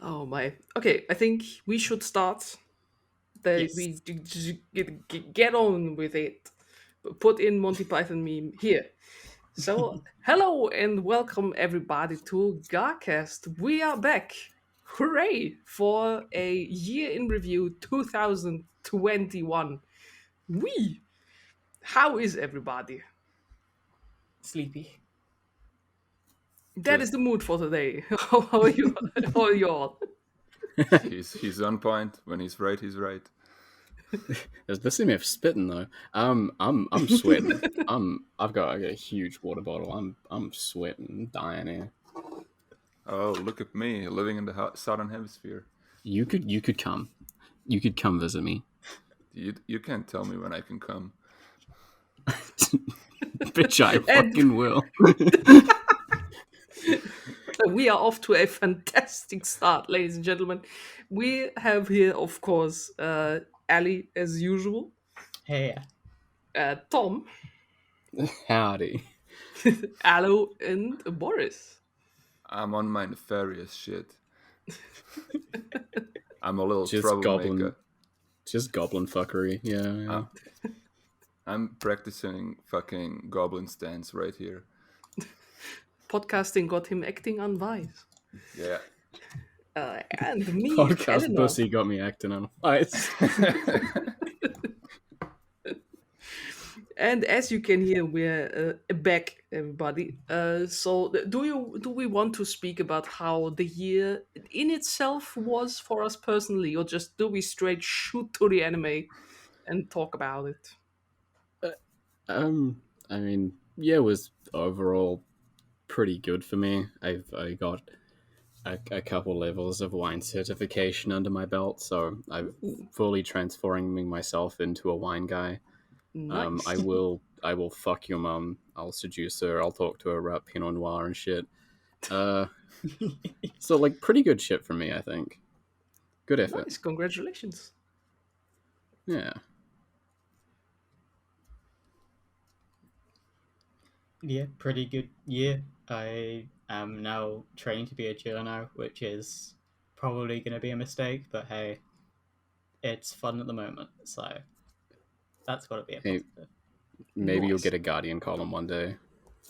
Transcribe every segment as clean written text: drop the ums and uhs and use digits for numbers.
Oh my. Okay, I think we should start. That Yes. we just get on with it. Put in Monty Python meme here. So, hello and welcome everybody to GARcast. We are back. Hooray for a year in review 2021. We. How is everybody? Sleepy. That is Just the mood for today. How are you? How are you all? he's on point. When he's right, he's right. This seems me of spitting though. I'm sweating. I've got a huge water bottle. I'm sweating, dying here. Oh, look at me living in the southern hemisphere. You could come. You could come visit me. You can't tell me when I can come. Bitch, I And- fucking will. We are off to a fantastic start, ladies and gentlemen. We have here, of course, Ali as usual, Hey, Tom, howdy. Alo, and Boris. I'm on my nefarious shit. I'm a little Just troublemaker. goblin fuckery. Yeah. I'm practicing fucking goblin stance right here. Podcasting got him acting unwise. Yeah. And me, Podcast Elena. pussy got me acting on ice. And as you can hear, we're back, everybody. So, do we want to speak about how the year in itself was for us personally, or just do we straight shoot to the anime and talk about it? I mean, yeah, it was overall pretty good for me. I got a couple levels of wine certification under my belt, so I'm fully transforming myself into a wine guy. Nice. I will fuck your mum. I'll seduce her. I'll talk to her about Pinot Noir and shit. So like pretty good shit for me, I think. Good effort. Nice. Congratulations. Yeah. Yeah, pretty good year. I am now trained to be a Jojo, which is probably going to be a mistake, but hey, it's fun at the moment, so that's got to be a Hey. positive. Maybe you'll Nice. get a Guardian column one day.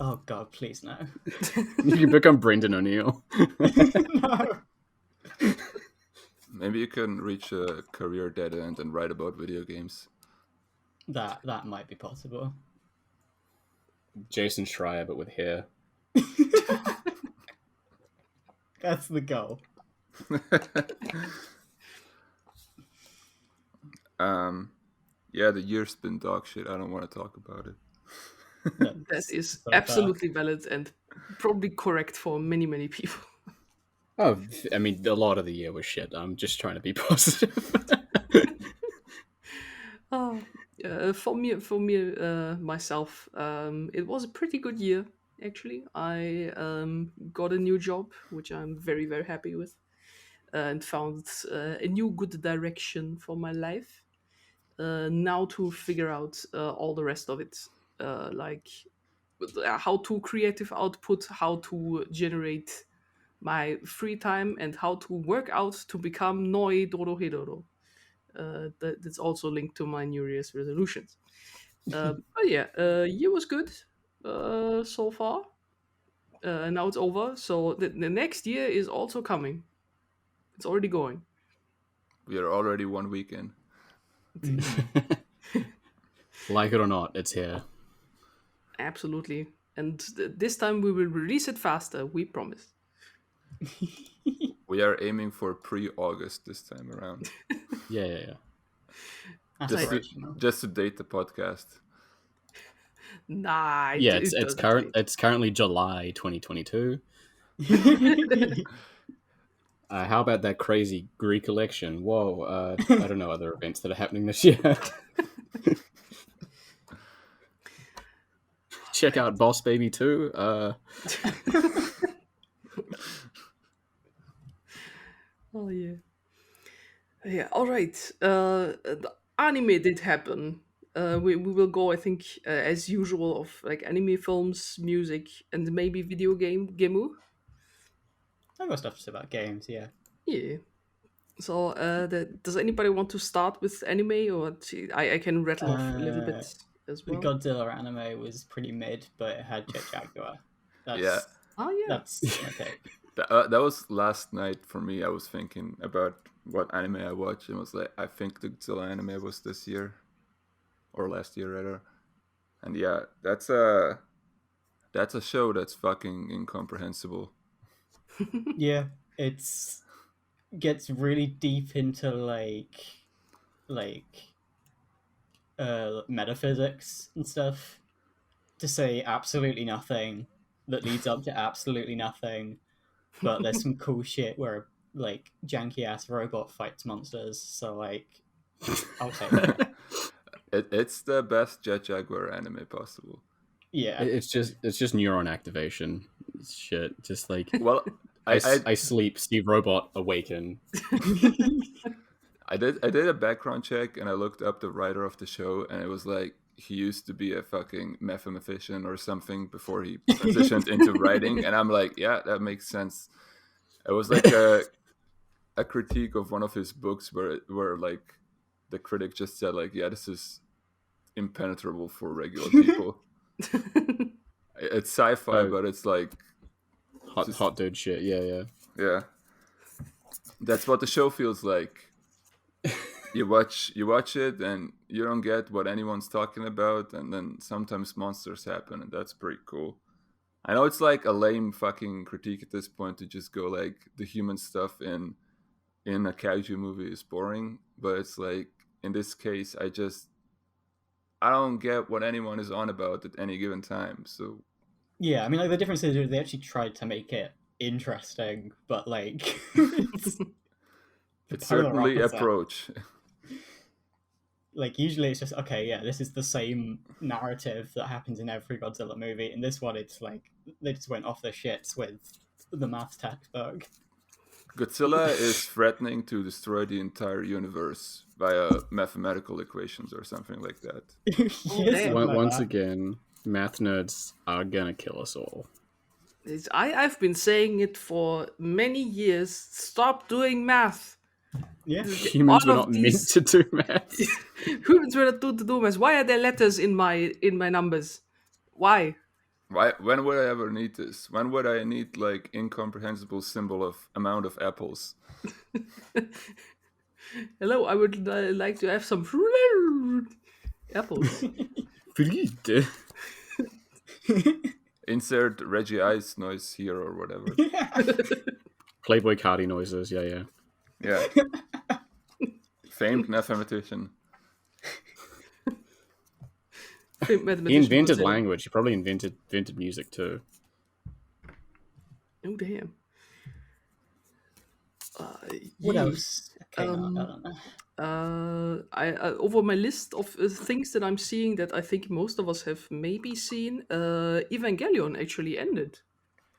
Oh god, please no. You can become Brendan O'Neill. No. Maybe you can reach a career dead end and write about video games. That might be possible. Jason Schreier, but with hair. That's the goal. Yeah, the year's been dog shit. I don't want to talk about it. That is So far. absolutely valid and probably correct for many, many people. Oh, I mean, a lot of the year was shit. I'm just trying to be positive. Oh, for me, myself, it was a pretty good year. Actually, I got a new job, which I'm very, very happy with, and found a new good direction for my life. Now to figure out all the rest of it, like how to creative output, how to generate my free time, and how to work out to become Noi Doro Hidoro. That's also linked to my New Year's resolutions. But yeah, year was good so far. Now it's over, so the next year is also coming. It's already going. We are already 1 week in. Like it or not, it's here. Absolutely. And this time we will release it faster, we promise. We are aiming for pre-August this time around. Yeah. Aspirational. Just to date the podcast. Nah, Yeah, it it's doesn't wait. it's currently July 2022. How about that crazy Greek election? Whoa, I don't know other events that are happening this year. Check out Boss Baby 2. Oh yeah. Yeah, all right. The anime did happen. We will go, I think, as usual, of like anime films, music, and maybe video game Gemu. I've got stuff to say about games, yeah. Yeah. So, does anybody want to start with anime, or I can rattle off a little bit as The well? Godzilla anime was pretty mid, but it had Jaguar. Yeah, Oh yeah. That's my pick. that was last night for me. I was thinking about what anime I watched, and was like, I think the Godzilla anime was this year, or last year rather. And yeah, that's a show that's fucking incomprehensible. Yeah, it's gets really deep into like metaphysics and stuff to say absolutely nothing that leads up to absolutely nothing. But there's some cool shit where like janky ass robot fights monsters. So like, I'll take it. It's the best Jet Jaguar anime possible. Yeah, It's just neuron activation. It's shit. Just like Well, I sleep, see robot, awaken. I did a background check and I looked up the writer of the show, and it was like he used to be a fucking mathematician or something before he transitioned into writing, and I'm like, yeah, that makes sense. It was like a critique of one of his books where like the critic just said like, yeah, this is impenetrable for regular people. It's sci-fi, Oh. but it's like Hot dude shit. Yeah. yeah, that's what the show feels like. You watch it and you don't get what anyone's talking about, and then sometimes monsters happen, and that's pretty cool. I know it's like a lame fucking critique at this point to just go like the human stuff in a kaiju movie is boring, but it's like in this case I don't get what anyone is on about at any given time. So yeah. I mean, like the difference is they actually tried to make it interesting, but like it's polar certainly opposite. approach. Like usually it's just okay, yeah, this is the same narrative that happens in every Godzilla movie. In this one, it's like they just went off their shits with the math textbook. Godzilla is threatening to destroy the entire universe via mathematical equations or something like that. Yes, damn. like Once that. again, math nerds are gonna kill us all. I've been saying it for many years. Stop doing math. Yeah. Humans All were of not meant these- to do math. Humans were not to do math. Why are there letters in my numbers? Why? Why? When would I ever need this? When would I need like incomprehensible symbol of amount of apples? Hello, I would like to have some apples. Friede. Insert Reggie Ice noise here or whatever. Playboy Cardi noises. Yeah. Yeah. Famed mathematician. He invented language. He probably invented music too. Oh damn. What yeah. else came out? I don't know. I over my list of things that I'm seeing that I think most of us have maybe seen, Evangelion actually ended.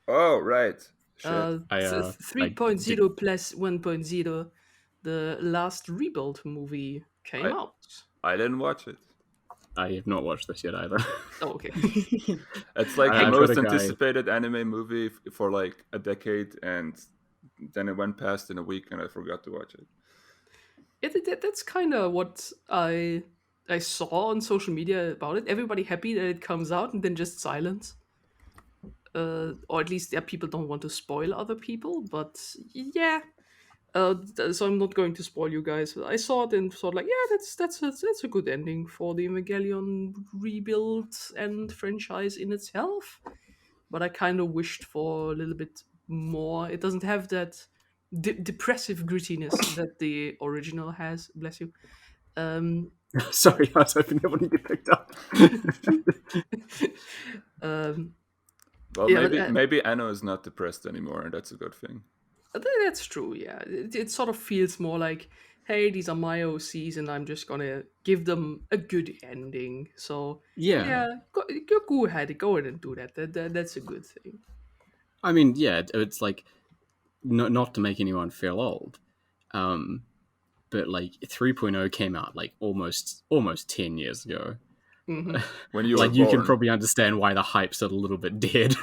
Oh right. Shit. 3.0 plus 1.0, the last rebuild movie came out. I didn't watch it. I have not watched this yet either. Oh, okay. It's like I've the heard most a guy- anticipated anime movie for like a decade, and then it went past in a week, and I forgot to watch it. That's kind of what I saw on social media about it. Everybody happy that it comes out, and then just silence. Or at least people don't want to spoil other people. But yeah, so I'm not going to spoil you guys. I saw it and thought like, yeah, that's a good ending for the Evangelion rebuild and franchise in itself. But I kind of wished for a little bit more. It doesn't have that depressive grittiness that the original has. Bless you. Sorry, I was hoping that wouldn't get picked up. Well, Yeah, maybe Anno is not depressed anymore, and that's a good thing. That's true, yeah. It sort of feels more like, hey, these are my OCs, and I'm just gonna give them a good ending. So Yeah. go ahead and do that. That's a good thing. I mean, yeah, it's like not to make anyone feel old, but like 3.0 came out like almost 10 years ago. Mhm. When you Like were you can born. probably understand why the hype's a little bit dead.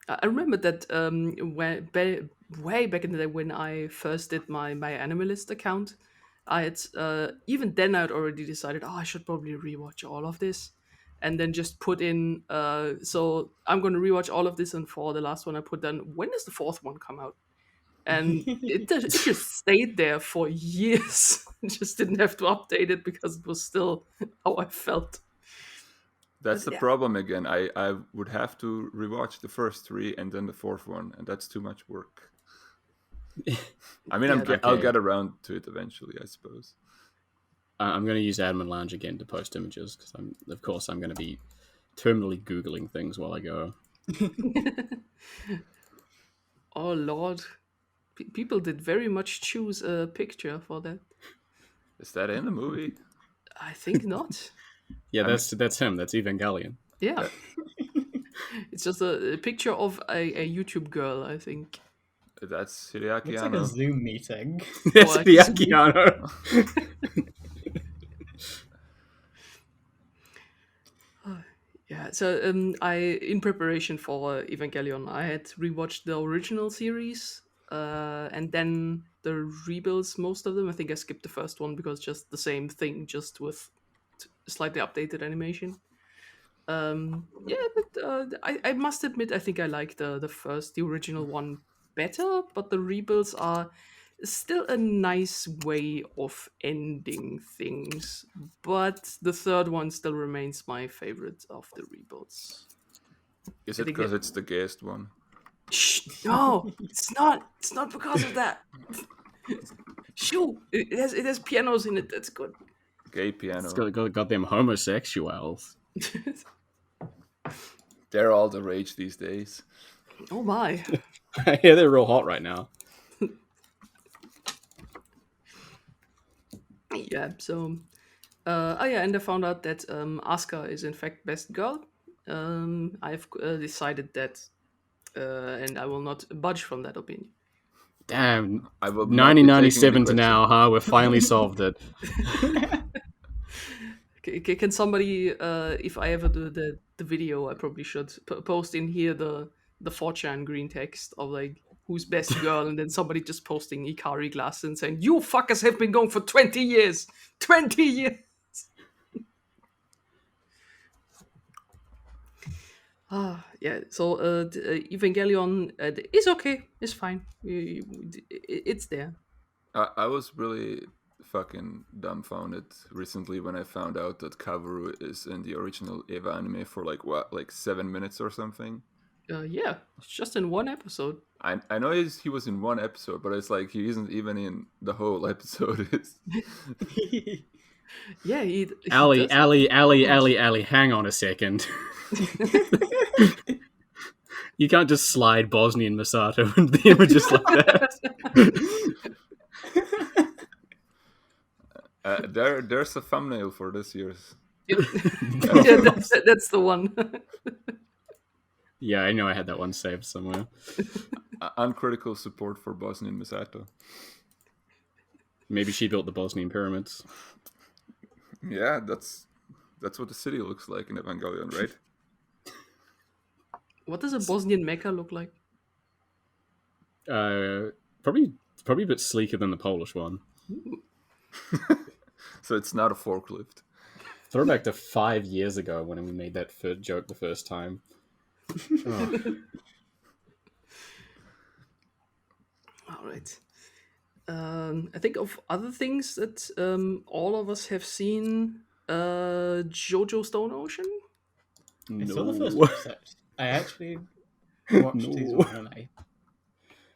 I remember that way back in the day when I first did my Animalist account, I had even then I'd already decided, oh, I should probably rewatch all of this, and then just put in. So I'm going to rewatch all of this, and for the last one, I put down, when does the fourth one come out? And it just stayed there for years. I just didn't have to update it because it was still how I felt. That's But the yeah. problem again. I would have to rewatch the first three and then the fourth one, and that's too much work. I mean, Yeah, I'll okay. get around to it eventually, I suppose. I'm going to use Admin Lounge again to post images because of course, I'm going to be terminally Googling things while I go. Oh Lord, people did very much choose a picture for that. Is that in the movie? I think not. Yeah, I mean- that's him. That's Evangelion. Yeah, it's just a picture of a YouTube girl, I think. That's Hideaki Looks like a Anno. Zoom meeting. That's Or the he's- Akiano. Yeah, so in preparation for Evangelion, I had rewatched the original series, and then the rebuilds. Most of them, I think I skipped the first one because just the same thing, just with slightly updated animation. Yeah, but I must admit, I think I like the original one better, but the rebuilds are still a nice way of ending things. But the third one still remains my favorite of the rebuilds. Is I it think because that- it's the guest one? Shh, no, it's not. It's not because of that. Shoo, it has pianos in it. That's good. Gay piano. It's got them homosexuals. They're all the rage these days. Oh my. Yeah, they're real hot right now. Yeah, so yeah, and I found out that Asuka is in fact best girl. I've decided that, and I will not budge from that opinion. Damn, I will not be taking any 1997 to question. now, huh? We've finally solved it. Can somebody, if I ever do the video, I probably should post in here the 4chan green text of like who's best girl, and then somebody just posting Ikari glasses and saying, "You fuckers have been going for 20 years, 20 years." Yeah. So Evangelion is okay. It's fine. It's there. I was really fucking dumbfounded recently when I found out that Kaworu is in the original Eva anime for like 7 minutes or something. Yeah, it's just in one episode. I know he was in one episode, but it's like he isn't even in the whole episode. Yeah, he Ali, does- Ali, hang on a second. You can't just slide Bosnian Misato into the images like that. There's a thumbnail for this year's. yeah, that's the one. Yeah, I know I had that one saved somewhere. Uncritical support for Bosnian Misato. Maybe she built the Bosnian pyramids. Yeah, that's what the city looks like in Evangelion, right? What does a Bosnian mecha look like? Probably a bit sleeker than the Polish one. So it's not a forklift. Throwback to 5 years ago when we made that joke the first time. Oh. All right. I think of other things that all of us have seen. Jojo Stone Ocean. I saw the first No. episode. I actually watched these No. one night.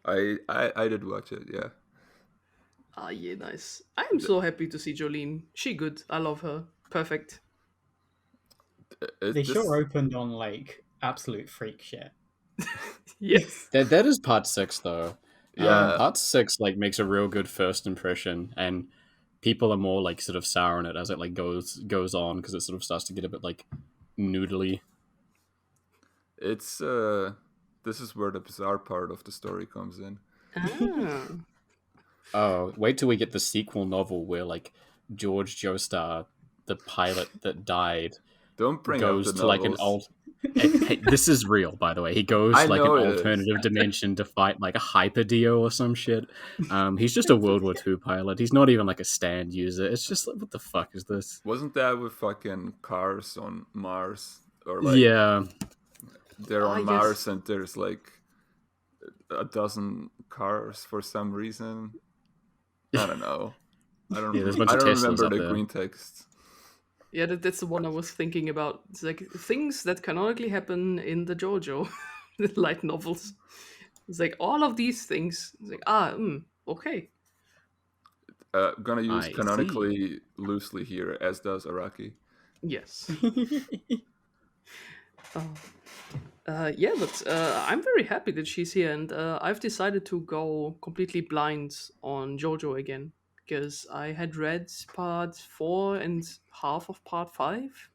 I did watch it, yeah. Ah, yeah, nice. I am so happy to see Jolene. She good. I love her. Perfect. They This- sure opened on like absolute freak shit. Yes. That is part 6 though. Yeah. Part 6 like makes a real good first impression, and people are more like sort of sour on it as it like goes on because it sort of starts to get a bit like noodly. It's this is where the bizarre part of the story comes in. Ah. Oh, wait till we get the sequel novel where like George Joestar, the pilot that died, Don't bring goes up the to like an novels. old Hey, this is real, by the way. He goes I like an know it is. alternative dimension to fight like a Hyper Dio or some shit. He's just a World War II pilot. He's not even like a stand user. It's just like, what the fuck is this? Wasn't that with fucking cars on Mars? Or like Yeah, they're on I Mars guess- and there's like a dozen cars for some reason. I don't know. I don't. Yeah, there's a bunch I of don't Teslas remember up the there. green text. Yeah, that's the one I was thinking about. It's like things that canonically happen in the Jojo the light novels. It's like all of these things. It's like okay. Gonna use I canonically loosely here, as does Araki. Yes. Yeah, but I'm very happy that she's here, and I've decided to go completely blind on JoJo again because I had read part 4 and half of part 5,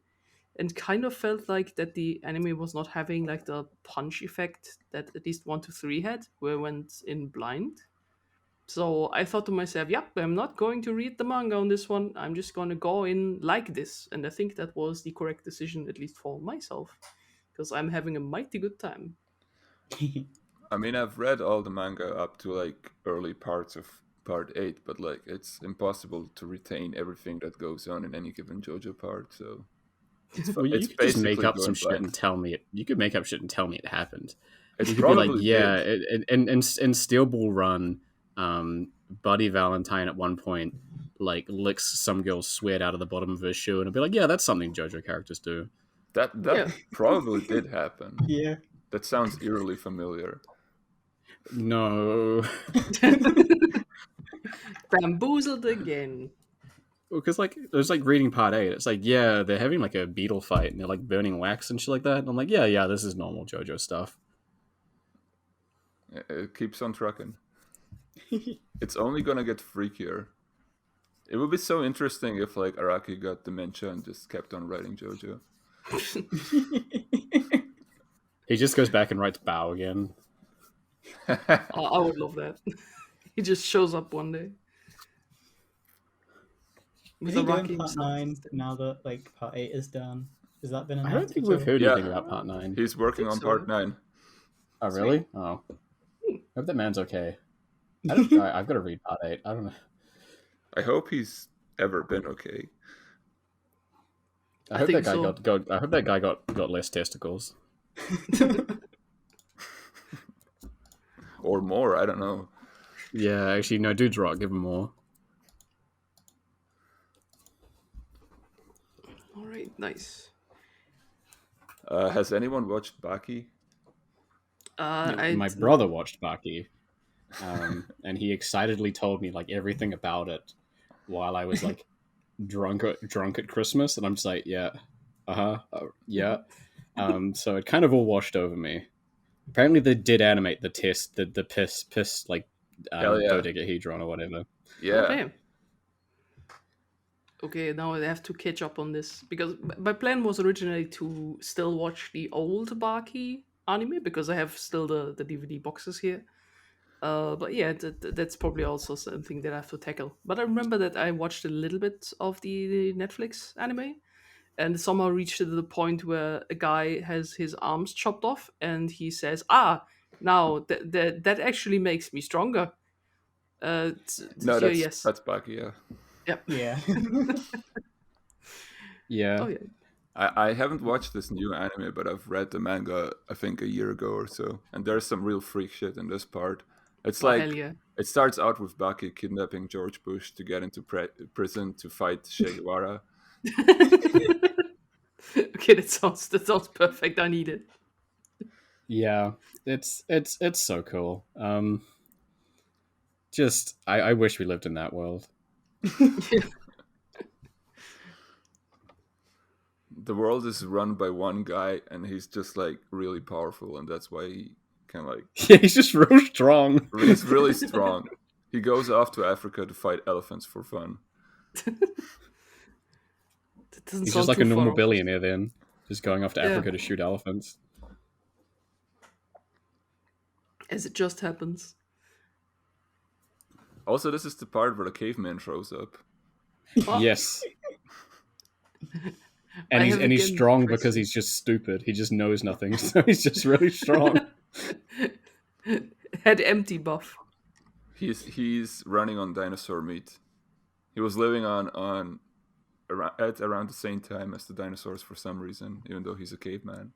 and kind of felt like that the anime was not having like the punch effect that at least 1 to 3 had, where I went in blind. So I thought to myself, yep, I'm not going to read the manga on this one. I'm just going to go in like this. And I think that was the correct decision, at least for myself, because I'm having a mighty good time. I mean, I've read all the manga up to like early parts of part 8, but like it's impossible to retain everything that goes on in any given JoJo part. So well, you it's could just make basically up some going shit blind. and tell me it. You could make up shit and tell me it happened. It's You could be like, probably yeah, did. in Steel Ball Run, Buddy Valentine at one point like licks some girl's sweat out of the bottom of her shoe, and I'd be like, yeah, that's something JoJo characters do. That Yeah. probably did happen. Yeah. That sounds eerily familiar. No, Bamboozled again. because like it was like reading part 8. It's like, yeah, they're having like a beetle fight and they're like burning wax and shit like that. And I'm like, yeah, this is normal JoJo stuff. It keeps on trucking. It's only gonna get freakier. It would be so interesting if like Araki got dementia and just kept on writing JoJo. He just goes back and writes Bow again. I would love that. He just shows up one day. Is he doing part 9 now that like part 8 is done? Has that been I announced? don't think at we've all? heard Yeah. anything about part 9. He's working think on so. part 9. Oh, really? Oh. Hope that man's okay. I've got to read part 8. I don't know. I hope he's ever been okay. I hope think that guy so. I hope that guy got less testicles. Or more, I don't know. Yeah, actually, no, dude's right. Give him more. All right, nice. Has anyone watched Baki? My brother watched Baki, and he excitedly told me like everything about it while I was like drunk at Christmas, and I'm just like, yeah, yeah. So it kind of all washed over me. Apparently, they did animate the test, the piss like Hell yeah. dodecahedron or whatever. Yeah. Oh, damn. Okay, now I have to catch up on this because my plan was originally to still watch the old Baki anime because I have still the DVD boxes here. But yeah, that's probably also something that I have to tackle. But I remember that I watched a little bit of the Netflix anime and somehow reached to the point where a guy has his arms chopped off and he says, now that actually makes me stronger. No, Yeah, that's yes. that's Baki, yeah. Yep. Yeah. Yeah. Oh, yeah. I haven't watched this new anime, but I've read the manga, I think, a year ago or so. And there's some real freak shit in this part. It's Oh, like, hell yeah. it starts out with Baki kidnapping George Bush to get into prison to fight Che Guevara. Okay, that sounds perfect. I need it. Yeah, it's so cool. Just I wish we lived in that world. The world is run by one guy, and he's just like really powerful, and that's why he can like Yeah, he's just real strong. he's really strong. He goes off to Africa to fight elephants for fun. That doesn't He's sound just like too a normal far off. billionaire then, just going off to Yeah. Africa to shoot elephants. As it just happens. Also, this is the part where the caveman shows up. Oh, Yes. And I he's have and he's again strong pressed because he's just stupid. He just knows nothing, so he's just really strong. Head empty buff. He's running on dinosaur meat. He was living on around the same time as the dinosaurs for some reason, even though he's a caveman.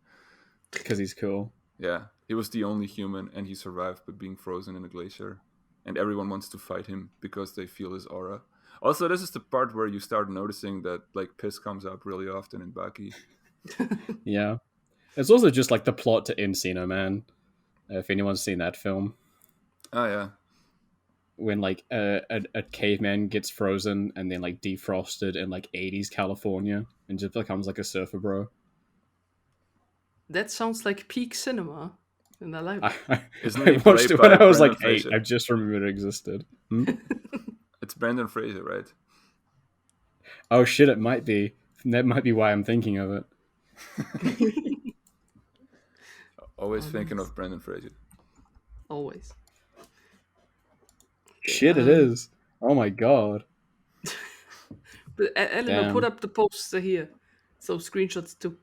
Because he's cool. Yeah, he was the only human, and he survived by being frozen in a glacier. And everyone wants to fight him because they feel his aura. Also, this is the part where you start noticing that like piss comes up really often in Baki. Yeah. It's also just like the plot to Encino Man. If anyone's seen that film. Oh yeah. When like a caveman gets frozen and then like defrosted in like 80s California and just becomes like a surfer bro. That sounds like peak cinema, and I like it. Isn't I he watched played it by when I was like Brendan 8. Fraser? I just remembered it existed. Hmm? It's Brendan Fraser, right? Oh shit, it might be. That might be why I'm thinking of it. Always thinking of Brendan Fraser. Always. Shit, it is. Oh my god. But Elena, Damn. put up the poster here. So screenshots too.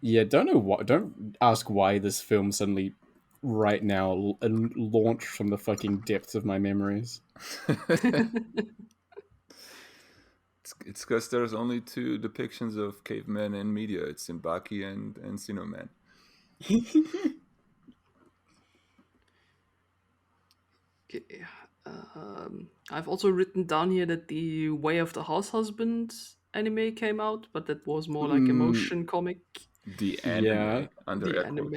Yeah, don't know what. Don't ask why this film suddenly, right now, launched from the fucking depths of my memories. It's because there's only 2 depictions of cavemen in media. It's in Baki and Encino Man. Okay. I've also written down here that the Way of the House Husband anime came out, but that was more like a motion comic. The anime Yeah. under The air quotes.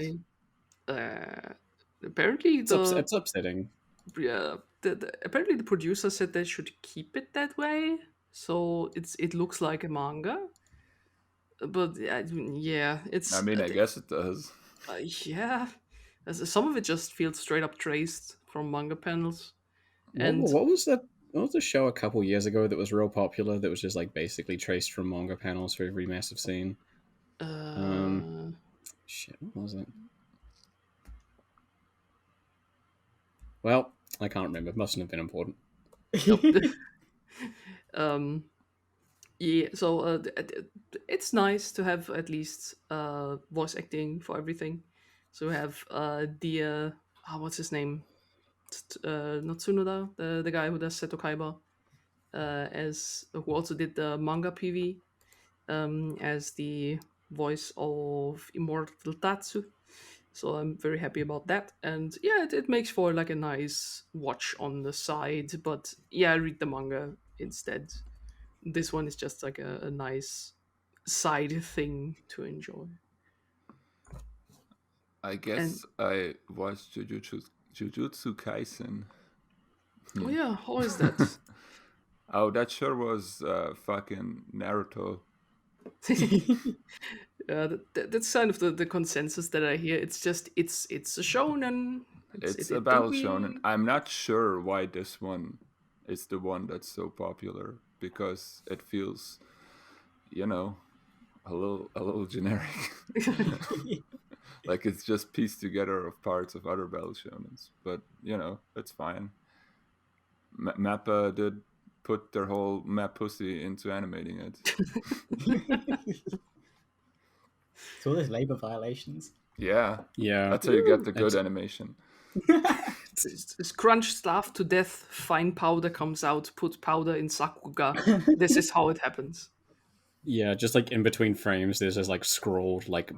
anime. Apparently It's upsetting. yeah, apparently the producer said they should keep it that way, so it looks like a manga. But yeah, it's. I mean, I guess it does. Yeah, some of it just feels straight up traced from manga panels. And What was that? What was the show a couple years ago that was real popular? That was just like basically traced from manga panels for every massive scene. Shit, what was it? Well, I can't remember. Mustn't have been important. Yeah, so it's nice to have at least voice acting for everything. So we have what's his name? Not Tsunoda, the guy who does Seto Kaiba, who also did the manga PV, as the voice of Immortal Tatsu. So I'm very happy about that. And yeah, it makes for like a nice watch on the side. But yeah, I read the manga instead. This one is just like a nice side thing to enjoy. I guess I watched Jujutsu Kaisen. Oh yeah, how is that? Oh, that sure was fucking Naruto. That's kind of the consensus that I hear. It's just it's a shonen. It's a battle shonen. I'm not sure why this one is the one that's so popular, because it feels, a little generic. Like it's just pieced together of parts of other battle shonens. But it's fine. Mappa did put their whole map pussy into animating it. It's all those labor violations. Yeah, Yeah. that's how you get the good animation. It's crunch staff to death, fine powder comes out, put powder in Sakuga. This is how it happens. Yeah, just like in between frames, there's just like scrolled like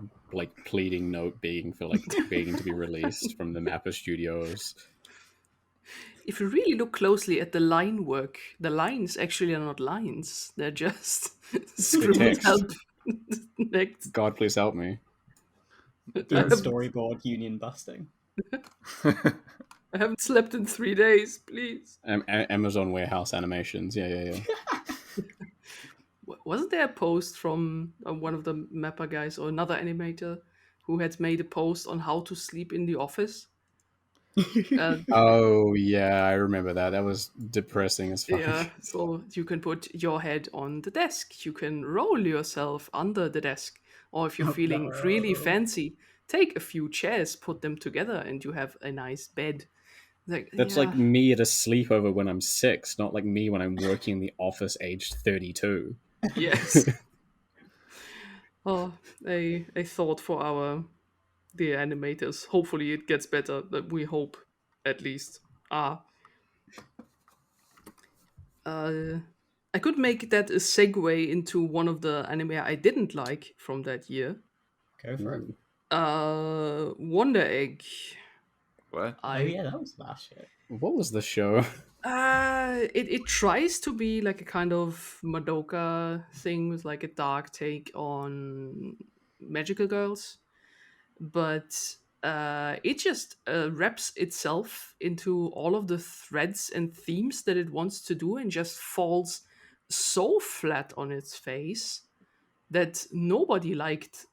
pleading note begging to be released from the Mappa Studios. If you really look closely at the line work, the lines actually are not lines. They're just scribbled text. help. Next. God, please help me. Storyboard union busting. I haven't slept in 3 days, please. Amazon warehouse animations. Yeah. Wasn't there a post from one of the Mappa guys or another animator who had made a post on how to sleep in the office? Oh yeah, I remember that. That was depressing as fuck. Yeah, so you can put your head on the desk. You can roll yourself under the desk. Or if you're feeling really fancy, take a few chairs, put them together, and you have a nice bed. That's like me at a sleepover when I'm 6, not like me when I'm working in the office aged 32. Yes. Oh, a thought for our dear animators. Hopefully, it gets better. That we hope, at least. Ah, I could make that a segue into one of the anime I didn't like from that year. Go for it. Ooh. Wonder Egg. What? Oh yeah, that was last year. What was the show? It tries to be like a kind of Madoka thing with like a dark take on magical girls, but it just wraps itself into all of the threads and themes that it wants to do and just falls so flat on its face that nobody liked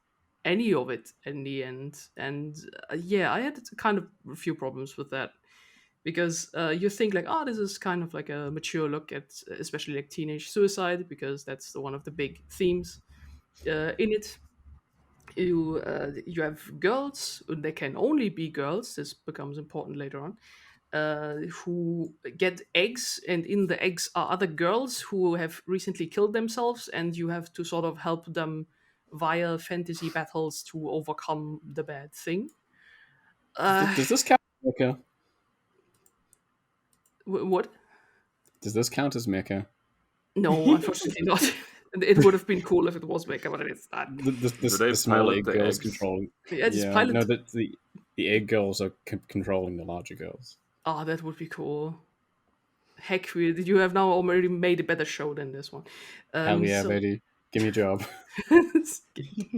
any of it in the end. And yeah, I had kind of a few problems with that because you think like, oh, this is kind of like a mature look at especially like teenage suicide because that's one of the big themes in it. You have girls, they can only be girls. This becomes important later on. Who get eggs, and in the eggs are other girls who have recently killed themselves, and you have to sort of help them via fantasy battles to overcome the bad thing. Does this count as mecha? What? Does this count as mecha? No, unfortunately not. It would have been cool if it was mecha, but it's not. The small pilot egg the girls eggs? controlling. Yeah, it's Yeah, pilot. no, the egg girls are controlling the larger girls. Oh, that would be cool. Heck, you have now already made a better show than this one. Hell yeah, So baby. Give me a job.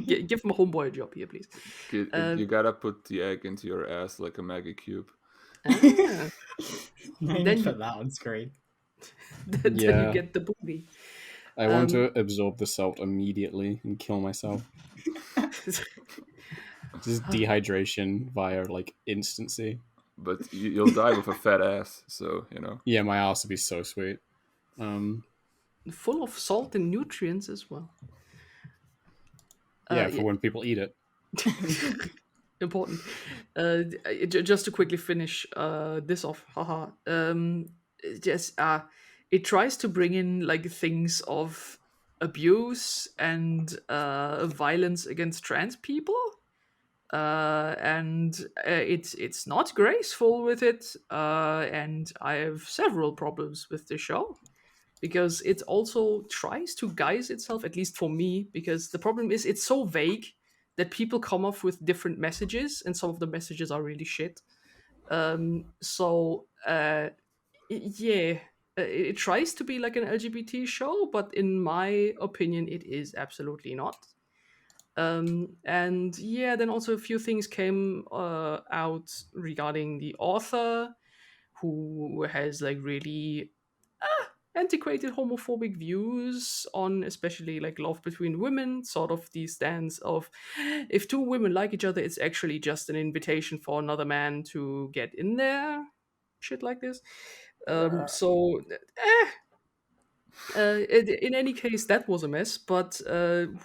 give my homeboy a job here, please. You gotta put the egg into your ass like a mega cube. Ah, Then Then you you- put that on screen. then you Yeah. get the booty. I Um, want to absorb the salt immediately and kill myself. Just dehydration via like instancy. But you'll die with a fat ass, so you know. Yeah, my ass would be so sweet. Full of salt and nutrients as well. Yeah, for when people eat it. Important. Just to quickly finish this off, haha. Just it tries to bring in like things of abuse and violence against trans people, and it's not graceful with it. And I have several problems with the show because it also tries to guise itself, at least for me, because the problem is it's so vague that people come up with different messages and some of the messages are really shit. Yeah, it tries to be like an LGBT show, but in my opinion it is absolutely not. And yeah, then also a few things came out regarding the author, who has like really antiquated homophobic views on especially like love between women, sort of the stance of if two women like each other, it's actually just an invitation for another man to get in there, shit like this. So in any case, that was a mess. But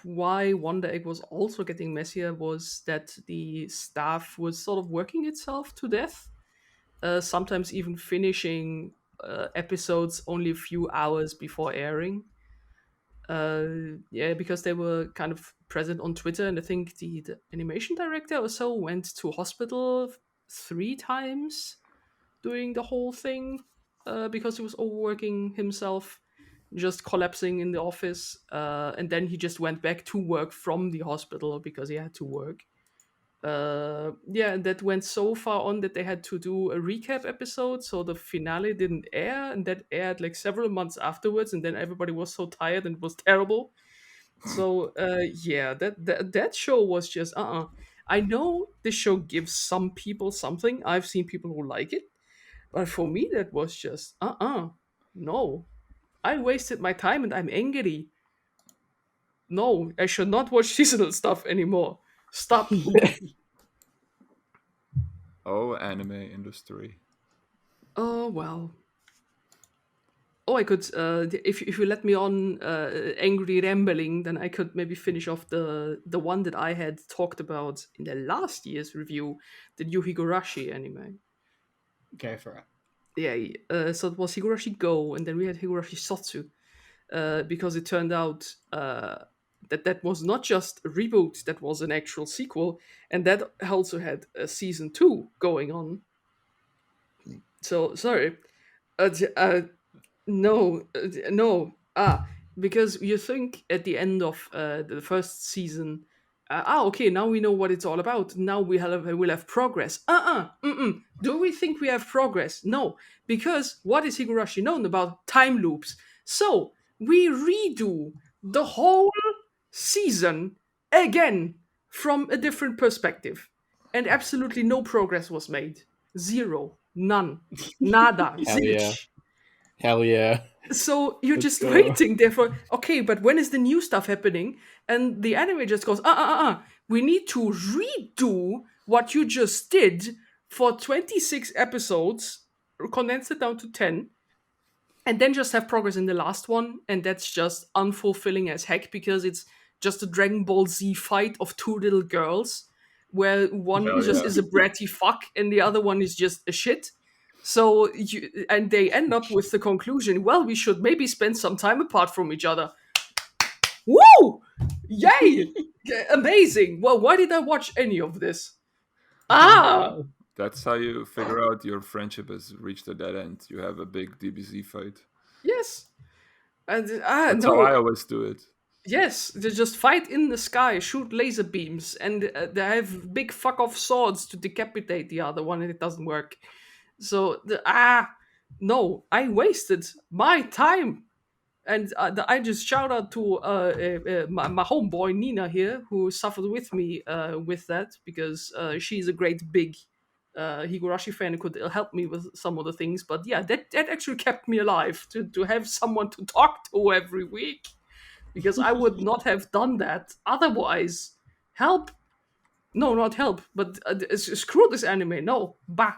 why Wonder Egg was also getting messier was that the staff was sort of working itself to death, sometimes even finishing episodes only a few hours before airing. Yeah, because they were kind of present on Twitter, and I think the animation director or so went to hospital 3 times doing the whole thing because he was overworking himself, just collapsing in the office, and then he just went back to work from the hospital because he had to work. Yeah, and that went so far on that they had to do a recap episode, so the finale didn't air, and that aired like several months afterwards, and then everybody was so tired and it was terrible. So yeah, that show was just I know this show gives some people something. I've seen people who like it, but for me that was just no. I wasted my time and I'm angry. No, I should not watch seasonal stuff anymore. Stop. Oh, anime industry. Oh well. Oh, I could. If you let me on angry rambling, then I could maybe finish off the one that I had talked about in the last year's review, the new Higurashi anime. Go for it. Yeah. So it was Higurashi Go, and then we had Higurashi Sotsu, because it turned out that was not just a reboot, that was an actual sequel, and that also had a season 2 going on. So sorry, no, because you think at the end of the first season, okay, now we know what it's all about. Now we'll have progress. Do we think we have progress? No, because what is Higurashi known about? Time loops. So we redo the whole season again from a different perspective, and absolutely no progress was made. Zero, none, nada, Hell yeah. zilch. Hell yeah. So you're Let's just go. waiting there for, okay, but when is the new stuff happening? And the anime just goes, we need to redo what you just did for 26 episodes, condense it down to 10, and then just have progress in the last one. And that's just unfulfilling as heck, because it's just a Dragon Ball Z fight of two little girls, where one Hell just yeah. is a bratty fuck and the other one is just a shit. So, and they end up with the conclusion, well, we should maybe spend some time apart from each other. Woo! Yay! Amazing. Well, why did I watch any of this? That's how you figure out your friendship has reached a dead end. You have a big DBZ fight. Yes. And That's no. how I always do it. Yes, they just fight in the sky, shoot laser beams, and they have big fuck off swords to decapitate the other one, and it doesn't work. So no, I wasted my time, and I just shout out to my homeboy Nina here, who suffered with me with that, because she's a great big Higurashi fan who could help me with some of the things. But yeah, that actually kept me alive to have someone to talk to every week, because I would not have done that otherwise. Help! No, not help, but screw this anime. No, bah.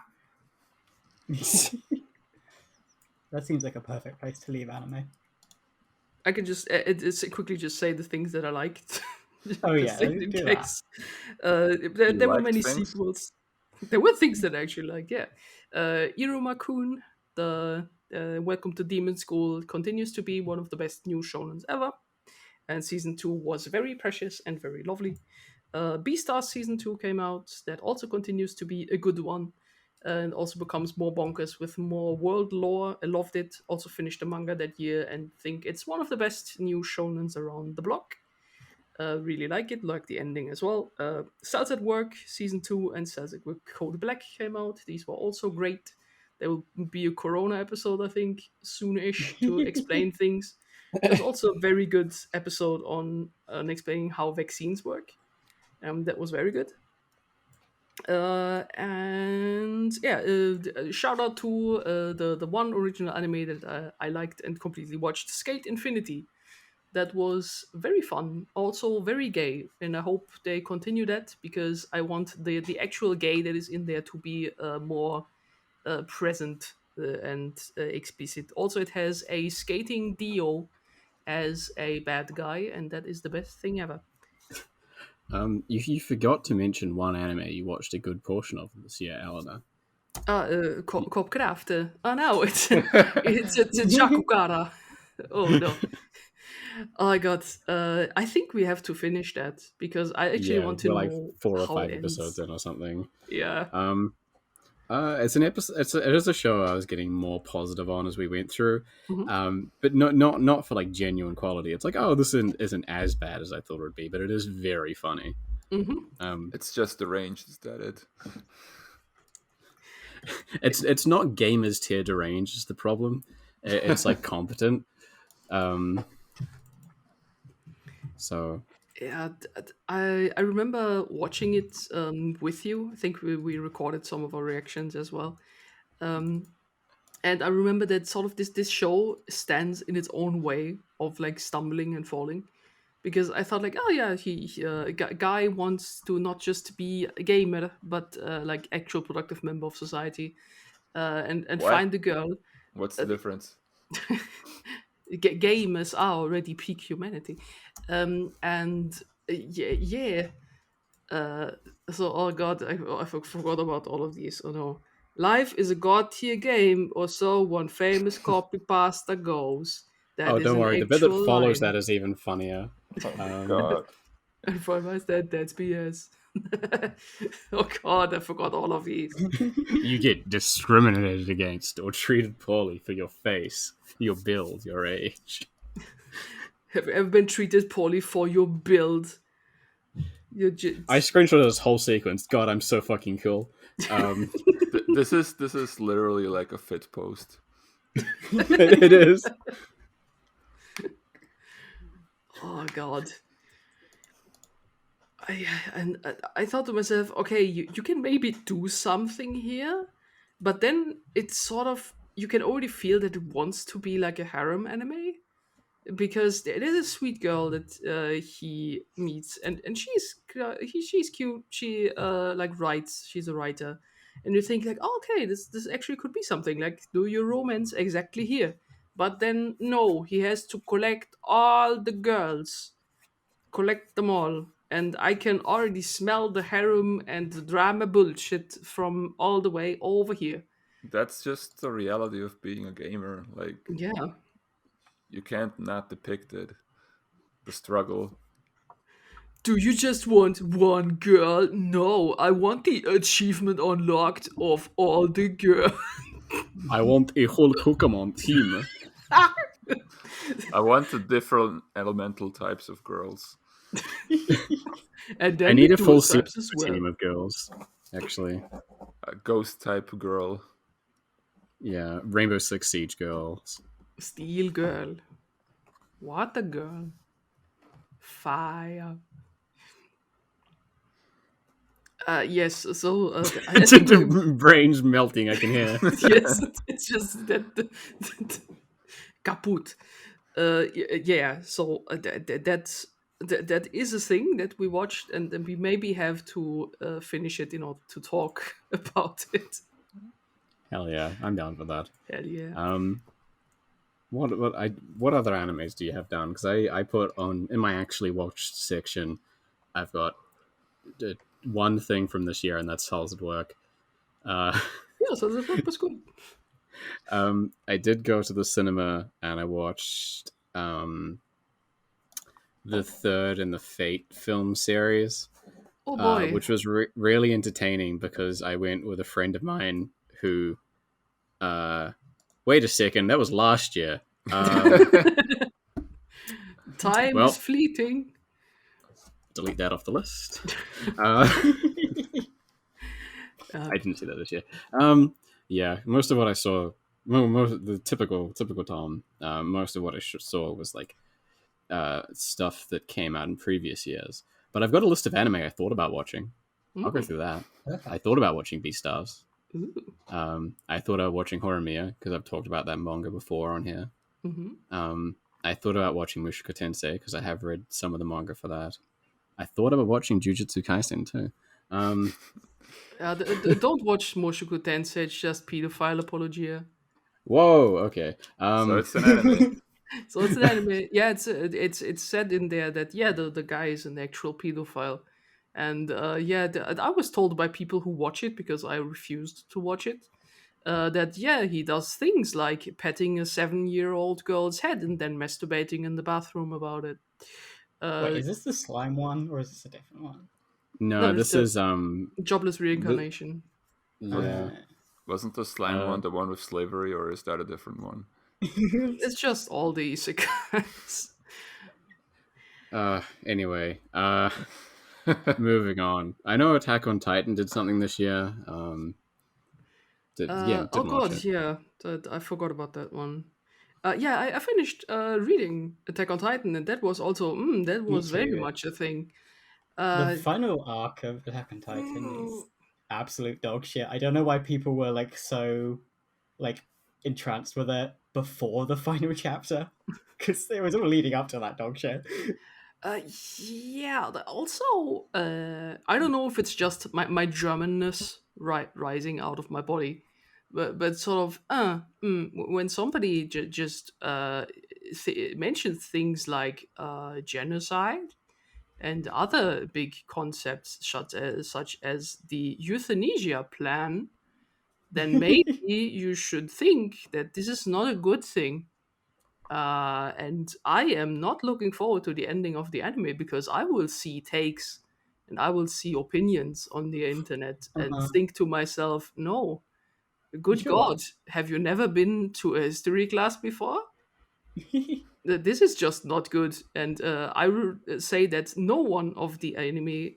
That seems like a perfect place to leave anime. I can just quickly just say the things that I liked. Oh yeah, Just in do case. You There were liked many things? sequels. There were things that I actually liked, yeah. Iruma-kun, the Welcome to Demon School, continues to be one of the best new shonens ever. And season 2 was very precious and very lovely. Beastars season 2 came out. That also continues to be a good one, and also becomes more bonkers with more world lore. I loved it. Also finished the manga that year and think it's one of the best new shonens around the block. Really like it, like the ending as well. Cells at Work season 2 and Cells at Work Code Black came out. These were also great. There will be a Corona episode, I think, soonish to explain things. There's also a very good episode on explaining how vaccines work. That was very good. And yeah, shout out to the one original anime that I liked and completely watched, Skate Infinity. That was very fun, also very gay, and I hope they continue that, because I want the actual gay that is in there to be more present and explicit. Also, it has a skating Dio as a bad guy, and that is the best thing ever. You forgot to mention one anime you watched a good portion of this year, Elena. Kopkraft. Oh no, it's a Jaku-Chara. Oh no. Oh my god. I think we have to finish that, because I actually want to we're know like 4 or how 5 it ends. episodes in or something. Yeah. It's an episode. It is a show I was getting more positive on as we went through, Mhm. but not for like genuine quality. It's like, oh, this isn't as bad as I thought it would be, but it is very funny. Mm-hmm. It's just deranged, is that it? It's not gamers tier deranged is the problem. It's like competent. So Yeah, I remember watching it with you. I think we recorded some of our reactions as well. And I remember that sort of this show stands in its own way of like stumbling and falling, because I thought like, oh yeah, guy wants to not just be a gamer, but like actual productive member of society, and What? find the girl. What's the difference? Gamers are already peak humanity, and yeah. So oh god, I forgot about all of these. Oh no, life is a god tier game, or so one famous copy pasta goes. That is don't an worry, the bit that actual follows line. that is even funnier. Oh Um, God. And for my dad, that's BS. Oh god, I forgot all of these. you get discriminated against or treated poorly for your face, your build, your age. Have you ever been treated poorly for your build? I screenshotted this whole sequence. God, I'm so fucking cool. This is literally like a fit post. It is. Oh god. I thought to myself, okay, you can maybe do something here, but then it's sort of you can already feel that it wants to be like a harem anime because there is a sweet girl that he meets and she's cute. She like writes. She's a writer, and you think like, oh, okay, this actually could be something. Like, do your romance exactly here? But then no, he has to collect all the girls, collect them all. And I can already smell the harem and the drama bullshit from all the way over here. That's just the reality of being a gamer. Like, Yeah. you can't not depict it. The struggle. Do you just want one girl? No, I want the achievement unlocked of all the girls. I want a whole Pokemon team. I want the different elemental types of girls. And then I need the a full dual types as well. team of girls, actually. A ghost type girl. Yeah, Rainbow Six Siege girls. Steel girl. What a girl. Fire. Yes, so I think The brains melting, I can hear. yes, it's just that kaput. Yeah, so that is a thing that we watched, and then we maybe have to finish it in order to talk about it. Hell yeah, I'm down for that. Hell yeah. What other animes do you have down? Because I put on in my actually watched section, I've got one thing from this year, and that's Solid Work. Yeah, so that was good. I did go to the cinema and I watched the third in the Fate film series, Oh boy. which was really entertaining because I went with a friend of mine who. Wait a second, that was last year. Time well- is fleeting. Delete that off the list. I didn't see that this year. Yeah, most of what I saw, most the typical Tom. Most of what I saw was like stuff that came out in previous years. But I've got a list of anime I thought about watching. I'll go through that. I thought about watching Beastars. Ooh. I thought about watching Horimiya because I've talked about that manga before on here. Mm-hmm. I thought about watching Mushoku Tensei because I have read some of the manga for that. I thought about watching Jujutsu Kaisen too. Don't watch Mushoku Tensei. It's just pedophile apologia. Whoa, okay. So it's an anime. So it's an anime. Yeah, it's said in there that yeah, the guy is an actual pedophile, and yeah, I was told by people who watch it because I refused to watch it. That yeah, he does things like petting a 7-year-old girl's head and then masturbating in the bathroom about it. Wait, is this the slime one or is this a different one? No, it's this the is jobless reincarnation. yeah. Wasn't the slime one the one with slavery, or is that a different one? It's just all the isekais. Anyway, moving on. I know Attack on Titan did something this year. Didn't Oh watch god, it. yeah, I forgot about that one. Yeah, I finished reading Attack on Titan, and that was also that was very too. much a thing. The final arc of Attack on Titan is absolute dog shit. I don't know why people were like so like entranced with it before the final chapter, because it was all leading up to that dog shit. Yeah. Also, I don't know if it's just my Germanness rising out of my body, but sort of when somebody just mentions things like genocide and other big concepts such as the euthanasia plan, then maybe you should think that this is not a good thing. And I am not looking forward to the ending of the anime because I will see takes and I will see opinions on the internet and think to myself, no, good Sure. God, have you never been to a history class before? This is just not good. And I will say that no one of the anime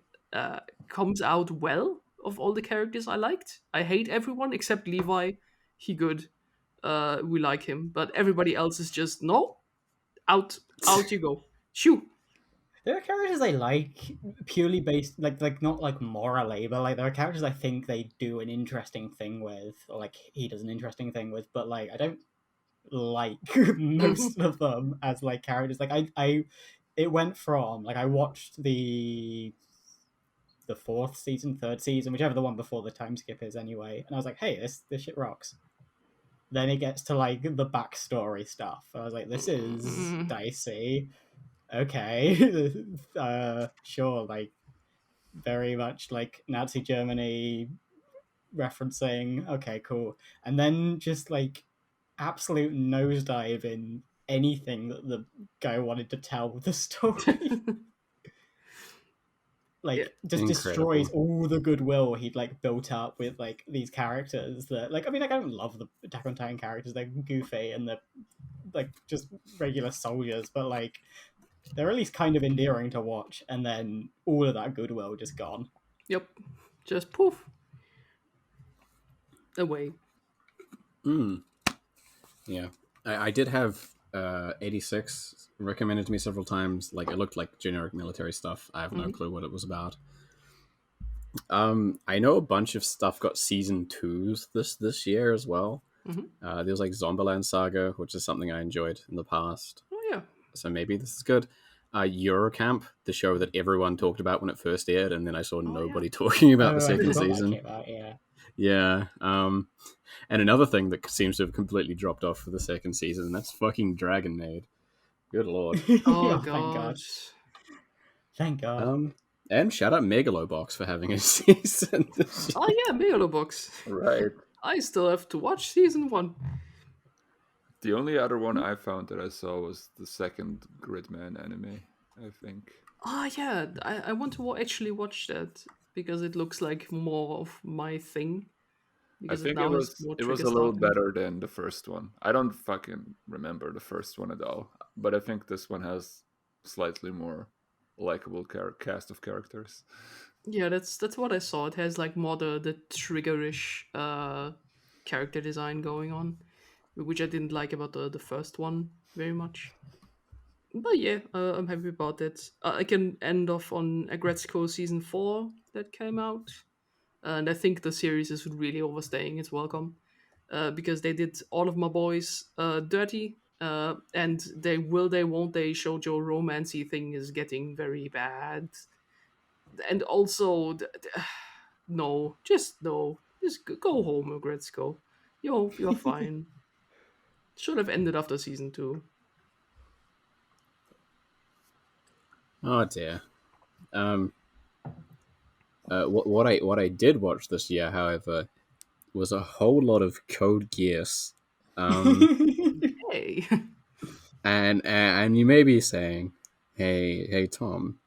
comes out well of all the characters I liked. I hate everyone except Levi. He good. We like him. But everybody else is just, no, out you go. Shoo. There are characters I like purely based, like not like morally, but like there are characters I think they do an interesting thing with, or like he does an interesting thing with, but like I don't like most of them as like characters. Like it went from like I watched the fourth season, third season, whichever the one before the time skip is anyway, and I was like, hey, this shit rocks. Then it gets to like the backstory stuff. I was like, this is dicey. Okay, sure, like very much like Nazi Germany referencing. Okay, cool. And then just like absolute nosedive in anything that the guy wanted to tell with the story. Like Yeah. just Incredible. destroys all the goodwill he'd like built up with like these characters that like I mean like I don't love the Attack on Titan characters, they're goofy and they're like just regular soldiers, but like they're at least kind of endearing to watch, and then all of that goodwill just gone. Yep. Just poof. Away. Yeah, I did have 86 recommended to me several times. Like it looked like generic military stuff. I have no clue what it was about. I know a bunch of stuff got season 2s this year as well. There was like Zombieland Saga, which is something I enjoyed in the past. Oh, yeah. So maybe this is good. Eurocamp, the show that everyone talked about when it first aired, and then I saw nobody talking about the second season. Yeah. And another thing that seems to have completely dropped off for the second season, that's fucking Dragon Maid. Good lord. Oh, Thank God. Thank God. And shout out Megalobox for having a season. Oh, yeah, Megalobox. Right. I still have to watch season 1. The only other one I found that I saw was the second Gridman anime, I think. Oh, yeah, I want to actually watch that because it looks like more of my thing. I think it was a little better than the first one. I don't fucking remember the first one at all, but I think this one has slightly more likable cast of characters. Yeah, that's what I saw. It has like more the triggerish character design going on, which I didn't like about the first one very much. But yeah, I'm happy about it. I can end off on Aggretsuko season 4 that came out, and I think the series is really overstaying its welcome because they did all of my boys dirty, and they won't they shoujo romancy thing is getting very bad, and also no, just go home, Aggretsuko. You're fine. Should have ended after season 2. Oh dear. What I did watch this year, however, was a whole lot of Code Geass. Hey. And you may be saying, hey Tom,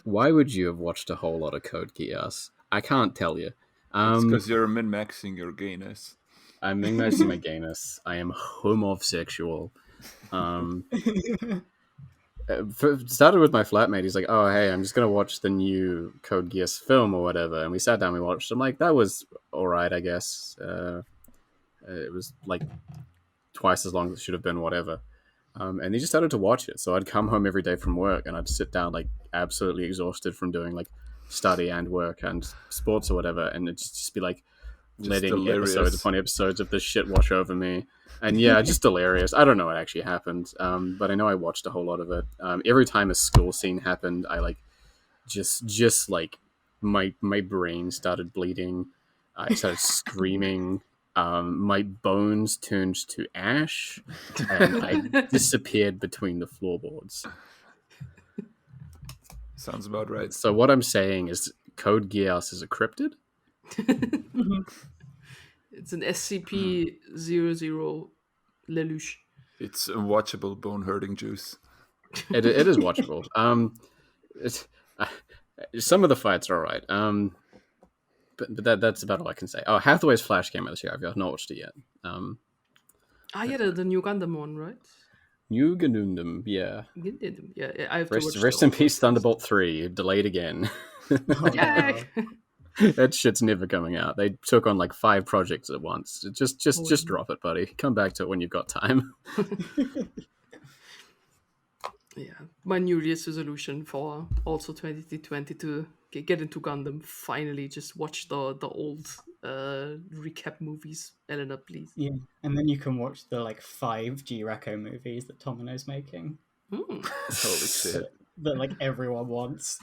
why would you have watched a whole lot of Code Geass? I can't tell you. It's because you're min-maxing your gayness. I'm min-maxing my gayness. I am homosexual. Started with my flatmate. He's like, oh, hey, I'm just going to watch the new Code Geass film or whatever. And we sat down, we watched. I'm like, that was all right, I guess. It was like twice as long as it should have been, whatever. And he just started to watch it. So I'd come home every day from work and I'd sit down like absolutely exhausted from doing like study and work and sports or whatever. And it'd just be like letting delirious. episodes upon episodes of this shit wash over me. And yeah, just delirious. I don't know what actually happened, but I know I watched a whole lot of it. Every time a school scene happened, I like just like my brain started bleeding. I started screaming. My bones turned to ash, and I disappeared between the floorboards. Sounds about right. So what I'm saying is, Code Geass is a cryptid. It's an SCP-00 Lelouch. It's unwatchable bone-hurting juice. It is watchable. It's, some of the fights are alright. But that's about all I can say. Oh, Hathaway's Flash came out this year. I've not watched it yet. Yeah, the new Gundam one, right? New GUNDAMU, yeah. Yeah, I have to watch Rest in peace, Thunderbolt 3, delayed again. Yay! That shit's never coming out. They took on like 5 projects at once. Just drop it, buddy. Come back to it when you've got time. Yeah, my New Year's resolution for also 2020 to get into Gundam. Finally, just watch the old recap movies. Elena, please. Yeah, and then you can watch the like 5 G-Reco movies that Tomino's making. Holy shit. That like everyone wants.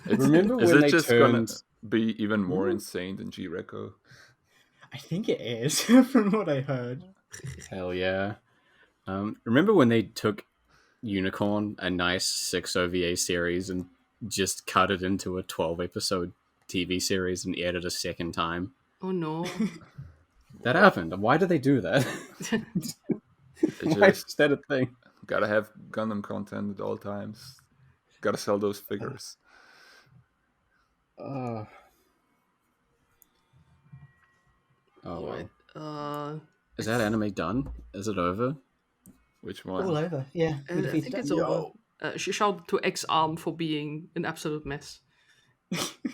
Remember Is when it they just turned... gonna be even more insane than G-Reco? I think it is, from what I heard. Hell yeah. Remember when they took Unicorn, a nice 6 OVA series, and just cut it into a 12-episode TV series and aired it a second time? Oh no. That happened. Why did they do that? Why is that a thing? Gotta have Gundam content at all times. Gotta sell those figures. Oh well. Is that anime done? Is it over? Which one? All over, yeah. I think it's over. Shout out to X-Arm for being an absolute mess.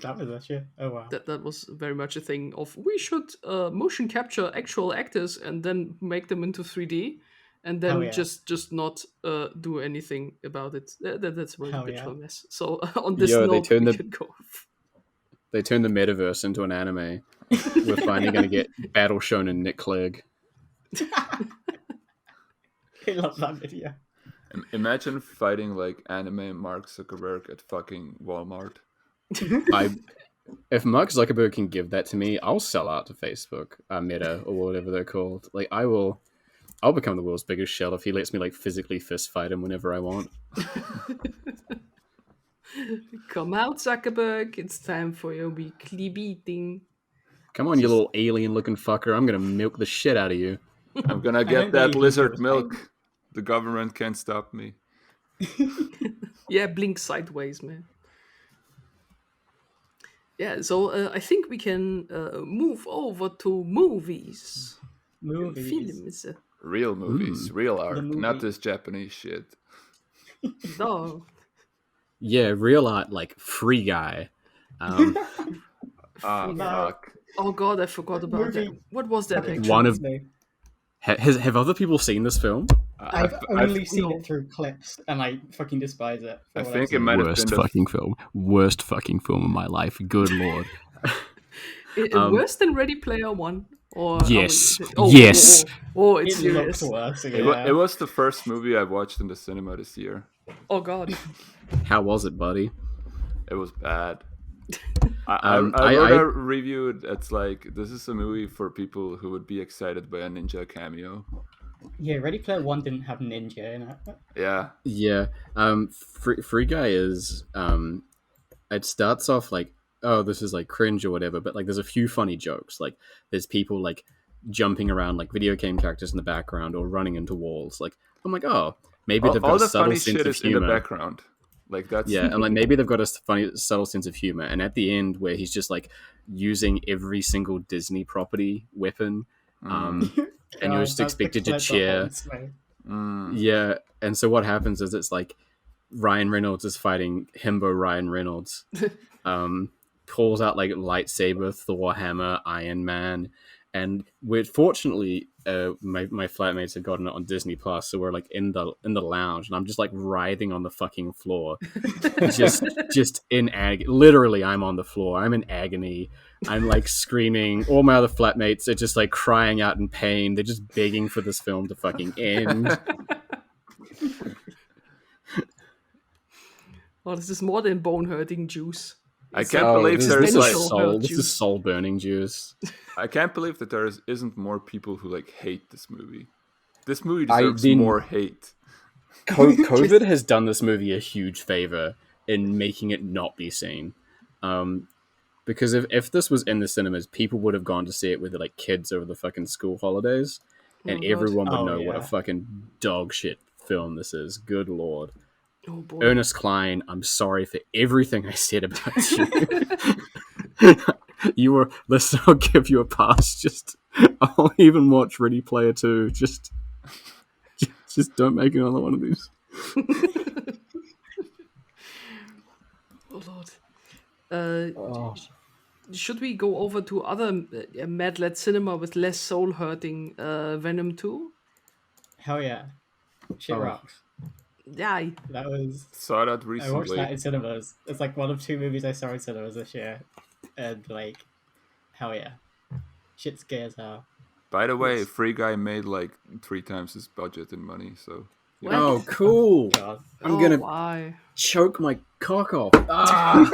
That was that shit. Oh wow. That was very much a thing of we should motion capture actual actors and then make them into 3D and then just not do anything about it. That's really a bit of a mess. So on this note, we can go. They turned the metaverse into an anime. We're finally going to get Battle Shonen Nick Clegg. I love that video. Imagine fighting like anime Mark Zuckerberg at fucking Walmart. If Mark Zuckerberg can give that to me, I'll sell out to Facebook, Meta, or whatever they're called. Like I'll become the world's biggest shell if he lets me like physically fist fight him whenever I want. Come out, Zuckerberg! It's time for your weekly beating. Come on, you little alien-looking fucker! I'm gonna milk the shit out of you. I'm gonna get that lizard milk. The government can't stop me. Yeah, blink sideways, man. Yeah, so I think we can move over to movies. Films. Real movies, real art, not this Japanese shit. No. Yeah, real art, like Free Guy. Fuck. Oh god, I forgot about that. What was that actually? One of have other people seen this film? I've only seen it through clips, and I fucking despise it. I think it might have been Worst fucking film of my life. Good lord. Worse than Ready Player One? Or yes. Yes. Oh, it's serious. Worse, it was the first movie I watched in the cinema this year. Oh god. How was it, buddy? It was bad. I wrote a review that's like, this is a movie for people who would be excited by a ninja cameo. Yeah, Ready Player One didn't have ninja in it. Yeah. Yeah. Free Guy is it starts off like, oh, this is like cringe or whatever, but like there's a few funny jokes. Like there's people like jumping around like video game characters in the background or running into walls. Like I'm like, oh, maybe they've got a subtle sense of humor. In the background. Like that's and like maybe they've got a funny subtle sense of humor. And at the end where he's just like using every single Disney property weapon, and you're just expected to cheer. Yeah, and so what happens is it's like Ryan Reynolds is fighting Himbo Ryan Reynolds. Pulls out like lightsaber, Thor hammer, Iron Man, and we're fortunately my flatmates have gotten it on Disney Plus, so we're like in the lounge, and I'm just like writhing on the fucking floor, just in agony. Literally, I'm on the floor. I'm in agony. I'm like screaming. All my other flatmates are just like crying out in pain. They're just begging for this film to fucking end. Oh, this is more than bone-hurting juice. I can't believe there's like this is soul burning juice. I can't believe that there isn't more people who like hate this movie. This movie deserves more hate. COVID has done this movie a huge favor in making it not be seen. Because if this was in the cinemas, people would have gone to see it with like kids over the fucking school holidays. and Oh, God. everyone would Oh, know what a yeah. fucking dog shit film this is. Good lord. Oh boy. Ernest Cline, I'm sorry for everything I said about you. You were, listen, I'll give you a pass. Just, I'll even watch Ready Player 2. Just don't make another one of these. Oh Lord. Should we go over to other Mad Lad cinema with less soul hurting? Venom 2? Hell yeah. Shit Oh. rocks. Yeah. That was. Saw that I watched recently. that in cinemas. It's like one of 2 movies I saw in cinemas this year. And like, hell yeah. Shit scares hell. By the way, Yes. Free Guy made like 3 times his budget in money, so What? Oh, cool. God. I'm gonna Why? choke my cock off. Ah!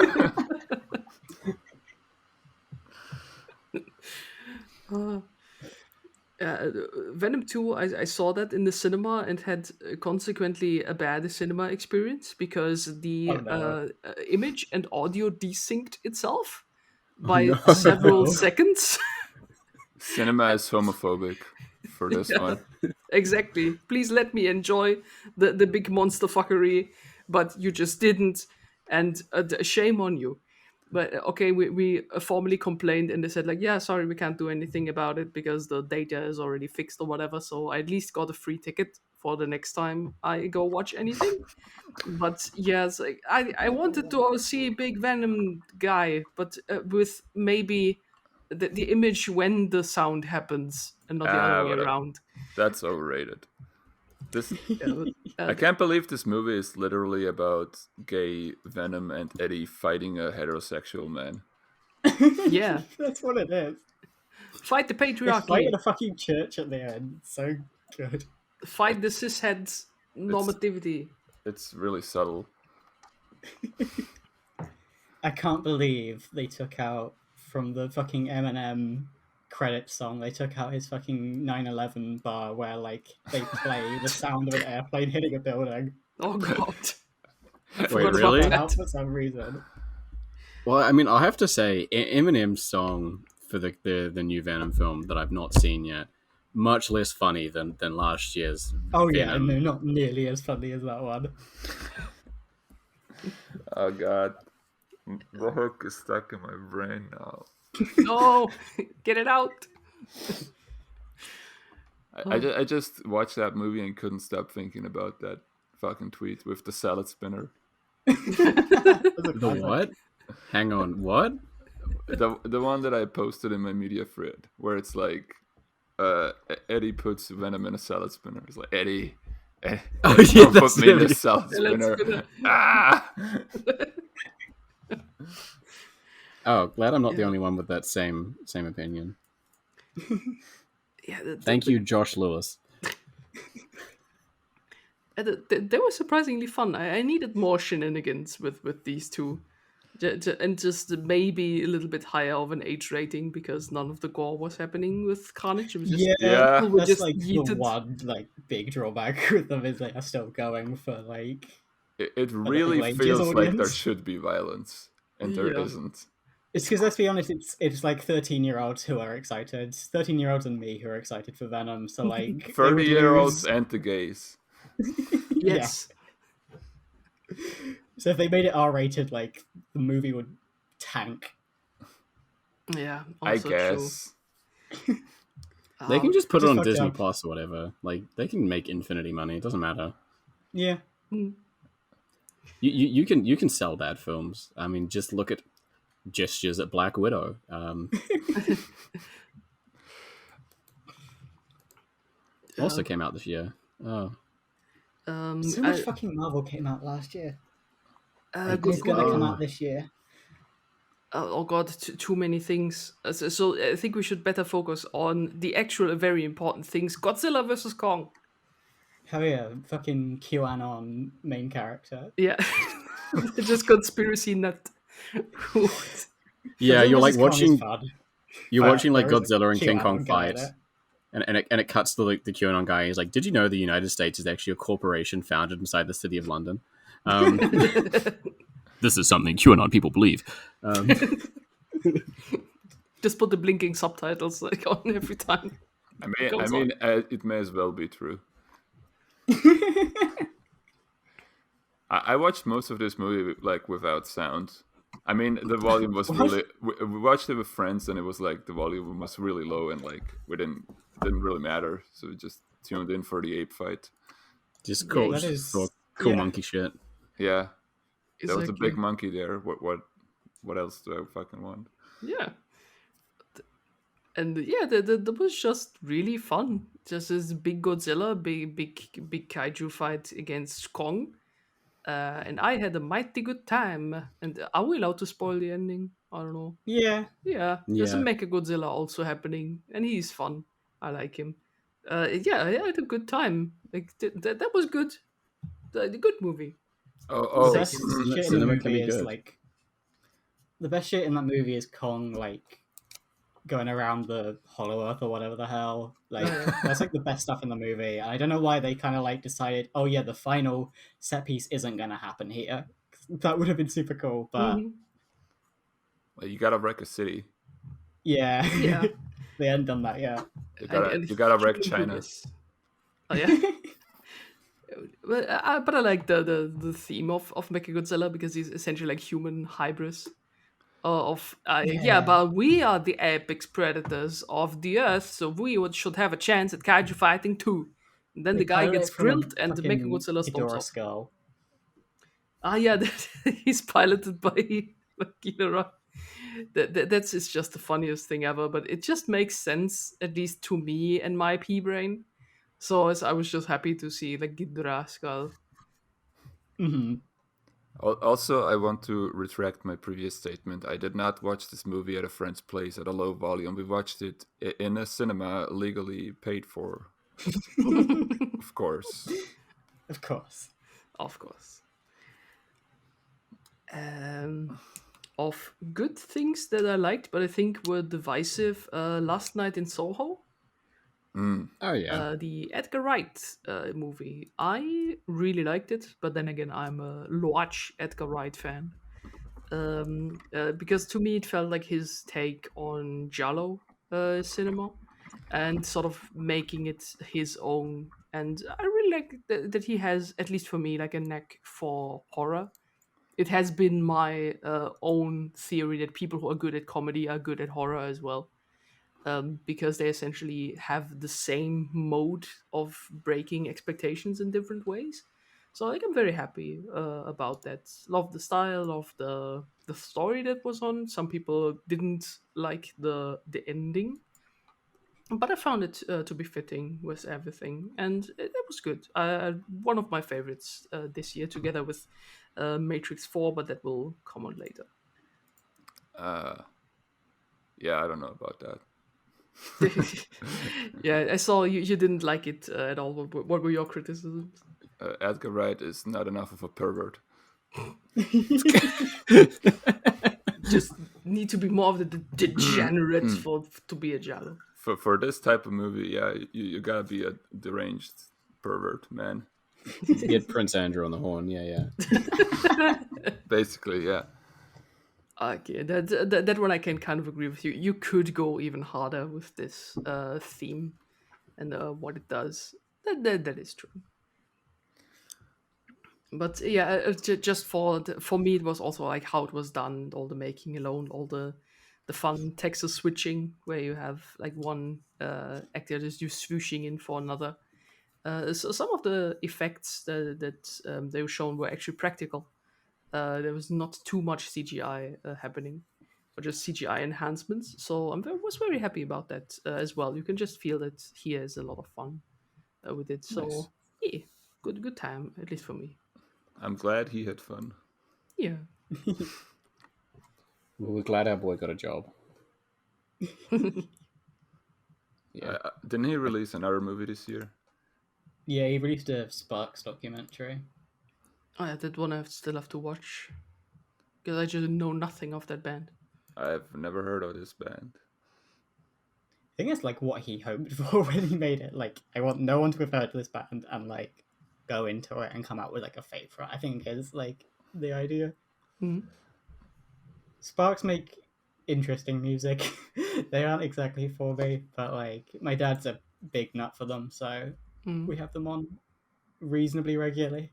Venom 2, I saw that in the cinema and had consequently a bad cinema experience because the Oh, no. image and audio desynced itself by no. several No. seconds. cinema is homophobic for this one. Exactly. Please let me enjoy the big monster fuckery, but you just didn't, and shame on you. But okay, we formally complained, and they said like, yeah, sorry, we can't do anything about it because the data is already fixed or whatever. So I at least got a free ticket for the next time I go watch anything. But yes, I wanted to see big Venom guy, but with maybe the image when the sound happens and not the other way Whatever. around. That's overrated. This Yeah, I can't believe this movie is literally about gay Venom and Eddie fighting a heterosexual man. Yeah. That's what it is. Fight the They fight patriarchy. in a fucking church at the end. So good. Fight the cisheads normativity. It's really subtle. I can't believe they took out from the fucking Eminem credits song, they took out his fucking 9/11 bar where like they play the sound of an airplane hitting a building. Oh god. Wait, forgot about really? That that. out for some reason. Well, I mean, I'll have to say, Eminem's song for the new Venom film that I've not seen yet, much less funny than last year's Oh yeah, Venom. no, not nearly as funny as that one. Oh god. The hook is stuck in my brain now. No, get it out. I just watched that movie and couldn't stop thinking about that fucking tweet with the salad spinner. The what? Hang on, what? The one that I posted in my media thread, where it's like Eddie puts Venom in a salad spinner. It's like, Eddie Oh, don't yeah, put that's me in a it. salad Salad spinner. spinner. Ah! Oh, glad I'm not the only one with that same opinion. Yeah, Thank you, Josh Lewis. They were surprisingly fun. I needed more shenanigans with these two. And just maybe a little bit higher of an age rating because none of the gore was happening with Carnage. It was just Yeah. people were That's just like yeeted. the one like big drawback with them is they are still going for like It really ages feels like there audience. should be violence, and there Yeah. isn't. it's because let's be honest, it's like 13-year-olds who are excited, 13-year-olds and me who are excited for Venom. So like 30-year-olds and the gays. Yes. So if they made it R-rated, like the movie would tank. Yeah. I Also guess. True. They can just put it just on fucked Disney up. Plus or whatever. Like, they can make infinity money. It doesn't matter. Yeah. You can sell bad films. I mean, just look at Gestures at Black Widow. Also came out this year. Oh, So much fucking Marvel came out last year. good It's gonna point. come out this year. Oh god, too many things. So I think we should better focus on the actual very important things. Godzilla versus Kong. Hell yeah, fucking QAnon main character. Yeah. Just conspiracy nut. yeah. Godzilla You're like versus Kong is watching. fun. You're But watching like there is a Godzilla and King Kong QAnon guy in fight, it. and it cuts to like the QAnon guy. He's like, "Did you know the United States is actually a corporation founded inside the city of London?" This is something QAnon people believe. Just put the blinking subtitles like on every time. goes on. It may as well be true. I watched most of this movie like without sound. I mean, the volume was really. We watched it with friends, and it was like the volume was really low, and like it didn't really matter. So we just tuned in for the ape fight. Just cool, that just is- cool yeah. monkey shit. Yeah, there was a Exactly. big monkey there. What else do I fucking want? Yeah. And yeah, that was just really fun. Just this big Godzilla, big kaiju fight against Kong. And I had a mighty good time. And are we allowed to spoil the ending? I don't know. Yeah. Yeah, there's a Yeah. Mecha Godzilla also happening, and he's fun. I like him. Yeah, I had a good time. Like that was good. The good movie. Oh, The best shit in the cinema can movie be is good. like the best shit in that movie is Kong like going around the Hollow Earth or whatever the hell. Like that's like the best stuff in the movie. I don't know why they kind of like decided, oh yeah, the final set piece isn't gonna happen here. That would have been super cool, but Mhm. you gotta wreck a city. yeah, Yeah. they hadn't done that yet. You gotta wreck China. Yes. Oh yeah. But I like the theme of Mechagodzilla because he's essentially like human hybris. Yeah. But we are the apex predators of the earth, so should have a chance at kaiju fighting too. And then They the guy pilot gets it from a grilled, and the fucking Mechagodzilla storms Ghidorah off. skull. Yeah, he's piloted by Ghidorah. That's it's just the funniest thing ever, but it just makes sense, at least to me and my pea brain. So I was just happy to see the Ghidorah skull. Hmm. Also, I want to retract my previous statement. I did not watch this movie at a friend's place at a low volume. We watched it in a cinema legally paid for. Of course. Of course. Of course. Of good things that I liked, but I think were divisive, Last Night in Soho. Oh yeah. The Edgar Wright movie. I really liked it, but then again, I'm a large Edgar Wright fan. Because to me, it felt like his take on Giallo cinema and sort of making it his own. And I really like that he has, at least for me, like a knack for horror. It has been my own theory that people who are good at comedy are good at horror as well, because they essentially have the same mode of breaking expectations in different ways. So like I'm very happy about that. Love the style of the story that was on. Some people didn't like the ending, but I found it to be fitting with everything, and it was good. One of my favorites this year, together with Matrix 4, but that will come on later. Yeah, I don't know about that. Yeah, I saw you didn't like it at all. What were your criticisms? Edgar Wright is not enough of a pervert. Just need to be more of the degenerate to be a Giallo. For this type of movie, yeah, you gotta be a deranged pervert, man. Get Prince Andrew on the horn. Yeah. Basically, yeah. Okay, that one I can kind of agree with you. You could go even harder with this theme and what it does. That is true. But yeah, just for me, it was also like how it was done, all the making alone, all the fun Texas switching, where you have like one actor just you swooshing in for another. So some of the effects that they were shown were actually practical. There was not too much CGI happening, or just CGI enhancements. So was very happy about that as well. You can just feel that he has a lot of fun with it. So Nice. yeah, good time, at least for me. I'm glad he had fun. Yeah. Well, we're glad our boy got a job. Yeah. Didn't he release another movie this year? Yeah, he released a Sparks documentary. Oh yeah, that one I still have to watch because I just know nothing of that band. I've never heard of this band. I think it's like what he hoped for when he made it. Like, I want no one to have heard of this band and like go into it and come out with like a favorite. I think is like the idea. Mhm. Sparks make interesting music. They aren't exactly for me, but like my dad's a big nut for them, so we have them on reasonably regularly.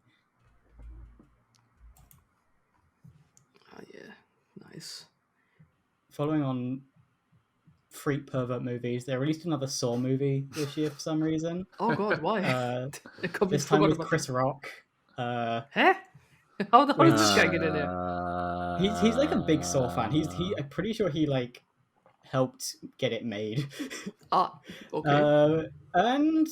Oh, yeah, nice. Following on freak pervert movies, they released another Saw movie this year for some reason. Oh God, why? I completely This time forgot with about Chris that. Rock. Huh? How did this guy get in there? He's like a big Saw fan. I'm pretty sure he like helped get it made. Ah, okay. And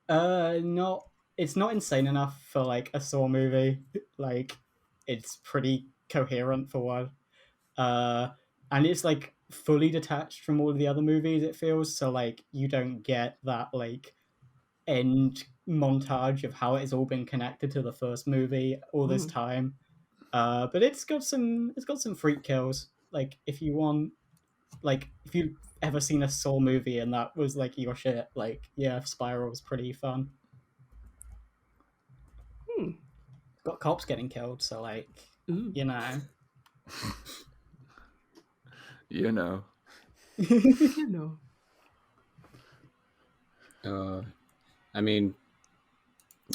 not it's not insane enough for like a Saw movie. Like it's pretty coherent for one. And it's like fully detached from all of the other movies, it feels, so like you don't get that like end montage of how it's all been connected to the first movie all this time. But it's got some freak kills. Like if you've ever seen a Saw movie and that was like your shit, like yeah, Spiral's pretty fun. Got cops getting killed, so like you know. You know. You know. I mean,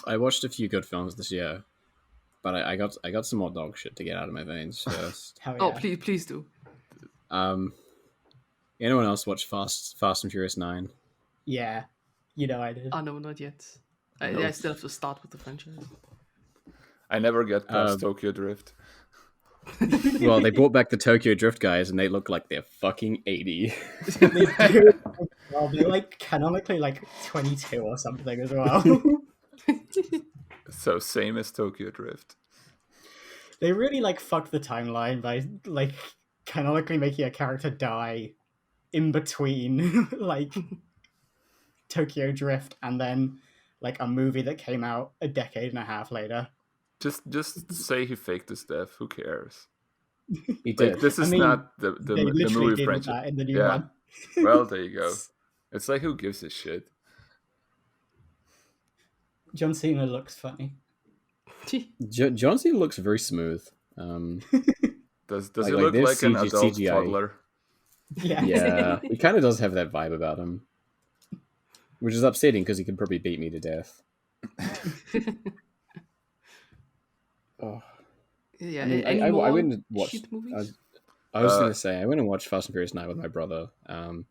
I watched a few good films this year, but I got some more dog shit to get out of my veins first. Hell Oh, yeah. please do. Anyone else watch Fast and Furious 9? Yeah, you know I did. Oh no, not yet. I still have to start with the franchise. I never get past Tokyo Drift. Well, they brought back the Tokyo Drift guys, and they look like they're fucking 80. They do. Well, they're like canonically like 22 or something as well. So same as Tokyo Drift. They really like fucked the timeline by like canonically making a character die in between like Tokyo Drift and then like a movie that came out a decade and a half later. Just say he faked his death. Who cares? He did. Like, this is not the movie did franchise. that in the new one. Well, there you go. It's like, who gives a shit? John Cena looks funny. John Cena looks very smooth. Does he look like an adult CGI. toddler? Yeah, he kind of does have that vibe about him, which is upsetting because he could probably beat me to death. Oh. Yeah, I mean, I went and watched. shit movies? I was going to say I went and watched Fast and Furious 9 with my brother, and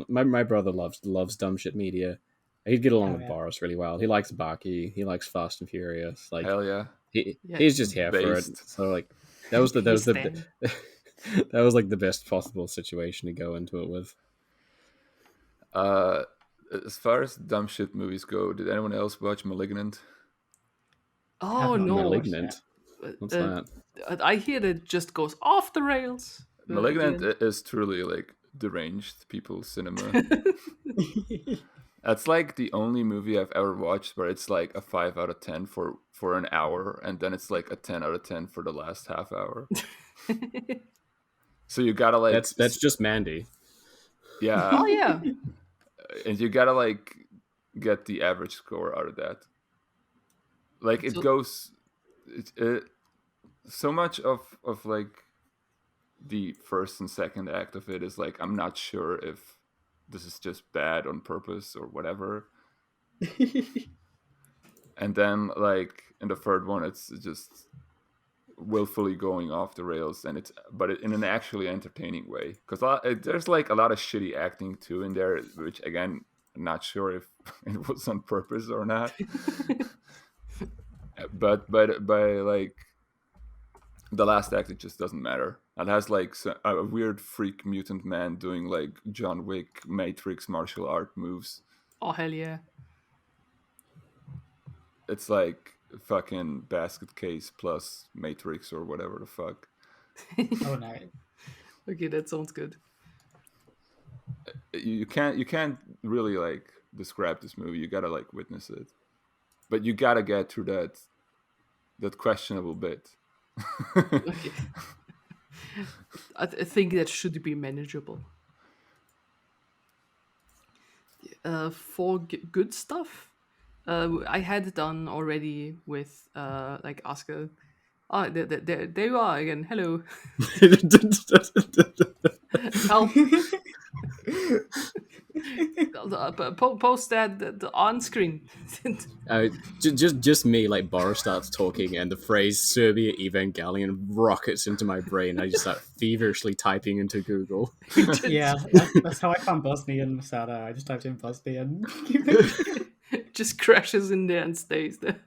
my brother loves dumb shit media. He'd get along with Boris really well. He likes Baki. He likes Fast and Furious. Like, hell yeah. He's just here for it. So like that was like the best possible situation to go into it with. As far as dumb shit movies go, did anyone else watch Malignant? Oh no, Malignant. What's that? I hear that it just goes off the rails. Malignant is truly like deranged people cinema. That's like the only movie I've ever watched where it's like a 5 out of 10 for an hour, and then it's like a 10 out of 10 for the last half hour. So you gotta like that's just Mandy. Yeah. Oh yeah. And you gotta like get the average score out of that. Like it goes, so much of like the first and second act of it is like, I'm not sure if this is just bad on purpose or whatever. And then like in the third one, it's just willfully going off the rails, and but in an actually entertaining way, because there's like a lot of shitty acting too in there, which again, I'm not sure if it was on purpose or not. but by like the last act, it just doesn't matter. It has like a weird freak mutant man doing like John Wick Matrix martial art moves. Oh hell yeah. It's like fucking Basket Case plus Matrix or whatever the fuck. Oh no. Okay, that sounds good. You can't really like describe this movie. You gotta like witness it, but you gotta get through that questionable bit. Okay. I think that should be manageable. For good stuff, I had done already with like Asuka Ah, there you are again. Hello. Help. Post that the on screen. Just me, like Boris starts talking, and the phrase Serbia Evangelion rockets into my brain. I just start feverishly typing into Google. Yeah, that's how I found Bosnian Misato. I just typed in Bosnian. Just crashes in there and stays there.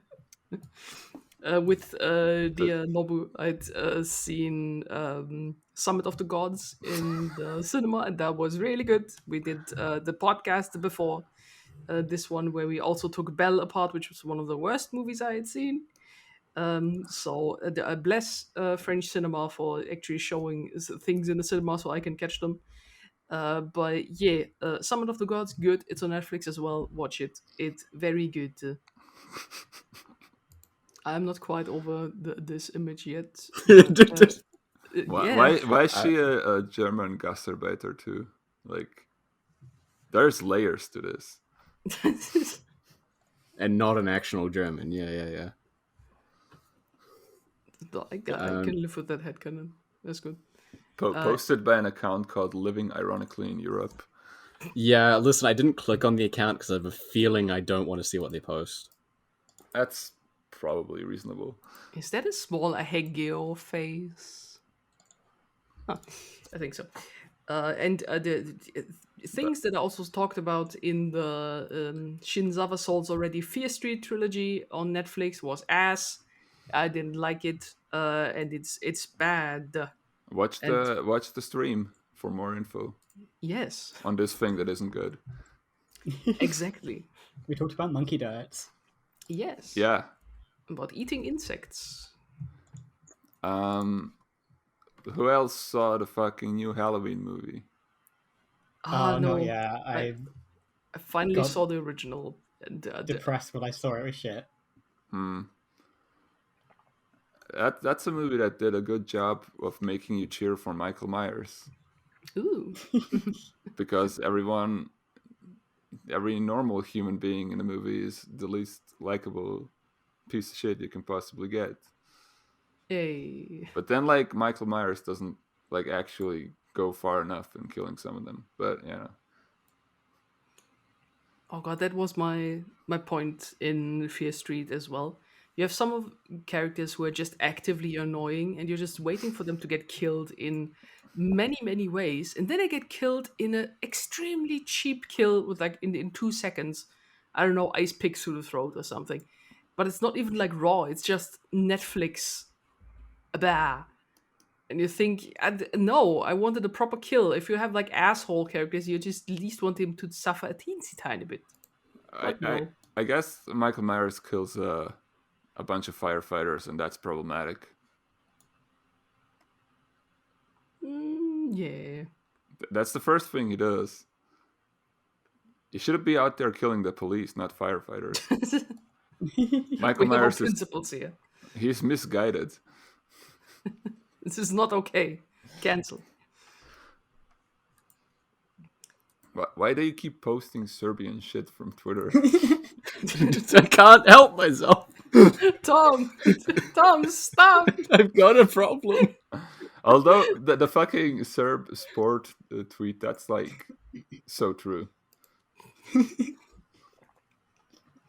With dear Nobu, I'd seen Summit of the Gods in the cinema, and that was really good. We did the podcast before this one, where we also took Belle apart, which was one of the worst movies I had seen. So bless French cinema for actually showing things in the cinema so I can catch them. But yeah, Summit of the Gods, good. It's on Netflix as well. Watch it. It's very good. I'm not quite over this image yet. But, Why is she a German Gastarbeiter too? Like, there's layers to this. And not an actual German. Yeah. I can live with that headcanon. That's good. Posted by an account called Living Ironically in Europe. Yeah, listen, I didn't click on the account because I have a feeling I don't want to see what they post. That's probably reasonable. Is that a small Ahegeo face? Huh, I think so. And the things that I also talked about in the Shinzawa Souls already, Fear Street trilogy on Netflix was ass. I didn't like it, and it's bad. Watch the stream for more info. Yes. On this thing that isn't good. Exactly. We talked about monkey diets. Yes. Yeah. About eating insects. Who else saw the fucking new Halloween movie? No, yeah. I finally saw the original. And, depressed when I saw it was shit. That's a movie that did a good job of making you cheer for Michael Myers. Ooh. Because every normal human being in the movie is the least likable piece of shit you can possibly get. Hey. But then, like, Michael Myers doesn't like actually go far enough in killing some of them. But yeah. Oh god, that was my point in Fear Street as well. You have some of characters who are just actively annoying, and you're just waiting for them to get killed in many, many ways, and then they get killed in an extremely cheap kill with like in 2 seconds. I don't know, ice pick through the throat or something. But it's not even like raw, it's just Netflix. Bah. And you think, no, I wanted a proper kill. If you have like asshole characters, you just at least want him to suffer a teensy tiny bit. I guess Michael Myers kills a bunch of firefighters, and that's problematic. Yeah. That's the first thing he does. He should be out there killing the police, not firefighters. Michael Myers is principles here. He's misguided. This is not okay. Cancel. Why do you keep posting Serbian shit from Twitter? I can't help myself. Tom, stop. I've got a problem. Although the fucking Serb sport tweet, that's like so true.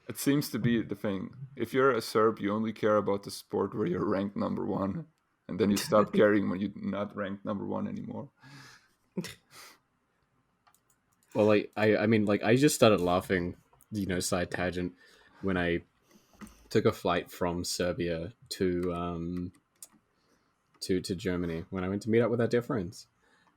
It seems to be the thing. If you're a Serb, you only care about the sport where you're ranked number 1. And then you stop caring when you're not ranked number 1 anymore. Well, like, I mean, like, I just started laughing, side tangent, when I took a flight from Serbia to Germany when I went to meet up with our dear friends.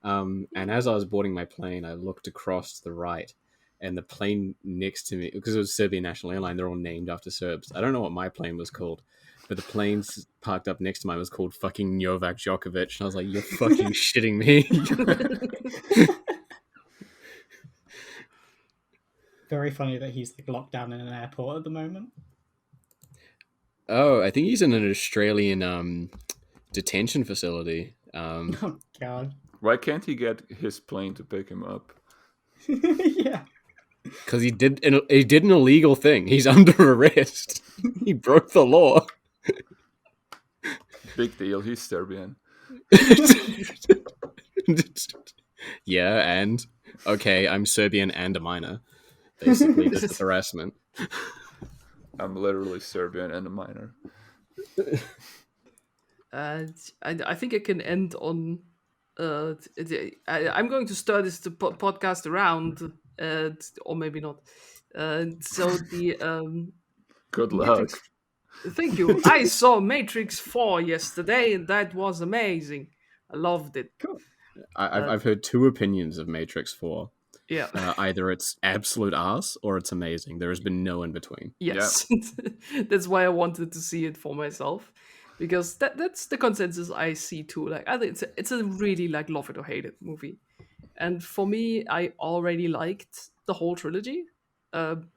And as I was boarding my plane, I looked across to the right, and the plane next to me, because it was Serbian National Airline, they're all named after Serbs. I don't know what my plane was called, but the planes parked up next to mine was called fucking Novak Djokovic, and I was like, you're fucking shitting me. Very funny that he's like locked down in an airport at the moment. Oh, I think he's in an Australian detention facility. Oh god. Why can't he get his plane to pick him up? Yeah. Because he did an illegal thing. He's under arrest. He broke the law. Big deal. He's Serbian. Yeah, and okay, I'm Serbian and a minor. Basically, this is harassment. I'm literally Serbian and a minor. I think I can end on. I'm going to stir this podcast around, or maybe not. So the Good luck. Matrix. Thank you. I saw Matrix 4 yesterday, and that was amazing. I loved it. Cool. I've heard two opinions of Matrix 4. Yeah. Either it's absolute arse or it's amazing. There has been no in between. Yes. That's why I wanted to see it for myself. Because that's the consensus I see too. Like, I think it's a really like love it or hate it movie. And for me, I already liked the whole trilogy.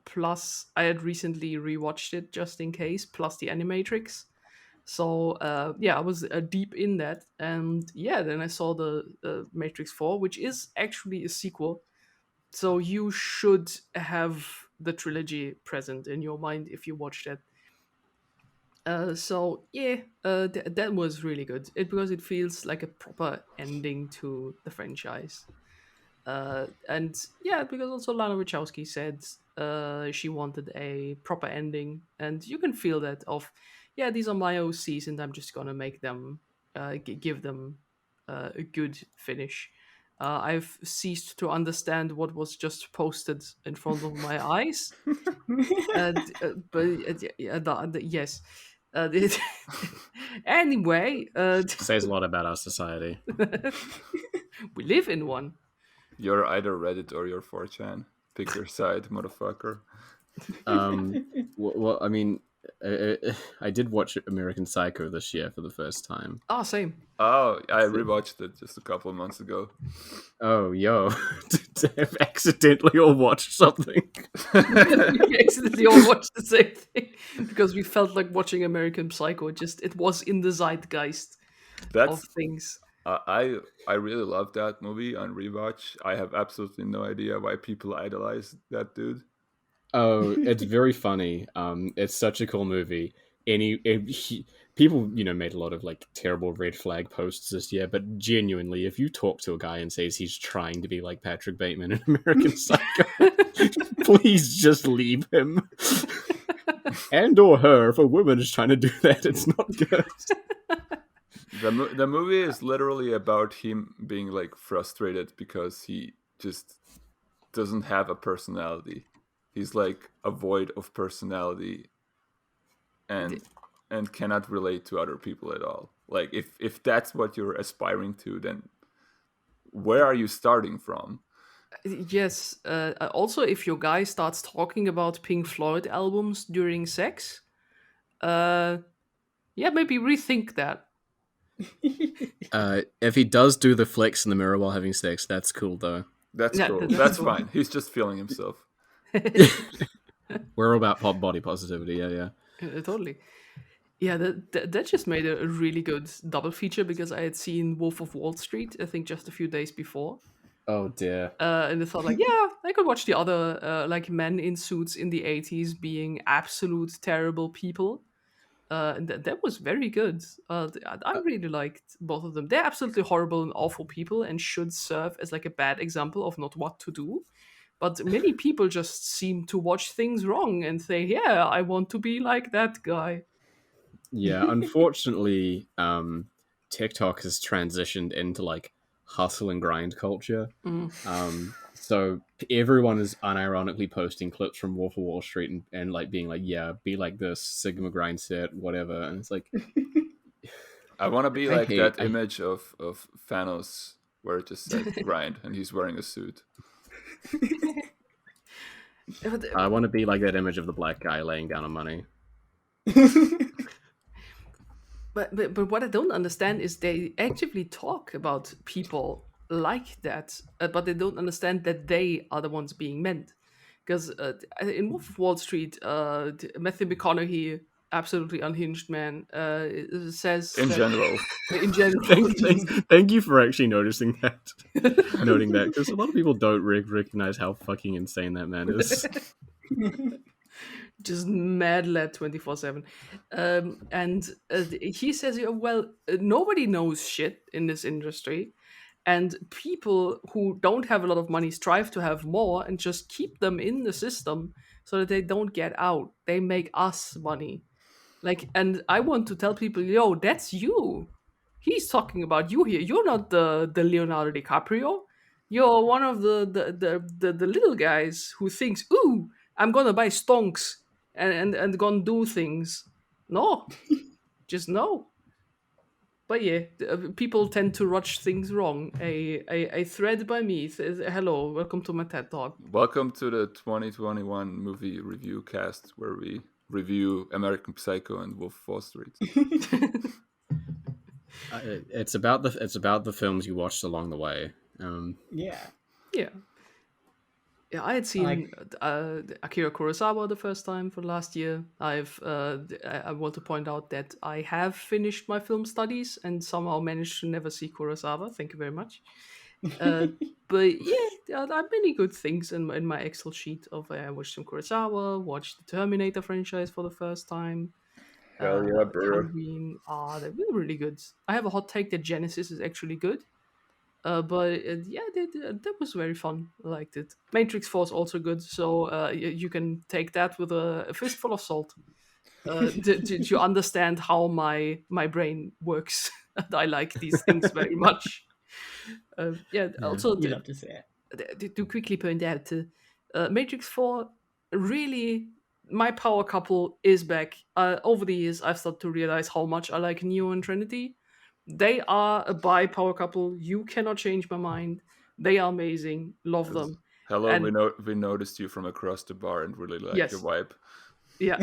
Plus, I had recently rewatched it just in case, plus the Animatrix. So, I was deep in that. And yeah, then I saw the Matrix 4, which is actually a sequel. So you should have the trilogy present in your mind if you watch that. That was really good. Because it feels like a proper ending to the franchise. And yeah, because also Lana Wachowski said she wanted a proper ending, and you can feel that of, yeah, these are my OCs, and I'm just gonna make them, give them a good finish. I've ceased to understand what was just posted in front of my eyes, yes. Anyway, Says a lot about our society. we live in one. You're either Reddit or you're 4chan. Pick your side, motherfucker. Well, I mean, I did watch American Psycho this year for the first time. Ah, same. Oh, I rewatched it just a couple of months ago. Oh, yo. I've accidentally all watched something. We accidentally all watched the same thing because we felt like watching American Psycho. It was in the zeitgeist of things. I really love that movie on rewatch. I have absolutely no idea why people idolize that dude. Oh, it's very funny. It's such a cool movie. People, made a lot of like terrible red flag posts this year, but genuinely, if you talk to a guy and says he's trying to be like Patrick Bateman in American Psycho, please just leave him. And or her. If a woman is trying to do that, it's not good. The movie is literally about him being like frustrated because he just doesn't have a personality. He's like a void of personality and cannot relate to other people at all. Like if that's what you're aspiring to, then where are you starting from? Yes. Also, if your guy starts talking about Pink Floyd albums during sex, maybe rethink that. If he does do the flex in the mirror while having sex, that's cool though. That's cool. That's cool. Fine. He's just feeling himself. We're all about body positivity. Yeah. Totally. Yeah, that just made a really good double feature because I had seen Wolf of Wall Street, I think just a few days before. Oh dear. And I thought like, yeah, I could watch the other like men in suits in the 80s being absolute terrible people. And that was very good. I really liked both of them. They're absolutely horrible and awful people and should serve as like a bad example of not what to do. But many people just seem to watch things wrong and say, yeah, I want to be like that guy. Yeah, unfortunately, TikTok has transitioned into like hustle and grind culture. So everyone is unironically posting clips from Wolf of Wall Street and like being like, yeah, be like this, Sigma grind set, whatever. And it's like, I want to be like that image of Thanos where it just said grind and he's wearing a suit. I want to be like that image of the black guy laying down on money. But what I don't understand is they actively talk about people like that, but they don't understand that they are the ones being meant. Because in Wolf of Wall Street, Matthew McConaughey, absolutely unhinged man, says in general. Thank you for actually noticing that, noting that, because a lot of people don't recognize how fucking insane that man is. just mad lad 24/7. And he says, well, nobody knows shit in this industry, and people who don't have a lot of money strive to have more and just keep them in the system so that they don't get out. They make us money. Like, and I want to tell people, yo, that's you. He's talking about you here. You're not the Leonardo DiCaprio. You're one of the little guys who thinks, ooh, I'm gonna buy stonks and gonna do things. No, just no. But yeah, people tend to rush things wrong. A thread by me says, hello, welcome to my TED Talk. Welcome to the 2021 movie review cast, where we review American Psycho and Wolf of Wall Street. It's about the films you watched along the way. Yeah. Yeah. Yeah, I had seen Akira Kurosawa the first time for last year. I want to point out that I have finished my film studies and somehow managed to never see Kurosawa. Thank you very much. But yeah, there are many good things in my Excel sheet. I watched some Kurosawa, watched the Terminator franchise for the first time. Hell yeah, bro. Halloween, they're really, really good. I have a hot take that Genesis is actually good. But yeah, that was very fun. I liked it. Matrix 4 is also good, so you can take that with a fistful of salt to understand how my brain works. And I like these things very much. Also, You love to see it. to quickly point out, Matrix 4 really, my power couple is back. Over the years, I've started to realize how much I like Neo and Trinity. They are a bi power couple. You cannot change my mind. They are amazing. Love them. Hello, And- we noticed you from across the bar and really like Yes. your vibe. Yeah.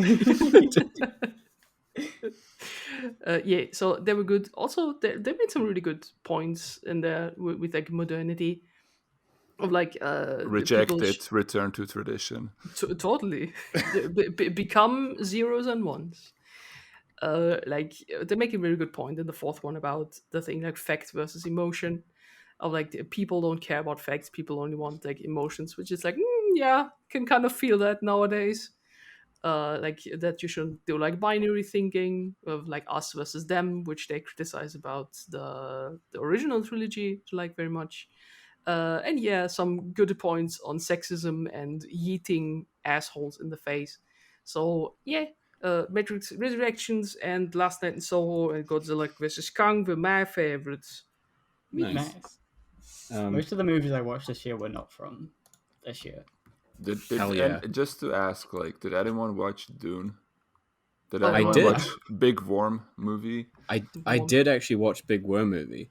Yeah, so they were good. Also, they made some really good points in there with like modernity of like Reject people it, return to tradition. totally become zeros and ones. Like they make a very good point in the fourth one about the thing like fact versus emotion. Of like people don't care about facts, people only want like emotions, which is like yeah, can kind of feel that nowadays. Like that you shouldn't do like binary thinking of like us versus them, which they criticize about the original trilogy, which I like very much. And yeah, some good points on sexism and yeeting assholes in the face. So yeah, Matrix Resurrections and Last Night in Soho and Godzilla vs. Kong were my favorites. Nice. Most of the movies I watched this year were not from this year. Hell yeah. And just to ask, like, did anyone watch Dune? Did I anyone did. watch Big Worm movie? I did actually watch Big Worm movie.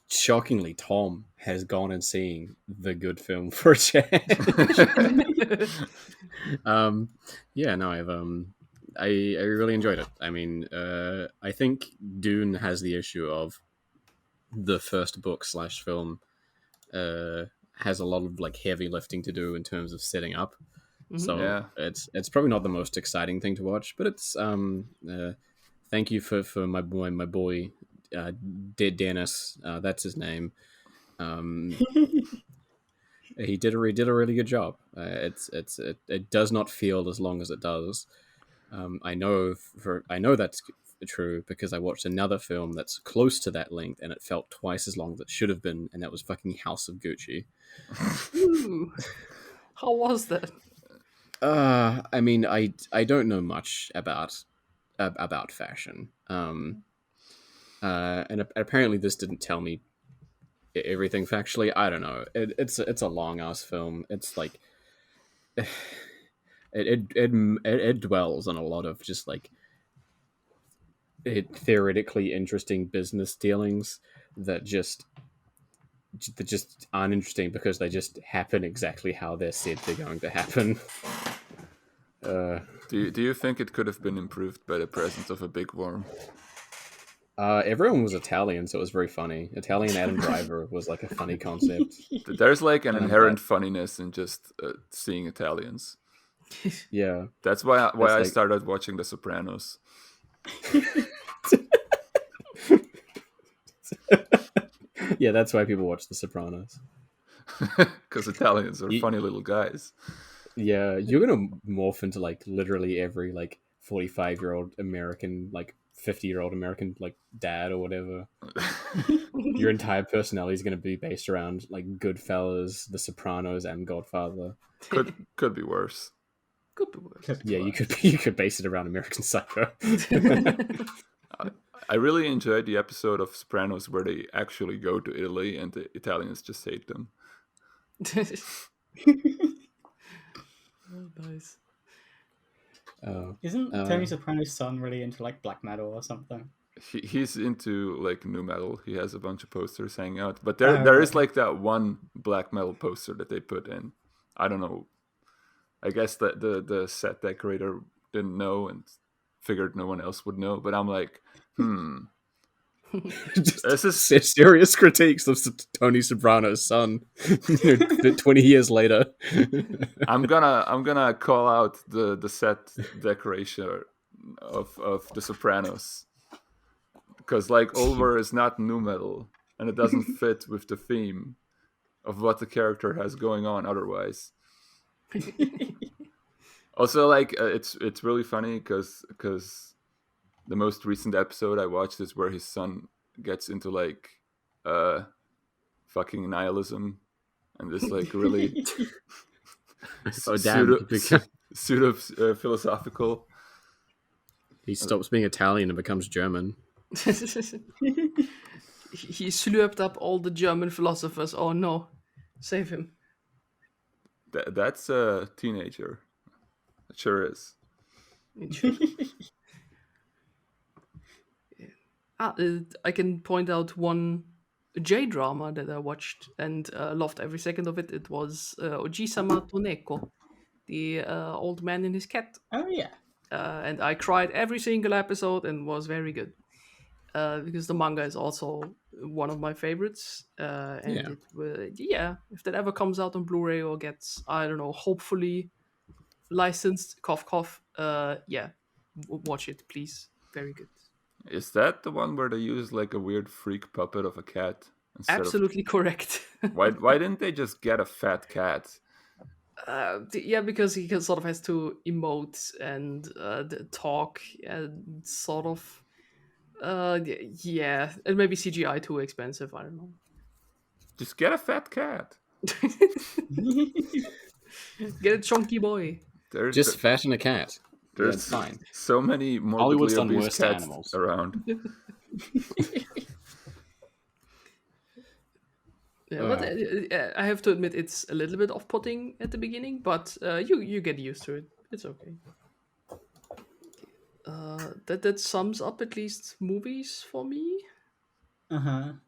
Shockingly, Tom has gone and seen the good film for a change. Yeah, no, I really enjoyed it. I mean, I think Dune has the issue of the first book / film has a lot of like heavy lifting to do in terms of setting up. So Yeah. it's probably not the most exciting thing to watch, but it's thank you for my boy Dennis, that's his name. He did a really good job. It does not feel as long as it does. I know that's true because I watched another film that's close to that length and it felt twice as long as it should have been, and that was fucking House of Gucci. Ooh. How was that? I mean, I don't know much about fashion. And apparently this didn't tell me everything factually. I don't know. It's a long ass film. It's like it dwells on a lot of just like theoretically interesting business dealings that just aren't interesting because they just happen exactly how they're said they're going to happen. Do you think it could have been improved by the presence of a big worm? Everyone was Italian, so it was very funny. Italian Adam Driver was like a funny concept. There's like an inherent funniness in just seeing Italians. Yeah, That's why I like- started watching The Sopranos. Yeah, that's why people watch The Sopranos. Because Italians are funny little guys. Yeah, you're gonna morph into like literally every like 45-year-old American, like 50-year-old American like dad or whatever. Your entire personality is gonna be based around like Goodfellas, The Sopranos, and Godfather. Could be worse. Could be worse. Yeah, you could base it around American Psycho. I really enjoyed the episode of Sopranos where they actually go to Italy and the Italians just hate them. Oh, nice. Isn't Tony Soprano's son really into like black metal or something? He's into like new metal. He has a bunch of posters hanging out, but there is like that one black metal poster that they put in. I don't know. I guess that the set decorator didn't know and figured no one else would know. But I'm like, This is serious critiques of Tony Soprano's son. 20 years later, I'm gonna call out the set decoration of the Sopranos, because like Oliver is not new metal and it doesn't fit with the theme of what the character has going on otherwise. Also, like it's really funny because the most recent episode I watched is where his son gets into like fucking nihilism and this like really pseudo philosophical. He stops being Italian and becomes German. He slurped up all the German philosophers. Oh no, save him. That's a teenager. It sure is. I can point out one J-drama that I watched and loved every second of it. It was Ojiisama to Neko, the old man and his cat. Oh yeah. And I cried every single episode and was very good. Because the manga is also one of my favorites. And if that ever comes out on Blu-ray or gets, I don't know, hopefully licensed, cough cough, watch it, please. Very good. Is that the one where they use like a weird freak puppet of a cat? Absolutely correct. Why didn't they just get a fat cat? Because he sort of has to emote and talk and sort of. And maybe CGI too expensive. I don't know. Just get a fat cat. Get a chunky boy. Just fatten a cat. There's fine. So many morbidly obese cats animals around. But I have to admit it's a little bit off-putting at the beginning, but you get used to it. It's okay. That sums up at least movies for me. One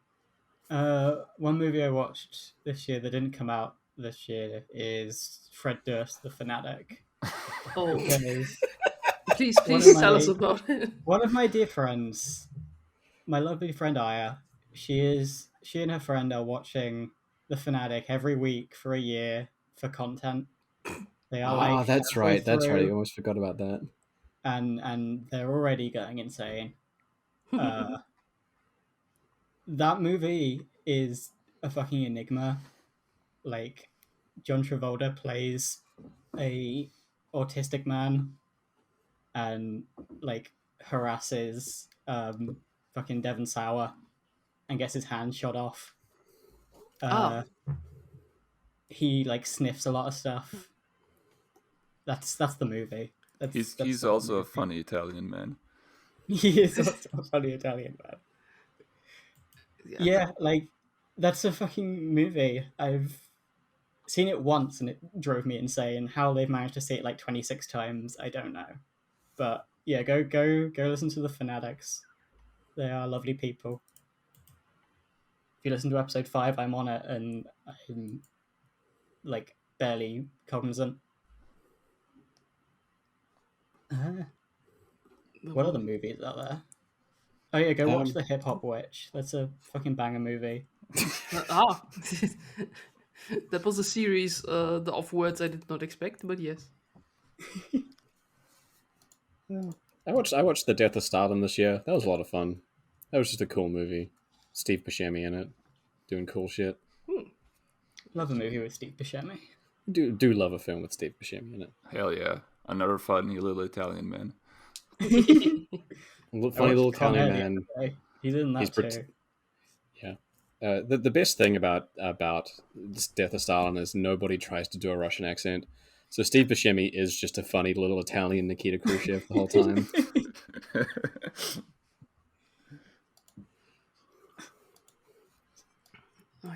movie I watched this year that didn't come out this year is Fred Durst, The Fanatic. Oh, Because please tell us about it. One of my dear friends, my lovely friend Aya, she and her friend are watching The Fanatic every week for a year for content. They are that's right. That's right. I almost forgot about that. And they're already going insane. That movie is a fucking enigma. Like, John Travolta plays a autistic man and like harasses fucking Devon Sawa and gets his hand shot off. He like sniffs a lot of stuff. That's the movie. He's also a funny Italian man. He is also a funny Italian man. Yeah, like that's a fucking movie. I've seen it once and it drove me insane. How they've managed to see it like 26 times, I don't know. But yeah, go listen to the Fanatics. They are lovely people. If you listen to episode 5, I'm on it and I'm like barely cognizant. What other movies are there? Oh yeah, go watch The Hip Hop Witch. That's a fucking banger movie. That was a series of words I did not expect, but yes. I watched The Death of Stalin this year. That was a lot of fun. That was just a cool movie. Steve Buscemi in it, doing cool shit. Love a movie with Steve Buscemi. do love a film with Steve Buscemi in it. Hell yeah. Another funny little Italian man. Funny watched little Con Italian Air the man. other day. He's in that too. Yeah. The best thing about Death of Stalin is nobody tries to do a Russian accent. So Steve Buscemi is just a funny little Italian Nikita Khrushchev the whole time.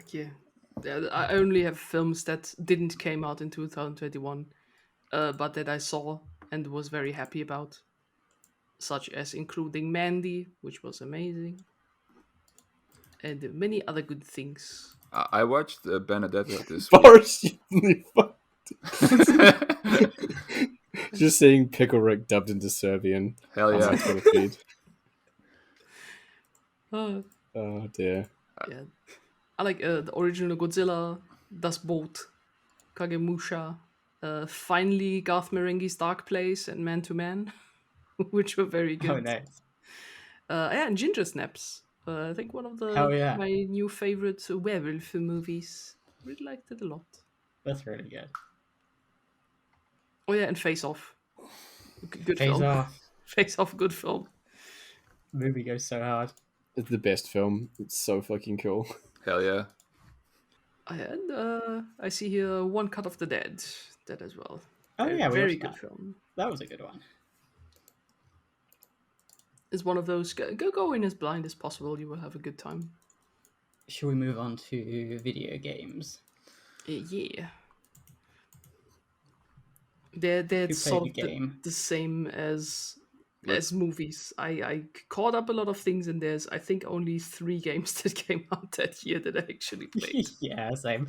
Yeah. I only have films that didn't came out in 2021, but that I saw and was very happy about, such as including Mandy, which was amazing, and many other good things. I watched Benedetta this week. Boris, just seeing Pickle Rick dubbed into Serbian. Hell on my yeah. Twitter feed. Uh, Oh dear. yeah, I like the original Godzilla, Das Boot, Kagemusha, finally Garth Marenghi's Dark Place and Man to Man, which were very good. Oh, nice. Yeah, and Ginger Snaps. I think one of Hell yeah. my new favorite werewolf movies. Really liked it a lot. That's really good. Oh yeah, and Face Off. Good Face film. Off. Face Off, good film. Movie goes so hard. It's the best film. It's so fucking cool. Hell yeah. And I see here One Cut of the Dead. That as well. Oh yeah, we very watched good that. film. That was a good one. It's one of those go in as blind as possible. You will have a good time. Shall we move on to video games? Yeah. They're Who sort played of the game? the same as movies. I caught up a lot of things, and there's I think only 3 games that came out that year that I actually played. Yeah, same.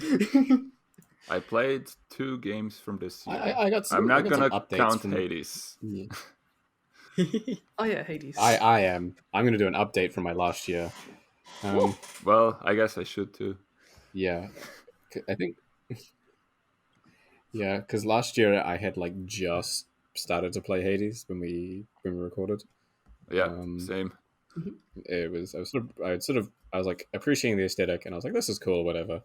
I played 2 games from this year. I got some, I'm not I got some gonna updates count from- Hades. Yeah. Oh yeah, Hades. I am. I'm going to do an update from my last year. Well, I guess I should too. Yeah. I think... Yeah, because last year I had like just started to play Hades when we recorded. Yeah, same. I was like appreciating the aesthetic, and I was like, this is cool, whatever.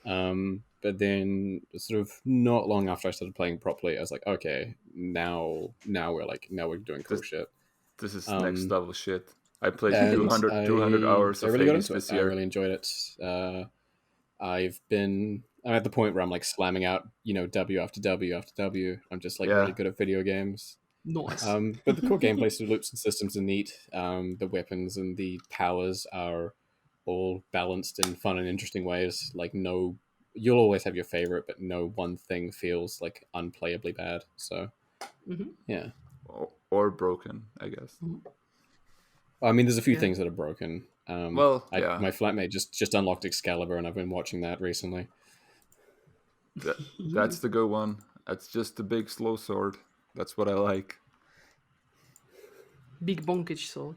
But then sort of not long after I started playing properly, I was like, okay, now we're doing cool shit. This is next level shit. I played And 200 hours I of really got Hades into this it. I year. really enjoyed it. I'm at the point where I'm like slamming out, W after W after W. I'm just like really good at video games. Nice. But the core gameplay loops and systems are neat. The weapons and the powers are all balanced in fun and interesting ways. Like you'll always have your favorite, but no one thing feels like unplayably bad. So, yeah. Or broken, I guess. I mean, there's a few things that are broken. My flatmate just unlocked Excalibur, and I've been watching that recently. That's the good one. That's just a big slow sword. That's what I like. Big bonkage sword.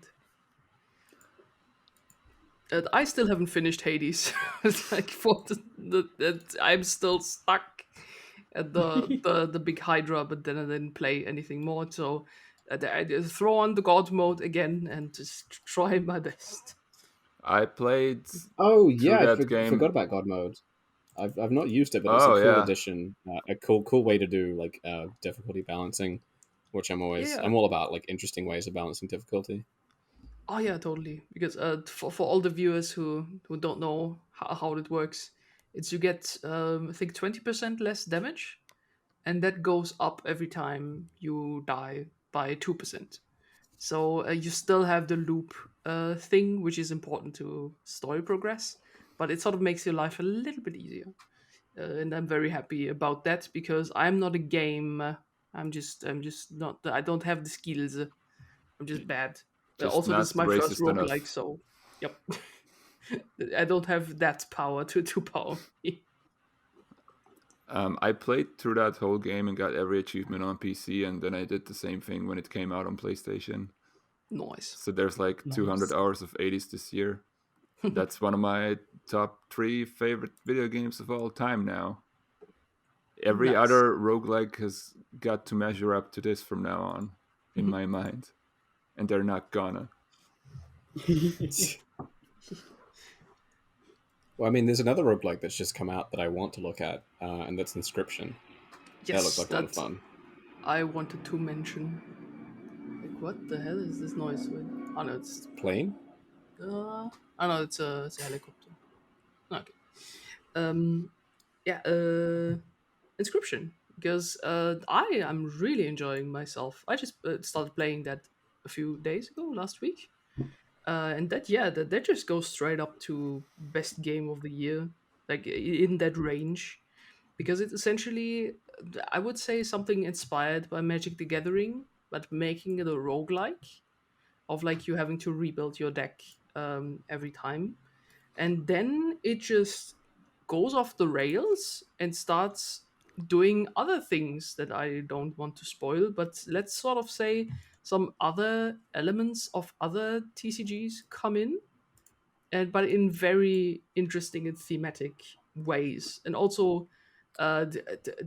I still haven't finished Hades. It's like I'm still stuck at the big Hydra, but then I didn't play anything more. So I just throw on the God mode again and just try my best. I played. Oh yeah, that game. Forgot about God mode. I've not used it, but it's a cool addition. A cool way to do like difficulty balancing, which I'm all about, like interesting ways of balancing difficulty. Oh yeah, totally. Because for all the viewers who don't know how it works, it's you get I think 20% less damage, and that goes up every time you die by 2%. So you still have the loop thing, which is important to story progress, but it sort of makes your life a little bit easier. And I'm very happy about that because I'm not a game. I'm just not. I don't have the skills. I'm just bad. Also, this is my first roguelike, so yep. I don't have that power to power me. I played through that whole game and got every achievement on PC, and then I did the same thing when it came out on PlayStation. Nice. So there's like 200 hours of 80s this year. That's one of my top 3 favorite video games of all time now. Every other roguelike has got to measure up to this from now on, in my mind. And they're not gonna. Well, I mean, there's another roguelike that's just come out that I want to look at, and that's Inscription. That looks Yes, like a lot of that fun. I wanted to mention. Like, what the hell is this noise with? Oh no, it's Plane? oh no, it's a helicopter. Okay. Yeah. Inscription, because I am really enjoying myself. I just started playing that a few days ago, last week, and that just goes straight up to best game of the year, like in that range, because it's essentially, I would say, something inspired by Magic the Gathering, but making it a roguelike of like you having to rebuild your deck every time, and then it just goes off the rails and starts doing other things that I don't want to spoil, but let's sort of say some other elements of other TCGs come in, and but in very interesting and thematic ways, and also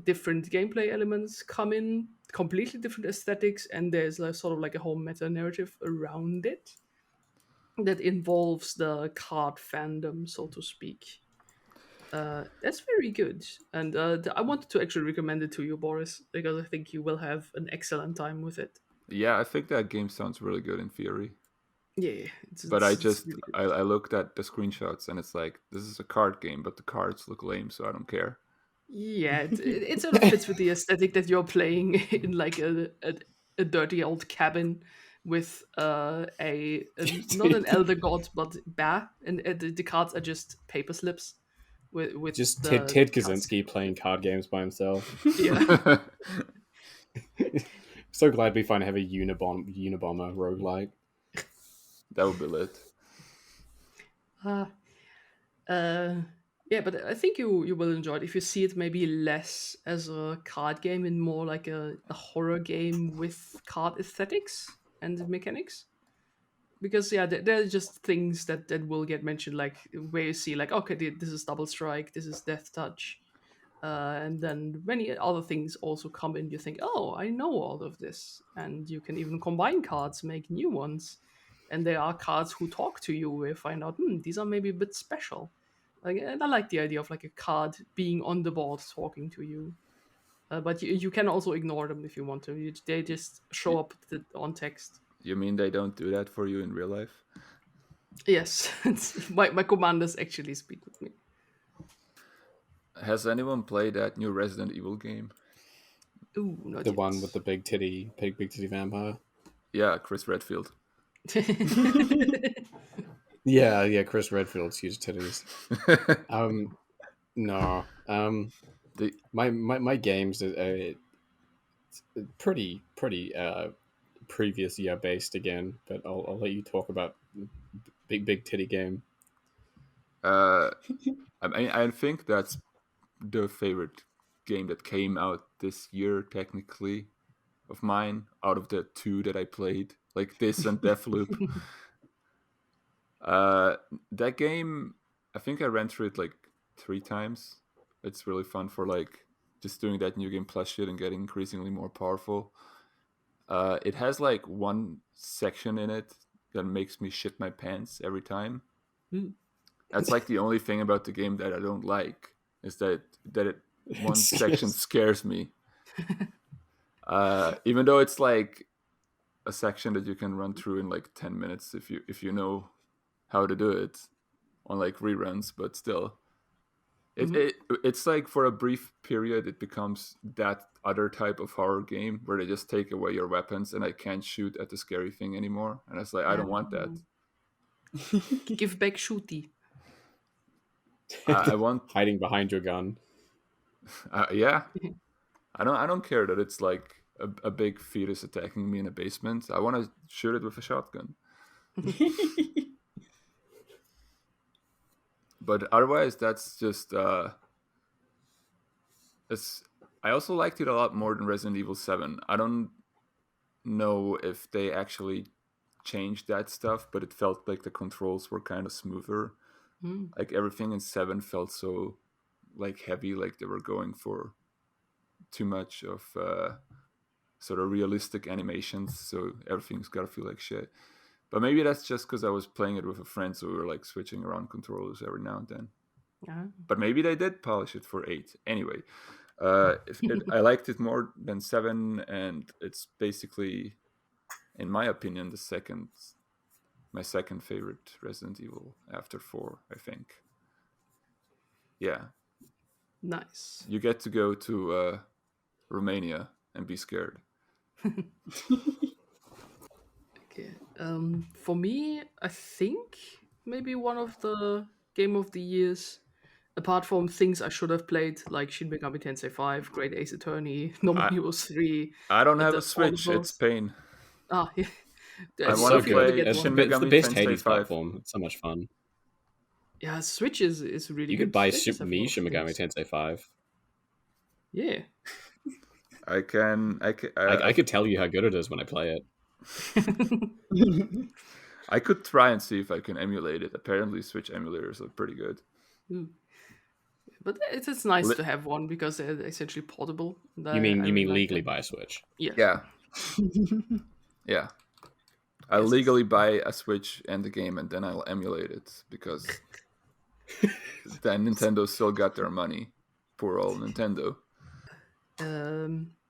different gameplay elements come in, completely different aesthetics, and there's like sort of like a whole meta narrative around it that involves the card fandom, so to speak. That's very good, and I wanted to actually recommend it to you, Boris, because I think you will have an excellent time with it. Yeah, I think that game sounds really good in theory. Yeah, But it's really good. I looked at the screenshots and it's like, this is a card game, but the cards look lame, so I don't care. Yeah, it sort of fits with the aesthetic that you're playing in like a dirty old cabin with not an elder god but bear, and the cards are just paper slips with Just the Ted cards. Kaczynski playing card games by himself. Yeah. So glad we finally have a Unabomber roguelike. That would be lit. Uh, uh, yeah, but I think you will enjoy it if you see it maybe less as a card game and more like a horror game with card aesthetics and mechanics. Because yeah, there are just things that will get mentioned, like where you see like, okay, this is double strike, this is death touch, and then many other things also come in. You think, oh, I know all of this, and you can even combine cards, make new ones, and there are cards who talk to you. Where you find out, these are maybe a bit special. Like, and I like the idea of like a card being on the board talking to you. But you can also ignore them if you want to. They just show up on text. You mean they don't do that for you in real life? Yes, my commanders actually speak with me. Has anyone played that new Resident Evil game? Ooh, not The yet. one with the big titty vampire. Yeah, Chris Redfield. Yeah, Chris Redfield's huge titties. No. The, My games are pretty previous year based again, but I'll let you talk about big titty game. I mean, I think that's the favorite game that came out this year, technically, of mine, out of the two that I played, like this and Deathloop. That game, I think I ran through it like 3 times. It's really fun for like just doing that new game plus shit and getting increasingly more powerful. It has like one section in it that makes me shit my pants every time. That's like the only thing about the game that I don't like, is that one section scares me. Even though it's like a section that you can run through in like 10 minutes if you know how to do it on like reruns, but still. It's like for a brief period it becomes that other type of horror game where they just take away your weapons and I can't shoot at the scary thing anymore, and it's like I don't want that. Give back shooty. I want hiding behind your gun. yeah. I don't care that it's like a big fetus attacking me in a basement. I want to shoot it with a shotgun. But otherwise, that's just. I also liked it a lot more than Resident Evil 7. I don't know if they actually changed that stuff, but it felt like the controls were kind of smoother. Like everything in 7 felt so like heavy, like they were going for too much of sort of realistic animations, so everything's gotta feel like shit. But maybe that's just because I was playing it with a friend, so we were like switching around controllers every now and then. Yeah. But maybe they did polish it for 8. Anyway, I liked it more than 7, and it's basically, in my opinion, my second favorite Resident Evil after 4, I think. Yeah. Nice. You get to go to Romania and be scared. Okay. For me, I think maybe one of the game of the years, apart from things I should have played, like Shin Megami Tensei 5, Great Ace Attorney, No More I- Heroes 3. I don't have a all of Switch. It's those. pain. Ah, yeah. I It's want so to If you want to play get Shin one. It's the Megami best Tensei Hades 5. platform. It's so much fun. Yeah, Switch is really You good. could buy They just have a lot of Shin Megami games. Tensei 5. Yeah. I I could tell you how good it is when I play it. I could try and see if I can emulate it. Apparently, Switch emulators are pretty good. Mm. But it's nice Li- to have one because they're essentially portable. And You I mean really like legally that. buy a Switch? Yes. Yeah, yeah. I'll Yes. legally buy a Switch and the game, and then I'll emulate it because then Nintendo still got their money. Poor old Nintendo.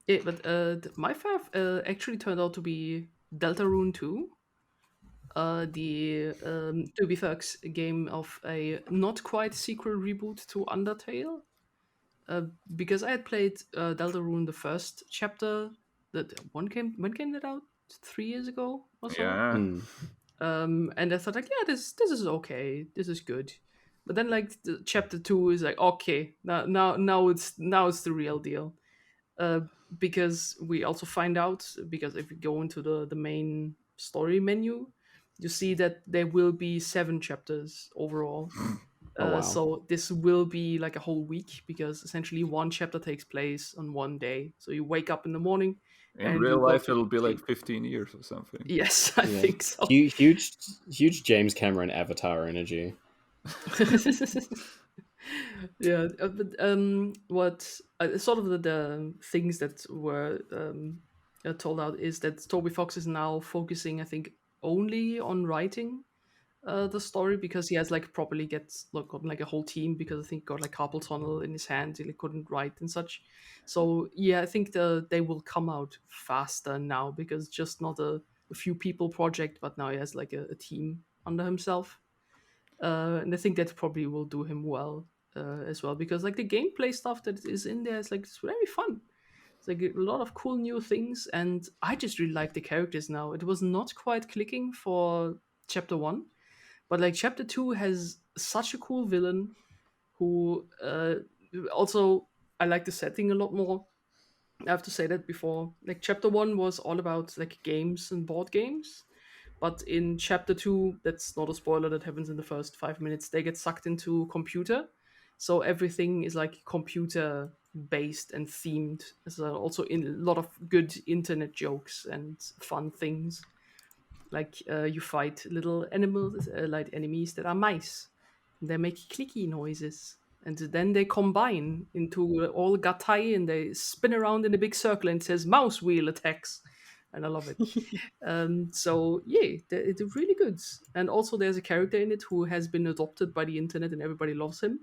Yeah, but my fav actually turned out to be Deltarune 2. The 2B game of a not quite sequel reboot to Undertale. Because I had played Deltarune the first chapter. When came that out? 3 years ago or so. Yeah, And I thought like, yeah, this is okay. This is good. But then like the chapter 2 is like, okay, now it's the real deal. Because we also find out, because if you go into the main story menu, you see that there will be 7 chapters overall. Oh, wow. So this will be like a whole week, because essentially one chapter takes place on one day. So you wake up in the morning. in and real you go life to it'll be like sleep. 15 years or something. Yes, I Yeah. think so. Huge James Cameron Avatar energy. Yeah, but what sort of the things that were told out is that Toby Fox is now focusing, I think, only on writing the story, because he has like properly got like a whole team, because I think got like carpal tunnel in his hand, he couldn't write and such. So yeah, I think they will come out faster now, because just not a few people project, but now he has like a team under himself. And I think that probably will do him well as well, because like the gameplay stuff that is in there is like, it's very fun. It's like a lot of cool new things, and I just really like the characters now. It was not quite clicking for chapter 1, but like chapter 2 has such a cool villain who also, I like the setting a lot more. I have to say that before, like chapter 1 was all about like games and board games. But in chapter 2, that's not a spoiler, that happens in the first 5 minutes, they get sucked into computer. So everything is like computer based and themed. There's also in a lot of good internet jokes and fun things. Like you fight little animals, like enemies that are mice. They make clicky noises. And then they combine into all gatai, and they spin around in a big circle, and it says mouse wheel attacks. And I love it. So yeah, it's really good. And also there's a character in it who has been adopted by the internet, and everybody loves him.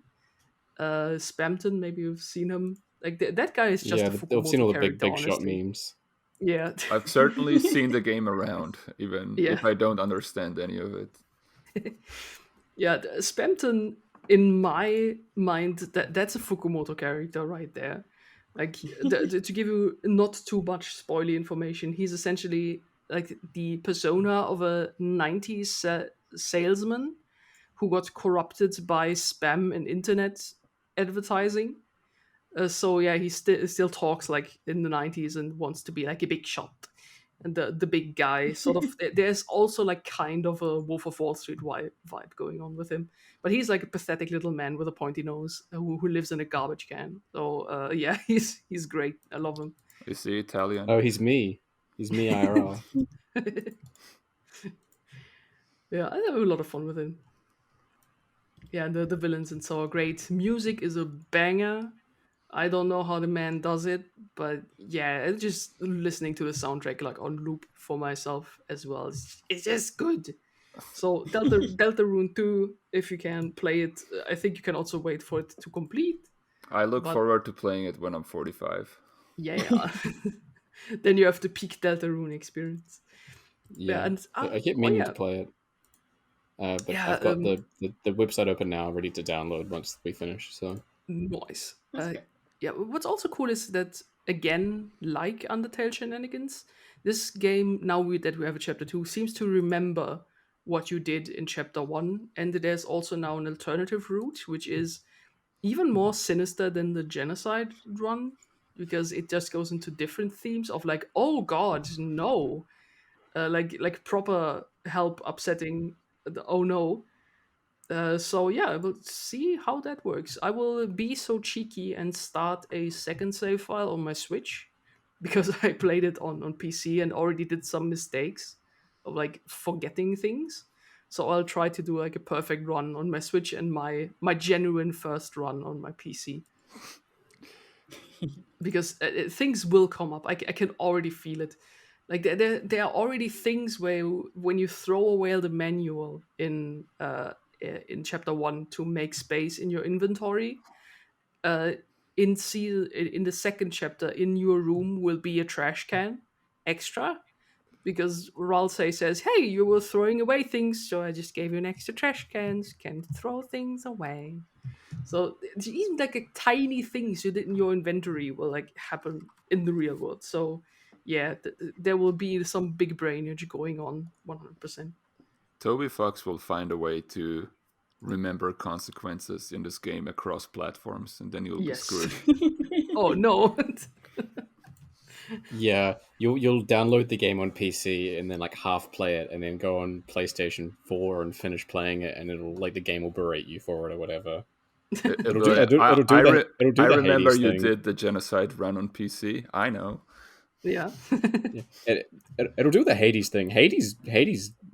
Spamton, maybe you've seen him. Like that guy is just Yeah, a I've seen Fukumoto all the character, big shot honestly. memes. Yeah. I've certainly seen the game around, even Yeah. if I don't understand any of it. Yeah, Spamton, in my mind, that's a Fukumoto character right there. Like, to give you not too much spoily information, he's essentially like the persona of a 90s salesman who got corrupted by spam and internet advertising. So yeah, he still talks like in the 90s and wants to be like a big shot and the big guy. Sort of. There's also like kind of a Wolf of Wall Street vibe going on with him, but he's like a pathetic little man with a pointy nose who lives in a garbage can. So yeah, he's great. I love him. Is he Italian? Oh, he's me. He's me IRL. Yeah, I have a lot of fun with him. Yeah, and the villains and so are great. Music is a banger. I don't know how the man does it, but yeah, it's just listening to the soundtrack like on loop for myself as well. It's just good. So Deltarune 2, if you can play it, I think you can also wait for it to complete. I look But- forward to playing it when I'm 45. Yeah. Then you have the peak Deltarune experience. Yeah, and I keep oh, meaning yeah. to play it. But Yeah, I've got the website open now, ready to download once we finish. So Nice. That's good. Yeah, what's also cool is that, again, like Undertale shenanigans, this game, that we have a chapter 2, seems to remember what you did in chapter 1, and there's also now an alternative route, which is even more sinister than the genocide run, because it just goes into different themes of like, oh god, no. Like proper help upsetting the oh no. So yeah, we'll see how that works. I will be so cheeky and start a second save file on my Switch because I played it on PC and already did some mistakes of like forgetting things. So I'll try to do like a perfect run on my Switch and my genuine first run on my PC. Because things will come up. I can already feel it. Like there are already things where when you throw away the manual in chapter 1 to make space in your inventory, uh, in the second chapter in your room will be a trash can extra because Ralsei says, "Hey, you were throwing away things, so I just gave you an extra trash cans. Can throw things away." So even like a tiny things you did in your inventory will like happen in the real world. So yeah, there will be some big brainage going on 100%. Toby Fox will find a way to remember consequences in this game across platforms, and then you'll be Yes. screwed. Oh no. yeah, you'll download the game on PC and then like half play it, and then go on PlayStation 4 and finish playing it, and it'll like the game will berate you for it or whatever. It'll do I the remember Hades you thing. did the genocide run on PC. I know. Yeah. Yeah. It'll do the Hades thing. Hades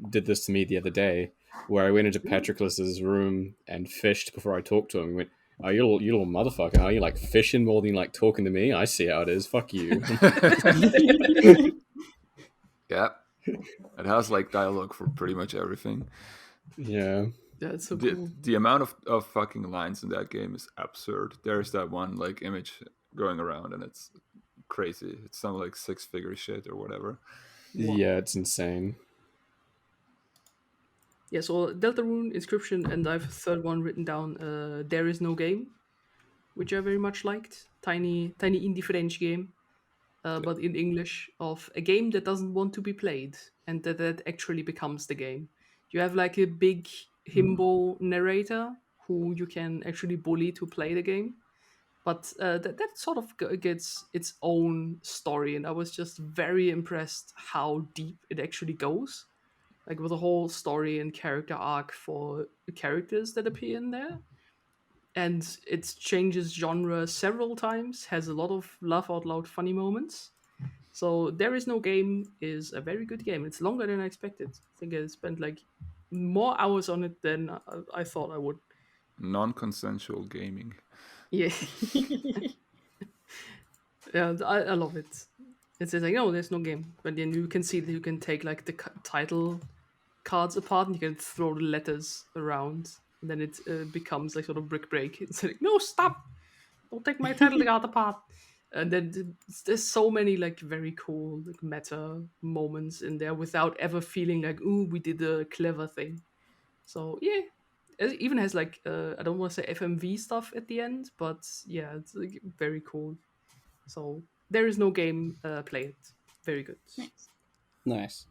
did this to me the other day, where I went into Patroclus's room and fished before I talked to him. He went, "Oh, you little motherfucker! Are you like fishing more than like talking to me? I see how it is. Fuck you." Yeah. It has like dialogue for pretty much everything. Yeah. That's so cool. The amount of fucking lines in that game is absurd. There's that one like image going around and it's crazy. It's some like 6-figure shit or whatever. Wow. Yeah, it's insane. Yeah, so Deltarune, Inscription, and I have a third one written down. There Is No Game, which I very much liked. Tiny indie French game, but in English, of a game that doesn't want to be played and that actually becomes the game. You have like a big himbo narrator who you can actually bully to play the game, but that sort of gets its own story, and I was just very impressed how deep it actually goes, like with a whole story and character arc for the characters that appear in there. And it changes genre several times, has a lot of laugh out loud funny moments. So There Is No Game is a very good game. It's longer than I expected. I think I spent like more hours on it than I thought I would. Non-consensual gaming. Yeah. Yeah, I love it. It's like, no, there's no game. But then you can see that you can take like the title cards apart and you can throw the letters around. And then it becomes like sort of brick break. It's like, no, stop! Don't take my title card apart. And then there's so many like very cool like meta moments in there without ever feeling like, ooh, we did a clever thing. So yeah, it even has like I don't want to say FMV stuff at the end, but yeah, it's like very cool. So There Is No Game. Play it. Very good. Nice.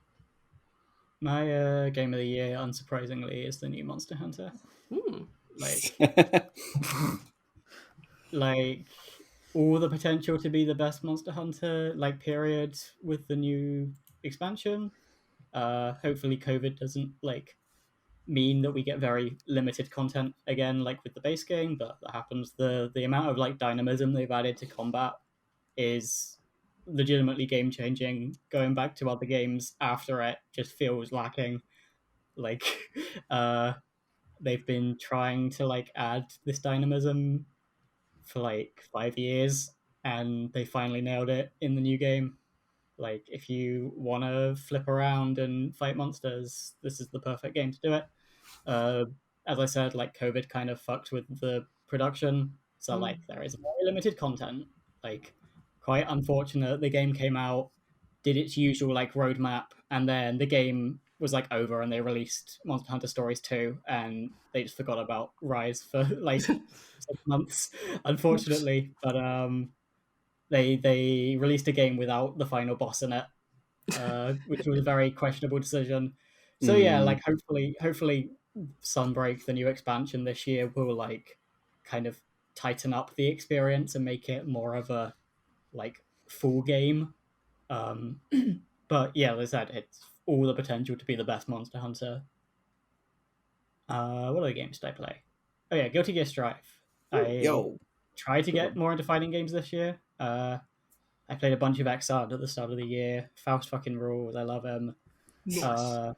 My game of the year, unsurprisingly, is the new Monster Hunter. Hmm. Like all the potential to be the best Monster Hunter, like period, with the new expansion. Hopefully, COVID doesn't like mean that we get very limited content again, like with the base game, but that happens. The amount of like dynamism they've added to combat is legitimately game changing. Going back to other games after it just feels lacking. Like they've been trying to like add this dynamism for like 5 years, and they finally nailed it in the new game. Like, if you want to flip around and fight monsters, this is the perfect game to do it. As I said, like, COVID kind of fucked with the production, so like there is very limited content. Like, quite unfortunate. The game came out, did its usual like roadmap, and then the game was like over, and they released Monster Hunter Stories 2, and they just forgot about Rise for like 6 months, unfortunately. But they released a game without the final boss in it, which was a very questionable decision. So yeah, like hopefully Sunbreak, the new expansion this year, will like kind of tighten up the experience and make it more of a like full game. Um, but yeah, as I said, it's all the potential to be the best Monster Hunter. What other games did I play? Oh yeah, Guilty Gear Strive. I tried to get more into fighting games this year. I played a bunch of Xrd at the start of the year. Faust fucking rules. I love him. Nice.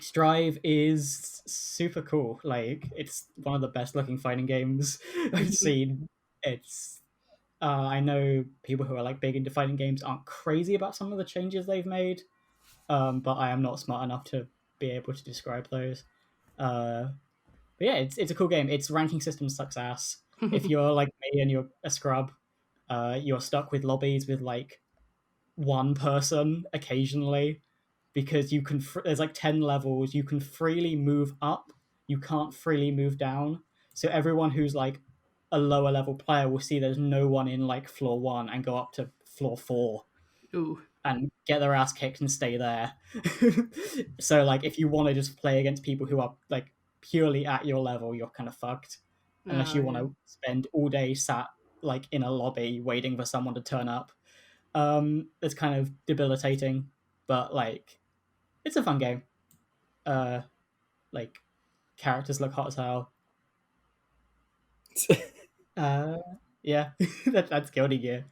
Strive is super cool. Like, it's one of the best looking fighting games I've seen. It's I know people who are like big into fighting games aren't crazy about some of the changes they've made, but I am not smart enough to be able to describe those. But yeah, it's a cool game. Its ranking system sucks ass. If you're like me and you're a scrub, you're stuck with lobbies with like one person occasionally, because you can there's like 10 levels. You can freely move up, you can't freely move down. So everyone who's like a lower level player will see there's no one in like floor 1 and go up to floor 4 Ooh. and get their ass kicked and stay there. So like if you want to just play against people who are like purely at your level, you're kind of fucked, unless you want to spend all day sat like in a lobby waiting for someone to turn up. It's kind of debilitating, but like it's a fun game. Like characters look hot as hell. Yeah, that's Guilty Gear.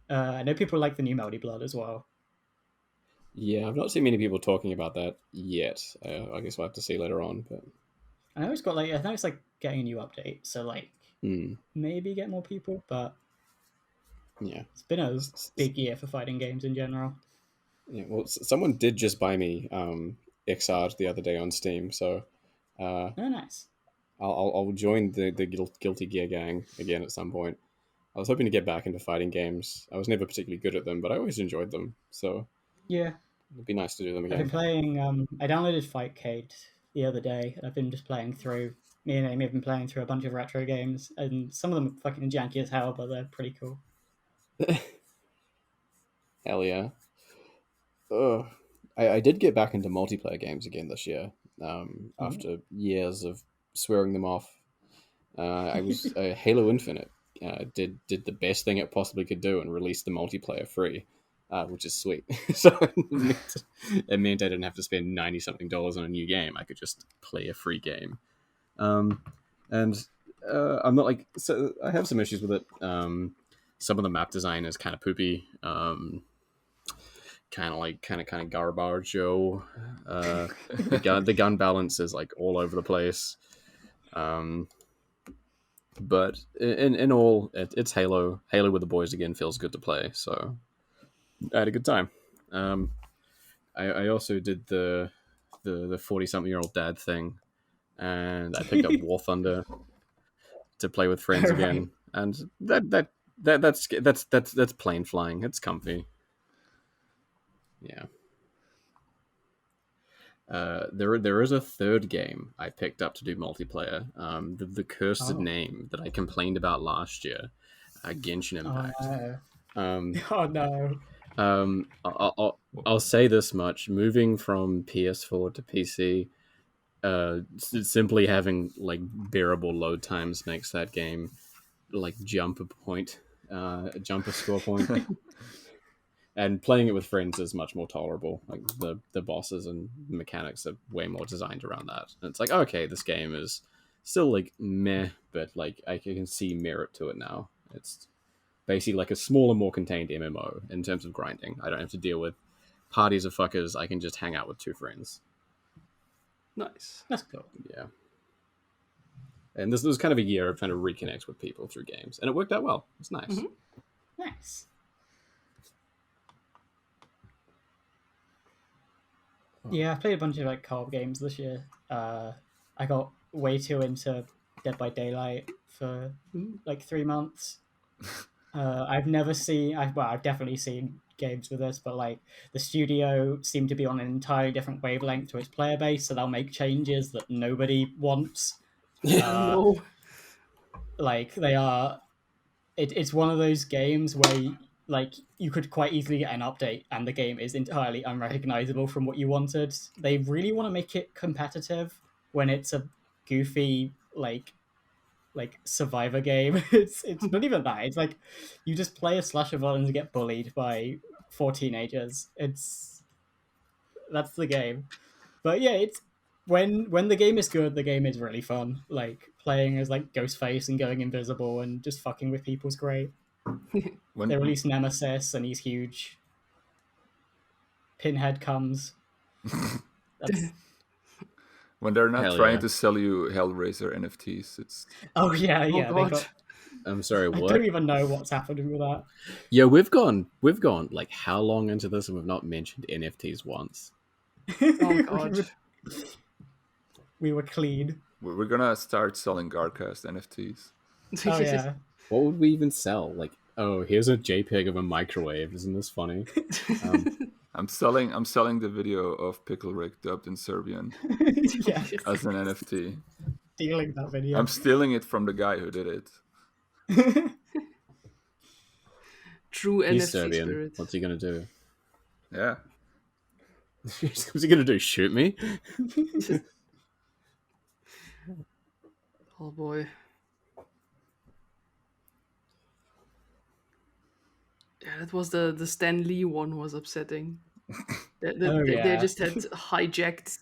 I know people like the new Melody Blood as well. Yeah, I've not seen many people talking about that yet. I guess we'll have to see later on. But I know it's got like, I know it's like getting a new update, so like maybe get more people. But yeah, it's been a big year for fighting games in general. Yeah, well, someone did just buy me Xrd the other day on Steam, so Oh, nice. I'll join the Guilty Gear gang again at some point. I was hoping to get back into fighting games. I was never particularly good at them, but I always enjoyed them. So Yeah, it'd be nice to do them I've again. been playing. I downloaded Fightcade the other day, and I've been just playing through. Me and Amy have been playing through a bunch of retro games, and some of them are fucking janky as hell, but they're pretty cool. Hell yeah. Ugh. I did get back into multiplayer games again this year after years of swearing them off. I was Halo Infinite did the best thing it possibly could do and released the multiplayer free, which is sweet. So it meant I didn't have to spend $90-something on a new game. I could just play a free game. And I'm not like, so I have some issues with it. Some of the map design is kind of poopy. Kind of garbage. The gun balance is like all over the place. But in all, it's Halo. Halo with the boys again feels good to play. So I had a good time. I also did the 40-something-year-old dad thing, and I picked up War Thunder to play with friends again, and that's plain flying. It's comfy. Yeah. There is a third game I picked up to do multiplayer. The cursed name that I complained about last year, Genshin Impact. Oh no. I'll say this much: moving from PS4 to PC, simply having like bearable load times makes that game like jump a score point. And playing it with friends is much more tolerable. Like the bosses and the mechanics are way more designed around that. And it's like, okay, this game is still like meh, but like I can see merit to it now. It's basically like a smaller, more contained MMO in terms of grinding. I don't have to deal with parties of fuckers. I can just hang out with 2 friends. Nice. That's cool. Yeah. And this was kind of a year of trying to reconnect with people through games, and it worked out well. It's nice. Nice. Yeah, I played a bunch of like co-op games this year. I got way too into Dead by Daylight for like 3 months. I've never seen. I've definitely seen games with this, but like the studio seemed to be on an entirely different wavelength to its player base, so they'll make changes that nobody wants. No. Like they are. It's one of those games where like you could quite easily get an update and the game is entirely unrecognizable from what you wanted. They really want to make it competitive when it's a goofy like survivor game. It's not even that. It's like you just play a slasher villain and get bullied by 4 teenagers. That's the game. But yeah, it's when the game is good, the game is really fun. Like playing as like Ghostface and going invisible and just fucking with people's great. When They release Nemesis and he's huge. Pinhead comes. That's... when they're not Hell trying yeah. to sell you Hellraiser NFTs, it's Oh yeah, yeah. They God. got... I'm sorry, I what? don't even know what's happening with that. Yeah, we've gone like how long into this and we've not mentioned NFTs once. Oh God. We were clean. we're gonna start selling GARcast NFTs. Oh yeah. What would we even sell? Like, oh, here's a JPEG of a microwave. Isn't this funny? I'm selling the video of Pickle Rick dubbed in Serbian Yeah. as an NFT. Stealing that video. I'm stealing it from the guy who did it. True He's NFC Serbian. spirit. What's he gonna do? Yeah. What's he gonna do? Shoot me? Oh boy. Yeah, that was the Stan Lee one was upsetting. They just had hijacked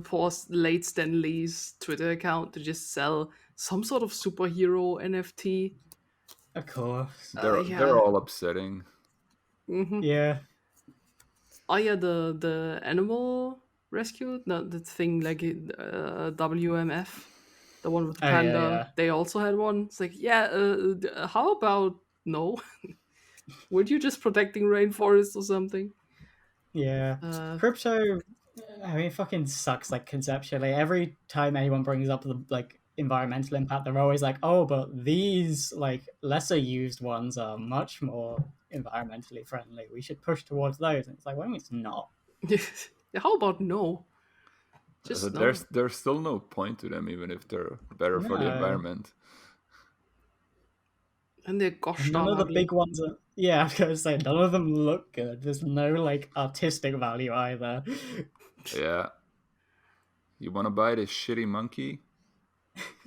poor late Stan Lee's Twitter account to just sell some sort of superhero NFT. Of course. They're all upsetting. Mm-hmm. Yeah. Oh yeah, the animal rescue, the thing like WMF, the one with the Oh, yeah, panda. yeah. They also had one. It's like, how about no? Weren't you just protecting rainforests or something? Yeah. Crypto, I mean, it fucking sucks, like, conceptually. Every time anyone brings up the, like, environmental impact, they're always like, oh, but these, like, lesser used ones are much more environmentally friendly. We should push towards those. And it's like, well, it's not. How about no? Just no. There's still no point to them, even if they're better for the No. environment. And they're gosh None darn of the ugly. big ones are... Yeah, I was going to say, none of them look good. There's no, like, artistic value either. Yeah. You want to buy this shitty monkey?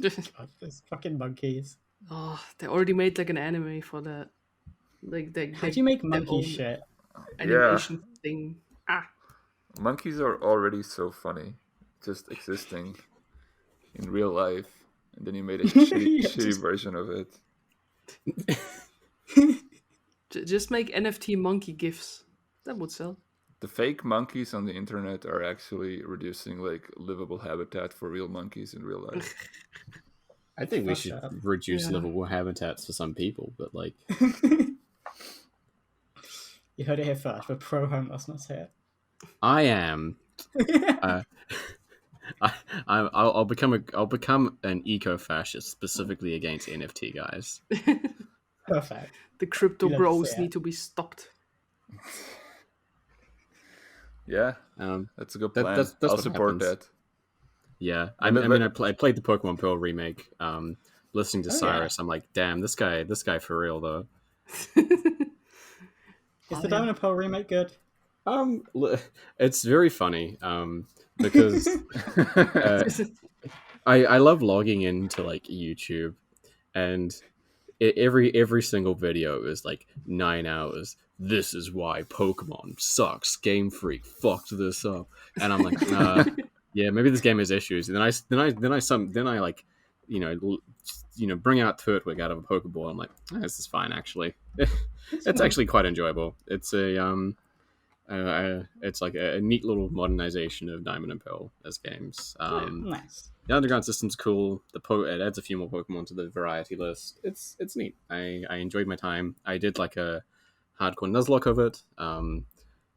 God, those fucking monkeys. Oh, they already made like an anime for that. Like How do you make their monkey own shit? animation thing? Monkeys are already so funny, just existing in real life, and then you made a shitty version of it. Just make NFT monkey gifs. That would sell. The fake monkeys on the internet are actually reducing like livable habitat for real monkeys in real life. I think we Fuck should that. reduce livable habitats for some people, but like, You heard it here first. We're pro-homelessness here. I am. I'll become an eco-fascist specifically against NFT guys. Perfect. The crypto You love to bros see it. need to be stopped. Yeah, that's a good plan. that's I'll what support happens. that. Yeah, I played the Pokemon Pearl remake. Listening to Cyrus, I'm like, damn, this guy for real though. Is the Diamond and Pearl remake good? It's very funny. Because I love logging into like YouTube, and every single video is like 9 hours. This is why Pokemon sucks. Game Freak fucked this up, and I'm like, yeah, maybe this game has issues. And then I like, bring out Turtwig out of a Pokeball. I'm like, this is fine actually. It's actually quite enjoyable. It's it's like a neat little modernization of Diamond and Pearl as games. Nice. The underground system's cool. It adds a few more Pokemon to the variety list. It's neat. I enjoyed my time. I did like a hardcore Nuzlocke of it.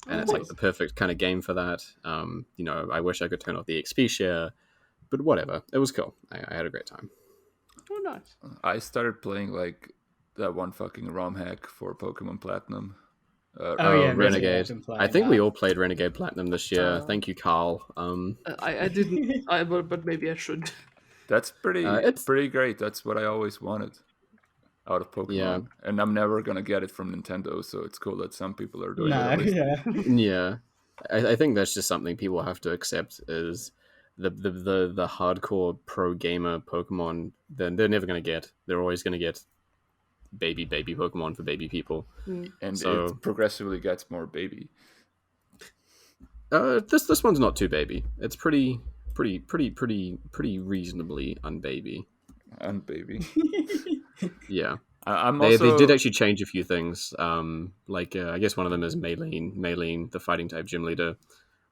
and it's like the perfect kind of game for that. I wish I could turn off the XP share, but whatever. It was cool. I had a great time. Oh, nice. I started playing like that one fucking ROM hack for Pokemon Platinum. Renegade. I think we all played Renegade Platinum this year. Thank you, Carl. I didn't, but maybe I should. That's pretty great. That's what I always wanted out of Pokemon, and I'm never gonna get it from Nintendo. So it's cool that some people are doing it. Yeah, I think that's just something people have to accept is the hardcore pro gamer Pokemon. Then they're never gonna get. They're always gonna get baby Pokemon for baby people, and so it progressively gets more baby. This one's not too baby. It's pretty reasonably unbaby. Yeah. They did actually change a few things. I guess one of them is Maylene, the fighting type gym leader.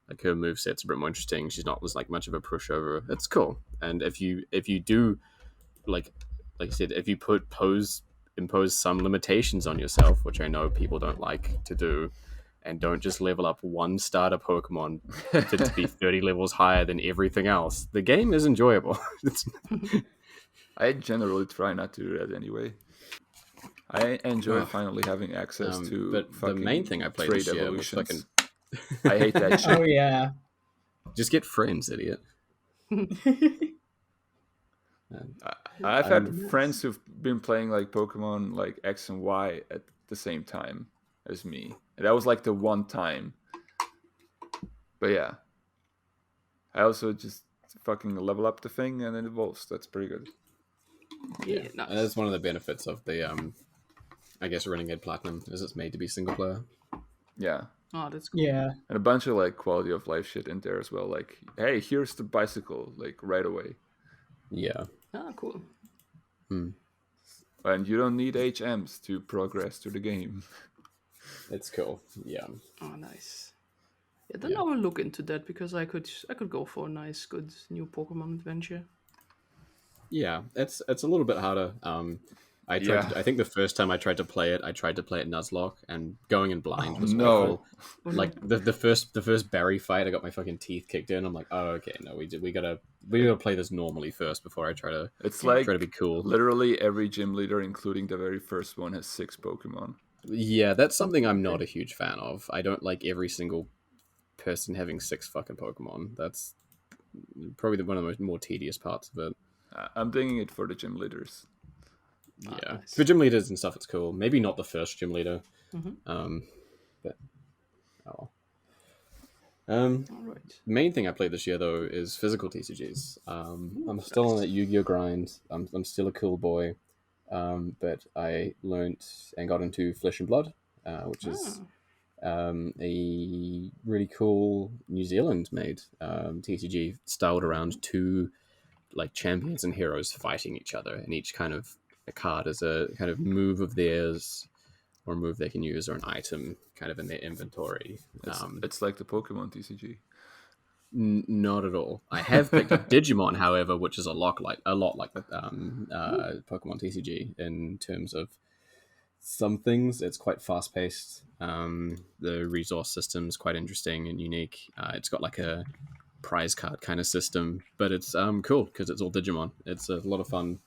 Like her moveset's a bit more interesting. She's not as like much of a pushover. It's cool. And if you do like I said, if you impose some limitations on yourself, which I know people don't like to do, and don't just level up one starter Pokemon to be 30 levels higher than everything else, the game is enjoyable. I generally try not to do that anyway. I enjoy finally having access to but the main thing I played this year was fucking... I hate that shit. Oh, yeah. Just get friends, idiot. I've had friends who've been playing like Pokemon like X and Y at the same time as me. And that was like the one time. But yeah. I also just fucking level up the thing and then evolves. That's pretty good. Yeah, nice. That's one of the benefits of the I guess Renegade Platinum is it's made to be single player. Yeah. Oh, that's cool. Yeah. And a bunch of like quality of life shit in there as well. Like, hey, here's the bicycle, like right away. Yeah. Ah, cool. And you don't need HMs to progress to the game. It's cool. Yeah. Oh, nice. Yeah, then I will look into that because I could go for a nice, good new Pokemon adventure. Yeah, it's a little bit harder. I think the first time I tried to play it Nuzlocke, and going in blind was awful. Like the first Barry fight, I got my fucking teeth kicked in. I'm like, oh okay, no, we gotta play this normally first before I try to. It's like try to be cool. Literally every gym leader, including the very first one, has 6 Pokemon. Yeah, that's something I'm not a huge fan of. I don't like every single person having 6 fucking Pokemon. That's probably one of the more tedious parts of it. I'm thinking it for the gym leaders. Yeah, nice. For gym leaders and stuff, it's cool. Maybe not the first gym leader, but All right. The main thing I played this year though is physical TCGs. I'm still on that Yu-Gi-Oh grind. I'm still a cool boy, but I learnt and got into Flesh and Blood, which is a really cool New Zealand made TCG styled around 2 like champions and heroes fighting each other, and each kind of a card is a kind of move of theirs or a move they can use or an item kind of in their inventory. It's like the Pokemon TCG. Not at all. I have picked up Digimon, however, which is a lot like the Pokemon TCG in terms of some things. It's quite fast paced. The resource system is quite interesting and unique. It's got like a prize card kind of system, but it's cool because it's all Digimon. It's a lot of fun.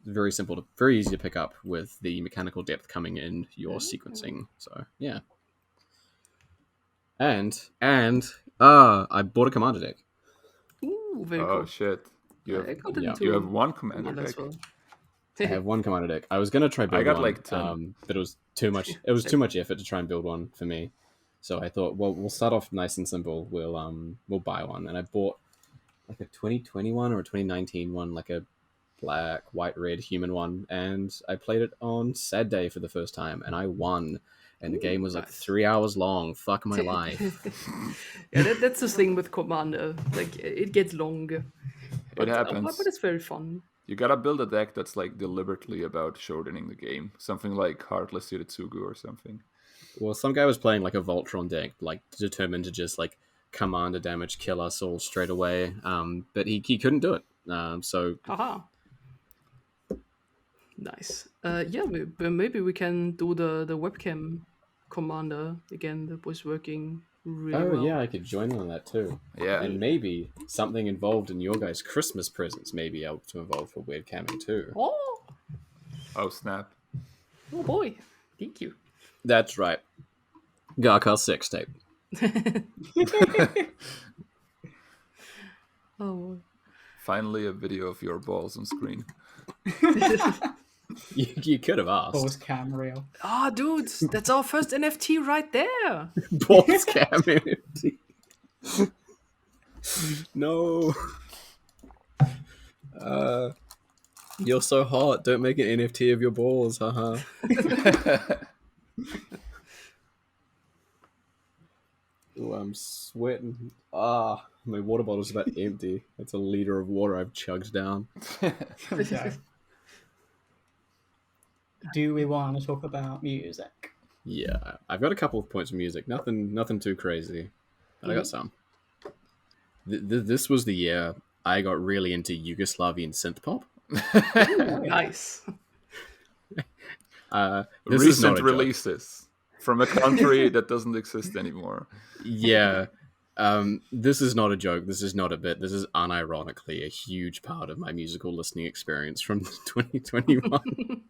Very simple, very easy to pick up with the mechanical depth coming in your sequencing. So yeah, and I bought a commander deck. Ooh, very cool. Oh shit! You have one commander deck. Well. I have one commander deck. I was gonna try build one. I got one, like 10. but it was too much. It was too much effort to try and build one for me. So I thought, well, we'll start off nice and simple. We'll buy one, and I bought like a 2021 or a 2019 one, like a black, white, red human one, and I played it on Sad Day for the first time, and I won. And the game was like 3 hours long. Fuck my life. Yeah, that's the thing with Commander. Like it gets longer. It happens. But it's very fun. You gotta build a deck that's like deliberately about shortening the game. Something like Heartless Yuritsugu or something. Well, some guy was playing like a Voltron deck, like determined to just like commander damage kill us all straight away. But he couldn't do it. So. Haha. Nice. Yeah, maybe we can do the webcam commander again that was working really Oh well. yeah, I could join on that too. Yeah. And maybe something involved in your guys' Christmas presents may be able to involve for weird camming too. Oh snap! Oh boy, thank you. That's right. GARcast sex tape. Oh boy. Finally, a video of your balls on screen. You could have asked. Balls cam reel. Ah, dude, that's our first NFT right there. Balls camming. No. You're so hot. Don't make an NFT of your balls. Haha. Oh, I'm sweating. My water bottle's about empty. That's a liter of water I've chugged down. Okay. Do we want to talk about music? Yeah, I've got a couple of points of music. Nothing too crazy. But I got some. This was the year I got really into Yugoslavian synth pop. Nice. This is not Recent a joke. releases from a country that doesn't exist anymore. Yeah. This is not a joke. This is not a bit. This is unironically a huge part of my musical listening experience from 2021.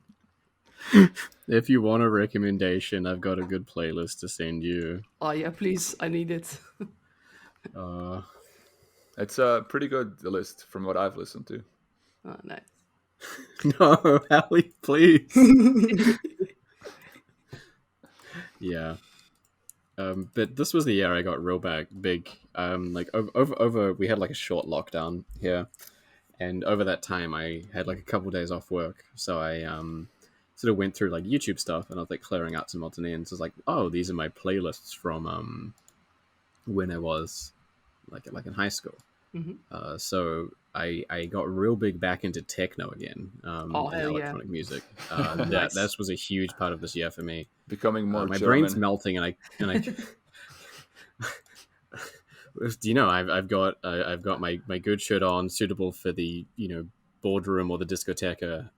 If you want a recommendation, I've got a good playlist to send you. Oh yeah, please, I need it. It's a pretty good list from what I've listened to. Oh, nice. No, Hallie, please. Yeah. But this was the year I got real big. Like over we had like a short lockdown here, and over that time I had like a couple days off work, so I sort of went through like YouTube stuff, and I was like clearing out some odds and ends. I was like, oh, these are my playlists from when I was like in high school. Mm-hmm. So I got real big back into techno again. And hell yeah. electronic music. Nice. That was a huge part of this year for me. Becoming more My German. brain's melting, and I you know, I've got my good shirt on, suitable for the boardroom or the discotheca.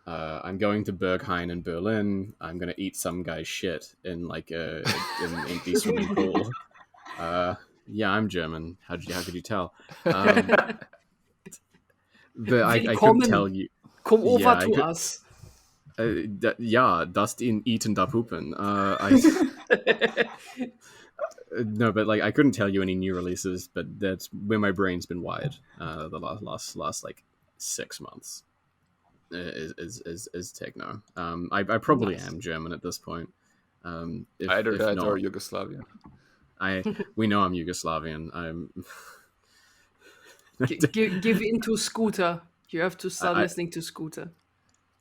I'm going to Berghain in Berlin. I'm gonna eat some guy's shit in like an empty swimming pool. Yeah, I'm German. How could you tell? But I couldn't tell you. Come over Yeah, to us. Ja, das in Eaten da Puppen. No, but like I couldn't tell you any new releases, but that's where my brain's been wired the last like 6 months. Is techno. I probably am German at this point. Either if that not, or Yugoslavian. we know I'm Yugoslavian. I'm Give in to Scooter. You have to start listening to Scooter.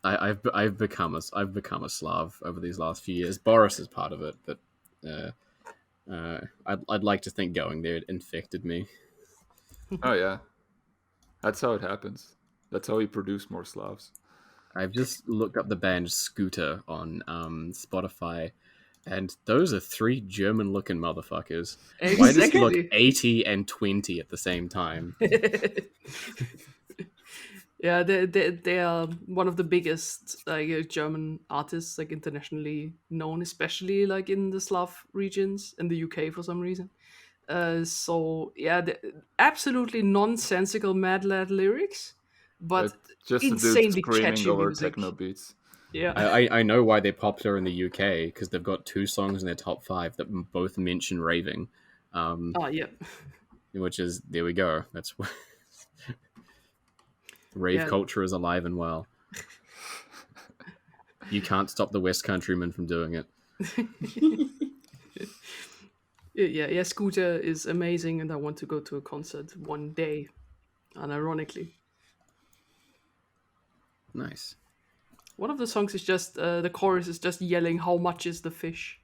I've become a Slav over these last few years. Boris is part of it, but I'd like to think going there it infected me. Oh yeah, that's how it happens. That's how we produce more Slavs. I've just looked up the band Scooter on Spotify, and those are 3 German-looking motherfuckers. Exactly. Why does he look 80 and 20 at the same time? Yeah, they are one of the biggest German artists, like internationally known, especially like in the Slav regions in the UK for some reason. So yeah, absolutely nonsensical mad lad lyrics, but just a dude insanely screaming catchy over music. techno beats. Yeah, I know why they're popular in the UK, because they've got 2 songs in their top 5 that both mention raving. yeah. Which is, there we go. That's what rave culture is alive and well. You can't stop the West Countrymen from doing it. Yeah. Scooter is amazing, and I want to go to a concert one day. Unironically, Nice. one of the songs is just the chorus is just yelling, "How much is the fish?"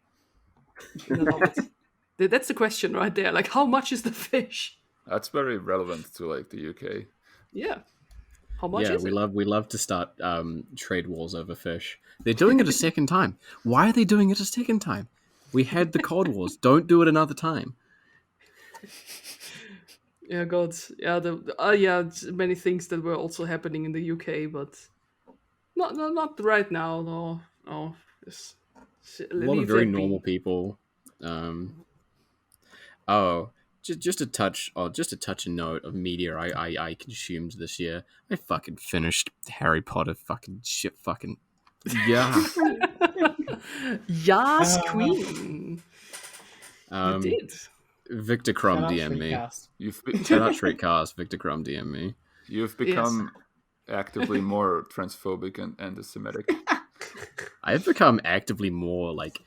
And I love it. That's the question right there. Like, how much is the fish? That's very relevant to like the UK. Yeah. How much is we it? love to start trade wars over fish. They're doing it a second time. Why are they doing it a second time? We had the Cold Wars. Don't do it another time. Yeah, God. Yeah, many things that were also happening in the UK, but not right now. No. A lot of very normal people. Oh, just a touch, just a touch and note of media I consumed this year. I fucking finished Harry Potter. Fucking shit. Fucking yeah. Yas, Queen. You did. Victor Crumb Shout out DM me. Shriekcast. Shout out Shriekcast. Victor Crumb DM me. You've become actively more transphobic and anti-Semitic. I've become actively more like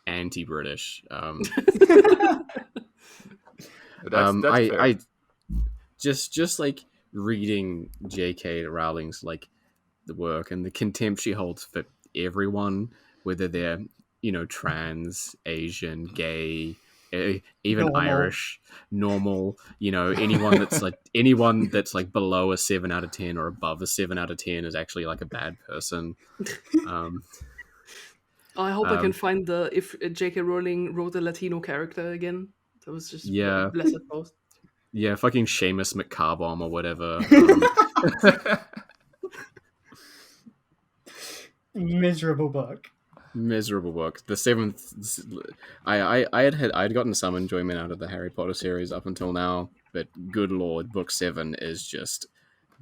anti-British. That's fair. I just like reading J.K. Rowling's like the work and the contempt she holds for everyone, whether they're trans, Asian, gay, even Normal. Irish, normal. Anyone that's like below a 7 out of 10 or above a 7 out of 10 is actually like a bad person. I hope I can find if J.K. Rowling wrote a Latino character again. That was just blessed both. Yeah, fucking Seamus McCarbomb or whatever. Miserable book. Miserable book. The seventh. I'd gotten some enjoyment out of the Harry Potter series up until now, but good lord, book 7 is just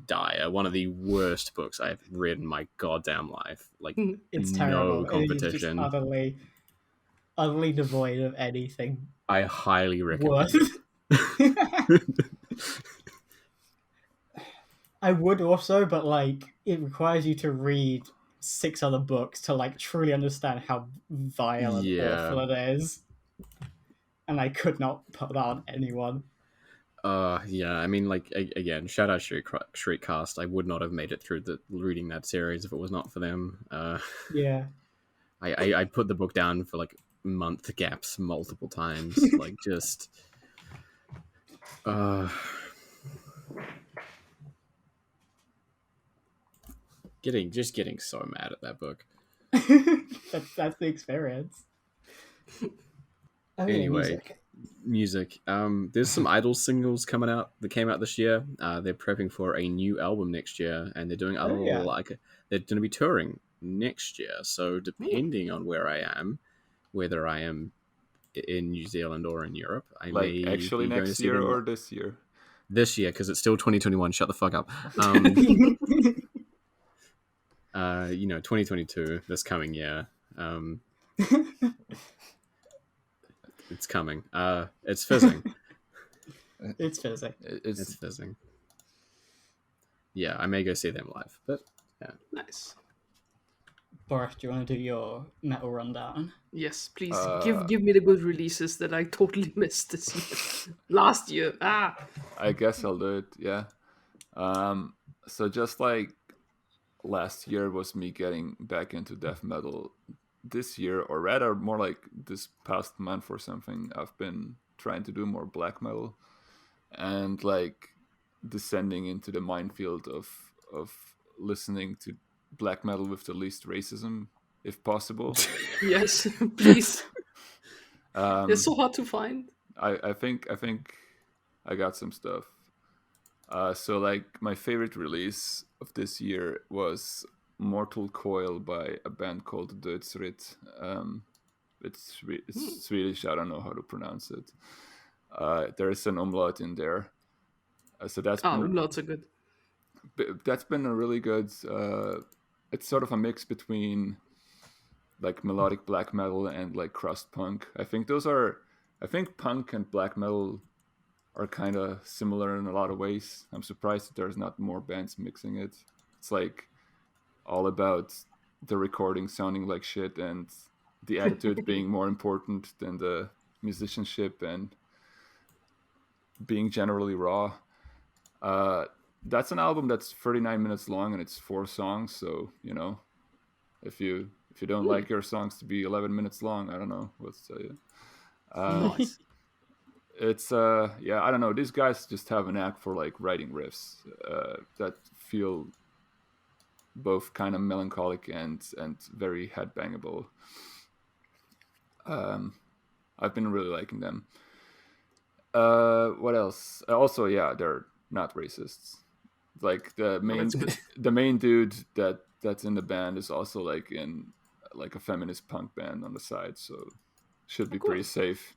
dire. One of the worst books I've read in my goddamn life. Like, It's no terrible. competition. It is just utterly devoid of anything I highly recommend worth. it. I would also, but like it requires you to read 6 other books to like truly understand how vile and awful it is. And I could not put that on anyone. Yeah, I mean, like, again, shout out Shriekcast. I would not have made it through reading that series if it was not for them. Yeah. I put the book down for like month gaps multiple times. Like, just getting so mad at that book. that's the experience. Okay, Anyway, music. There's some Idol singles coming out that came out this year. They're prepping for a new album next year, and they're doing they're going to be touring next year. So depending on where I am, whether I am in New Zealand or in Europe, I may actually be going next to see year them or this year. This year, because it's still 2021. Shut the fuck up. 2022, this coming year. It's coming. It's fizzing. It's fizzing. It's fizzing. Yeah, I may go see them live, but yeah. Nice. Boris, do you want to do your metal rundown? Yes, please give me the good releases that I totally missed this year. Last year. I guess I'll do it. Yeah. So just like last year was me getting back into death metal, this year, or rather more like this past month or something, I've been trying to do more black metal and like descending into the minefield of listening to black metal with the least racism, if possible. Yes, please. It's so hard to find. I think I got some stuff. So like my favorite release of this year was Mortal Coil by a band called Dödsrit. It's Swedish. I don't know how to pronounce it. There is an umlaut in there. So that's umlauts are good. That's been a really good. It's sort of a mix between like melodic black metal and like crust punk. I think punk and black metal are kind of similar in a lot of ways. I'm surprised that there's not more bands mixing it. It's like all about the recording sounding like shit and the attitude being more important than the musicianship and being generally raw. That's an album that's 39 minutes long and it's 4 songs. So, if you don't like your songs to be 11 minutes long, I don't know what to tell you. Nice. It's I don't know. These guys just have a knack for like writing riffs that feel both kind of melancholic and very headbangable. I've been really liking them. What else? Also, they're not racists. Like the main dude that's in the band is also like in like a feminist punk band on the side, so should be pretty safe.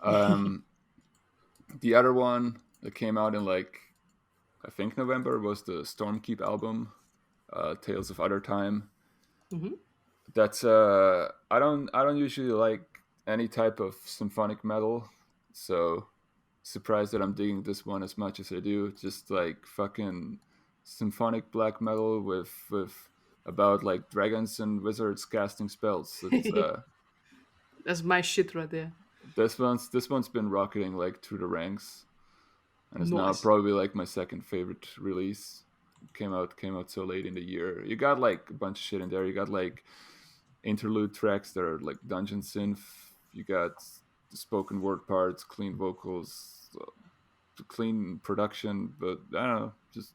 Um, the other one that came out in like I think November was the Stormkeep album, Tales of Other Time. Hmm. That's I don't usually like any type of symphonic metal, so surprised that I'm digging this one as much as I do. Just like fucking symphonic black metal with about like dragons and wizards casting spells. It's That's my shit right there. this one's been rocketing like through the ranks, and it's now Nice. probably like my second favorite release. Came out so late in the year. You got like a bunch of shit in there. You got like interlude tracks that are like dungeon synth. You got the spoken word parts, clean vocals, clean production, but I don't know, just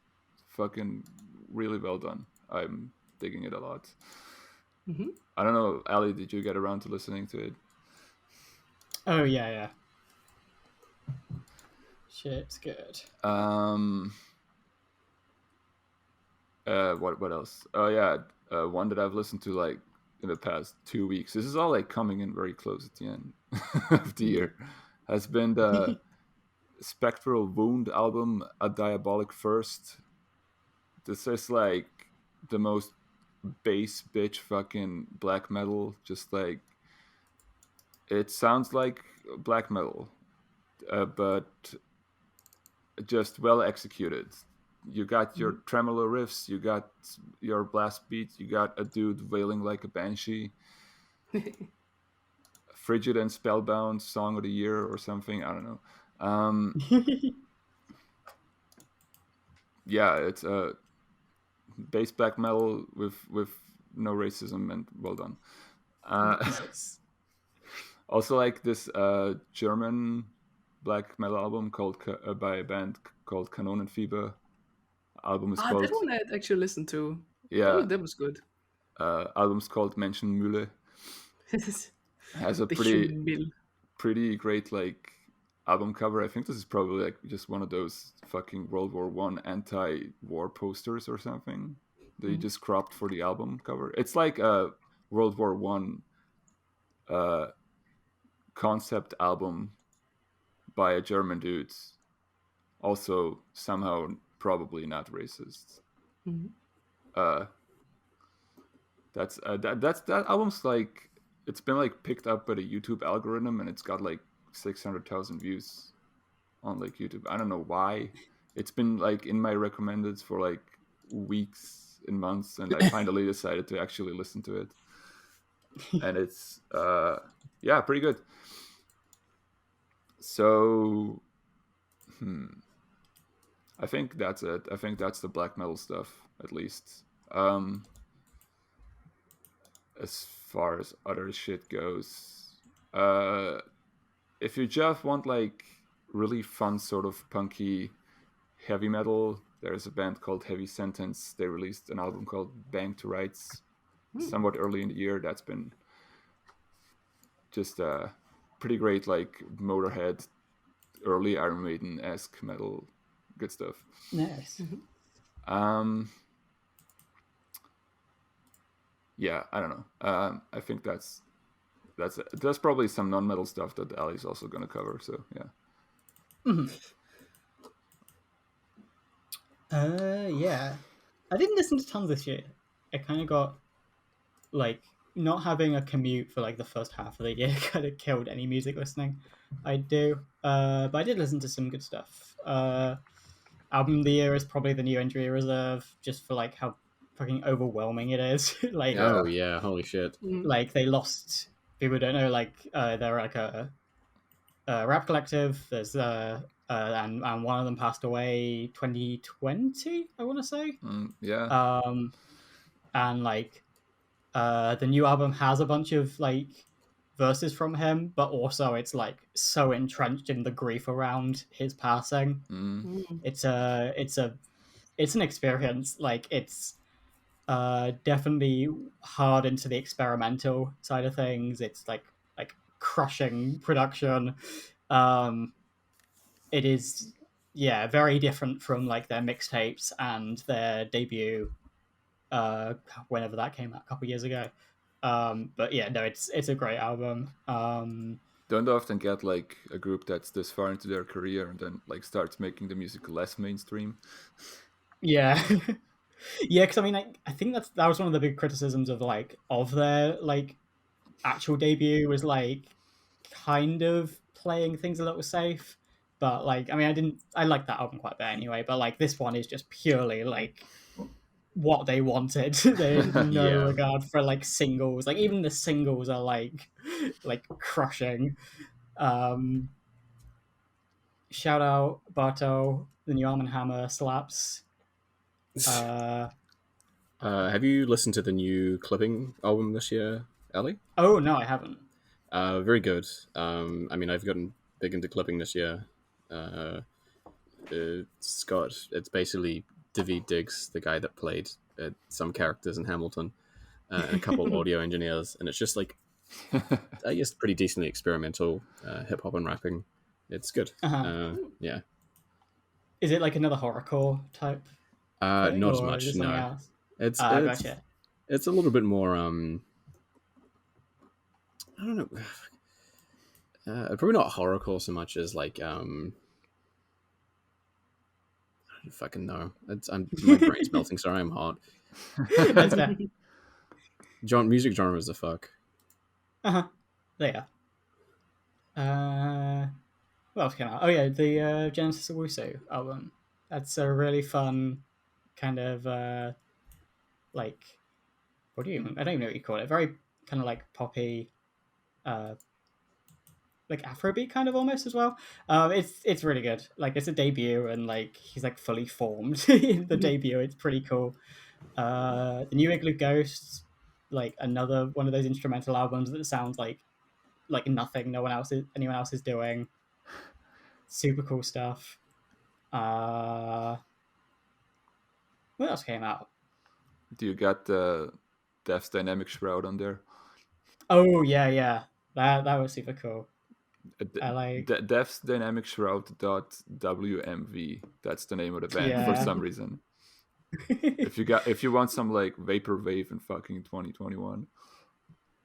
fucking really well done. I'm digging it a lot. Hmm. I don't know, Ali, did you get around to listening to it? Oh yeah. Shit's good. What else? Oh yeah, one that I've listened to like in the past 2 weeks. This is all like coming in very close at the end of the year. Has been the Spectral Wound album, A Diabolic First. This is like the most bass bitch fucking black metal. Just like it sounds like black metal, but just well executed. You got your tremolo riffs, you got your blast beat, you got a dude wailing like a banshee. Frigid and Spellbound Song of the Year or something. I don't know. Yeah, it's bass black metal with no racism, and well done. Also, like this German black metal album called by a band called Kanonenfieber. Album is called That one I had actually listened to. yeah. That was good. Album's called Menschenmühle. Has a The pretty Himmel. pretty great like album cover. I think this is probably like just one of those fucking World War One anti-war posters or something that you just cropped for the album cover. It's like a World War One concept album by a German dude, also somehow probably not racist. Mhm. That album's like it's been like picked up by the YouTube algorithm, and it's got like 600,000 views on like YouTube. I don't know why. It's been like in my recommendeds for like weeks and months, and I finally decided to actually listen to it. And it's yeah, pretty good. So I think that's it. I think that's the black metal stuff, at least. As far as other shit goes, if you just want like really fun sort of punky heavy metal, there's a band called Heavy Sentence. They released an album called Bang to Rights somewhat early in the year. That's been just pretty great, like Motorhead, early Iron Maiden-esque metal, good stuff. Nice. Yeah, I don't know. I think that's it. There's probably some non-metal stuff that Ali's also going to cover. So yeah. Yeah. I didn't listen to tons this year. I kind of got like not having a commute for like the first half of the year kind of killed any music listening I do. But I did listen to some good stuff. Album of the year is probably the New Injury Reserve, just for like how fucking overwhelming it is. Like, Oh yeah, holy shit. like they lost. People don't know. Like, they're like a rap collective. There's and one of them passed away 2020. I want to say. Yeah. And like, the new album has a bunch of like verses from him, but also it's like so entrenched in the grief around his passing. It's an experience. Like it's definitely hard into the experimental side of things. It's like crushing production. It is very different from like their mixtapes and their debut whenever that came out a couple years ago. But yeah, no, it's a great album. don't often get like a group that's this far into their career and then like starts making the music less mainstream. Yeah. Yeah, because I mean, I think that was one of the big criticisms of their actual debut was kind of playing things a little safe. But I mean, I liked that album quite a bit anyway. But this one is just purely what they wanted. They had no Yeah. regard for singles. Even the singles are crushing. Shout out Barto, the new Arm and Hammer slaps. Have you listened to the new Clipping album this year, Ali? Oh no, I haven't. Very good. I mean, I've gotten big into clipping this year. It's basically David Diggs, the guy that played some characters in Hamilton, and a couple audio engineers, and it's just I guess pretty decently experimental hip hop and rapping. It's good. Yeah. Is it another horrorcore type thing, Not as or much. is it something No, else? it's Gotcha. it's a little bit more. I don't know. Probably not horrorcore so much as I don't fucking know. My brain's melting. Sorry, I'm hot. That's fair. Music genres the fuck. There. What else came out? Oh yeah, the Genesis of Wusu album. That's a really fun kind of what do you? I don't even know what you call it. Very kind of poppy, Afrobeat kind of almost as well. It's really good. It's a debut and he's fully formed in the debut. It's pretty cool. The new Igloo Ghosts, another one of those instrumental albums that sounds like nothing anyone else is doing. Super cool stuff. What else came out? Do you got the Death's Dynamic Shroud on there? Oh yeah. That was super cool. Death's Dynamic Shroud.wmv. That's the name of the band for some reason. if you want some vaporwave in fucking 2021.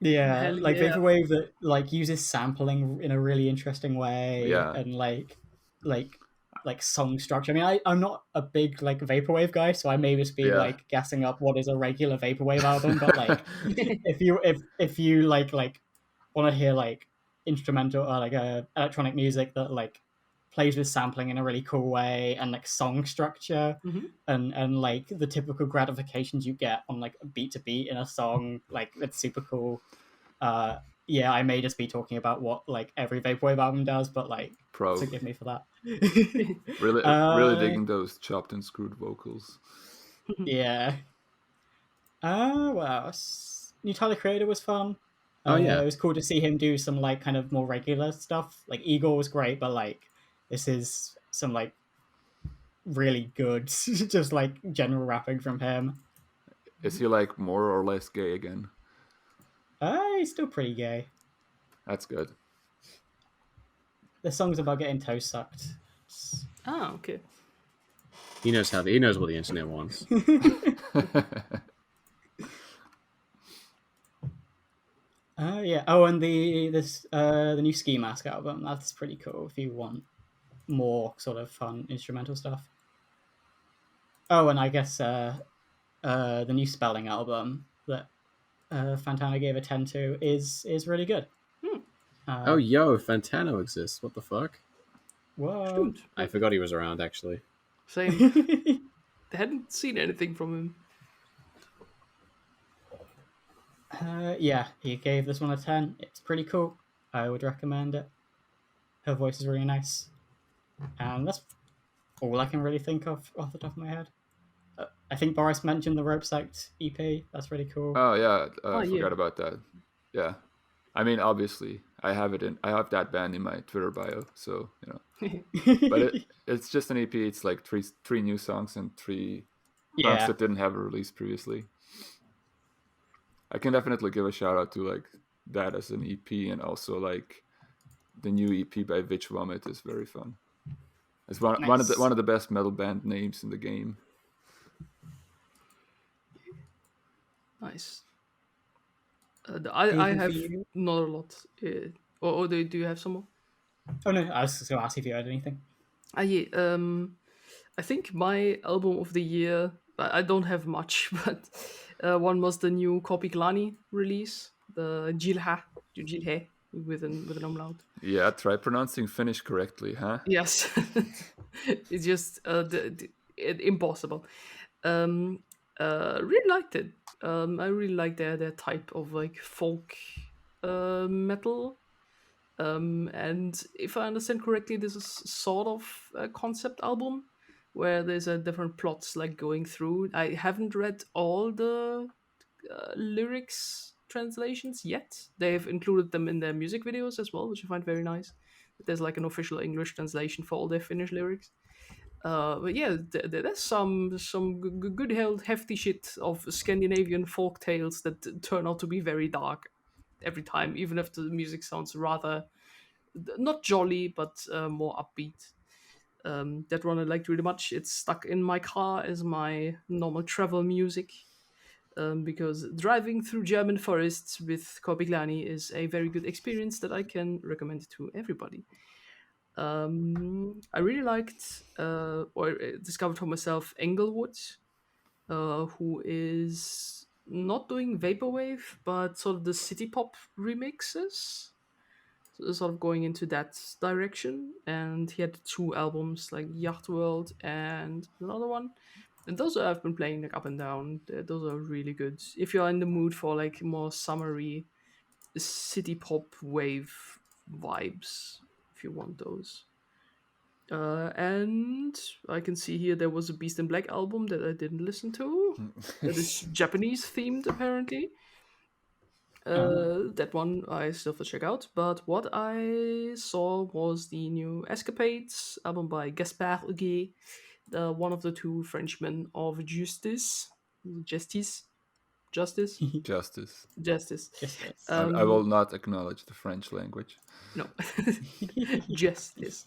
Yeah, vaporwave that uses sampling in a really interesting way. Yeah. And song structure. I mean, I'm not a big vaporwave guy, so I may just be gassing up what is a regular vaporwave album. But if you want to hear instrumental or electronic music that plays with sampling in a really cool way and song structure and the typical gratifications you get on beat to beat in a song, it's super cool. Yeah, I may just be talking about what every vaporwave album does, but forgive me for that. really digging those chopped and screwed vocals. Yeah. What else? New Tyler Creator was fun. Oh yeah, it was cool to see him do some kind of more regular stuff. Igor was great, but this is some really good just general rapping from him. Is he more or less gay again? He's still pretty gay. That's good. The song's about getting toe sucked. Oh, okay. He knows what the internet wants. Yeah. Oh, and the new Ski Mask album. That's pretty cool. If you want more sort of fun instrumental stuff. Oh, and I guess the new Spelling album that Fantano gave a 10 to is really good. Oh, yo, Fantano exists. What the fuck? Whoa. I forgot he was around, actually. Same. I hadn't seen anything from him. Yeah, he gave this one a 10. It's pretty cool. I would recommend it. Her voice is really nice. And that's all I can really think of off the top of my head. I think Boris mentioned the Rope Sect EP. That's really cool. Oh yeah, I forgot about that. Yeah, I mean, obviously, I have that band in my Twitter bio, so But it's just an EP. It's three new songs and three songs that didn't have a release previously. I can definitely give a shout out to that as an EP, and also the new EP by Vitch Vomit is very fun. It's one of the best metal band names in the game. Nice. I have not a lot. Or do you have some more? Oh no, I was just going to ask if you had anything. Yeah. I think my album of the year. I don't have much, but one was the new Kopiklani release, the Jilhe with an umlaut. Yeah, try pronouncing Finnish correctly, huh? Yes, it's just impossible. Um, really liked it. I really like their type of like folk metal. And if I understand correctly, this is sort of a concept album where there's a different plots like going through. I haven't read all the lyrics translations yet. They've included them in their music videos as well, which I find very nice. There's like an official English translation for all their Finnish lyrics. But yeah, there's some good hefty shit of Scandinavian folk tales that turn out to be very dark every time, even if the music sounds rather not jolly but more upbeat. That one I liked really much. It's stuck in my car as my normal travel music. Because driving through German forests with Korpiglani is a very good experience that I can recommend to everybody. I really liked, or discovered for myself, Englewood, who is not doing vaporwave, but sort of the city pop remixes. So sort of going into that direction. And he had two albums, like Yachtworld and another one. And those I've been playing like up and down. Those are really good. If you're in the mood for like more summery city pop wave vibes, if you want those. And I can see here there was a Beast in Black album that I didn't listen to. That is Japanese themed, apparently. That one I still have to check out. But what I saw was the new Escapades album by Gaspard Huguet, one of the two Frenchmen of Justice. Justice? Justice? Justice. Justice. Just this. I will not acknowledge the French language. No. Justice.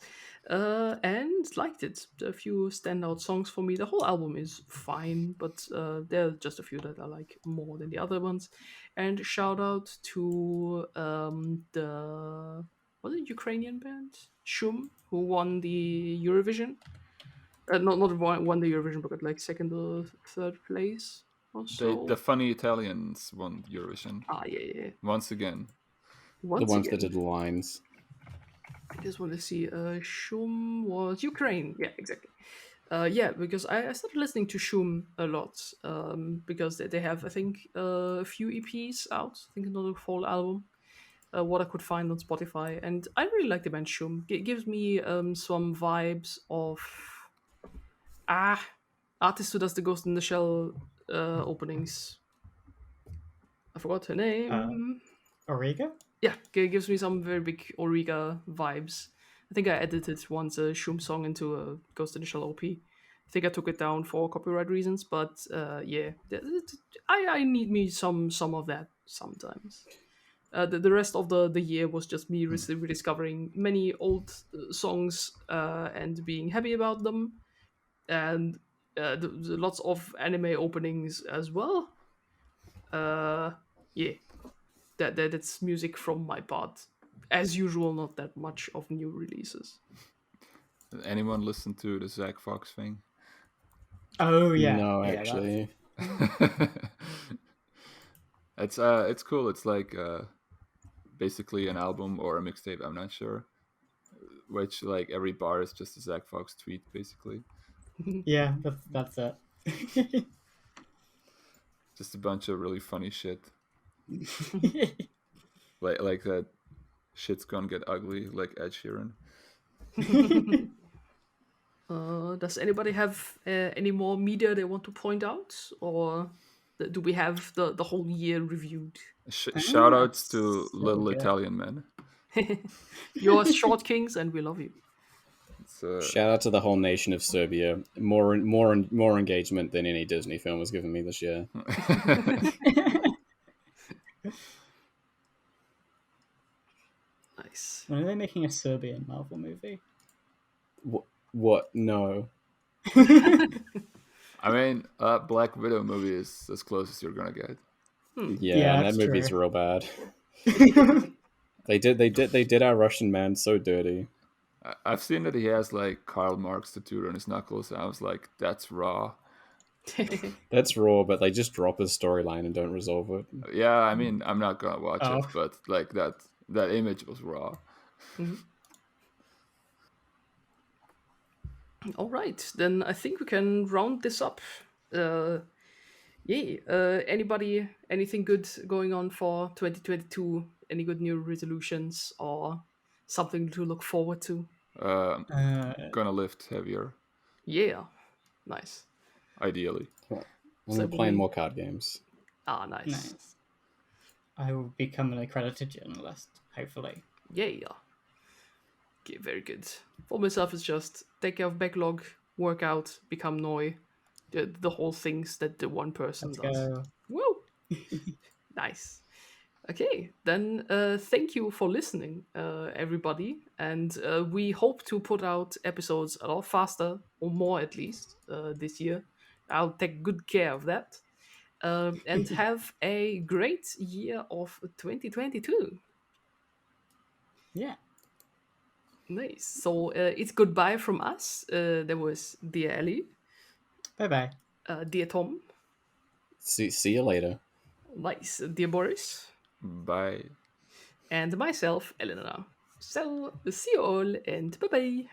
And liked it. A few standout songs for me. The whole album is fine, but there are just a few that I like more than the other ones. And shout out to the was it Ukrainian band Shum, who won the Eurovision. Not won the Eurovision, but got like second or third place or so. The funny Italians won Eurovision Yeah. once again. The ones that did lines. I just want to see. Shum was Ukraine. Yeah, exactly. Because I started listening to Shum a lot because they have, I think, a few EPs out. I think another fall album. What I could find on Spotify. And I really like the band Shum. It gives me some vibes of artist who does the Ghost in the Shell openings. I forgot her name. Origa? Yeah, it gives me some very big Origa vibes. I think I edited once a Shum song into a Ghost in the Shell OP. I think I took it down for copyright reasons, but I need me some of that sometimes. The rest of the year was just me rediscovering many old songs and being happy about them, and lots of anime openings as well. That's music from my part. As usual, not that much of new releases. Did anyone listen to the Zach Fox thing? Oh yeah. No, Yeah, actually. It's cool. It's like basically an album or a mixtape. I'm not sure. Which like every bar is just a Zach Fox tweet, basically. Yeah, that's it. Just a bunch of really funny shit. like that shit's gonna get ugly, like Ed Sheeran. Does anybody have any more media they want to point out, or do we have the whole year reviewed? Shout outs to so Little good. Italian Men. You're short kings, and we love you. Shout out to the whole nation of Serbia. More engagement than any Disney film has given me this year. Nice. When are they making a Serbian Marvel movie? What? No. I mean, Black Widow movie is as close as you're gonna get. Yeah, that that's movie's true. real bad. They did our Russian man so dirty. I've seen that he has like Karl Marx tattooed on his knuckles. And I was like, that's raw. That's raw, but they just drop his storyline and don't resolve it. Yeah, I mean, I'm not gonna watch Oh. it, but like that image was raw. All right, then I think we can round this up. Anybody, anything good going on for 2022? Any good new resolutions or something to look forward to? Gonna lift heavier, Yeah, nice. ideally. I'm playing more card games. Ah, nice. Nice. I will become an accredited journalist, hopefully. Yeah. Okay, very good. For myself, it's just take care of backlog, work out, become Noi, the whole things that the one person Let's does. go. Woo! Nice. Okay, then thank you for listening, everybody. And we hope to put out episodes a lot faster, or more at least, this year. I'll take good care of that. And have a great year of 2022. Yeah. Nice. So it's goodbye from us. There was Dear Ellie, Bye-bye. Dear Tom, See you later. nice, Dear Boris, Bye. and myself, Elena. So see you all and bye bye.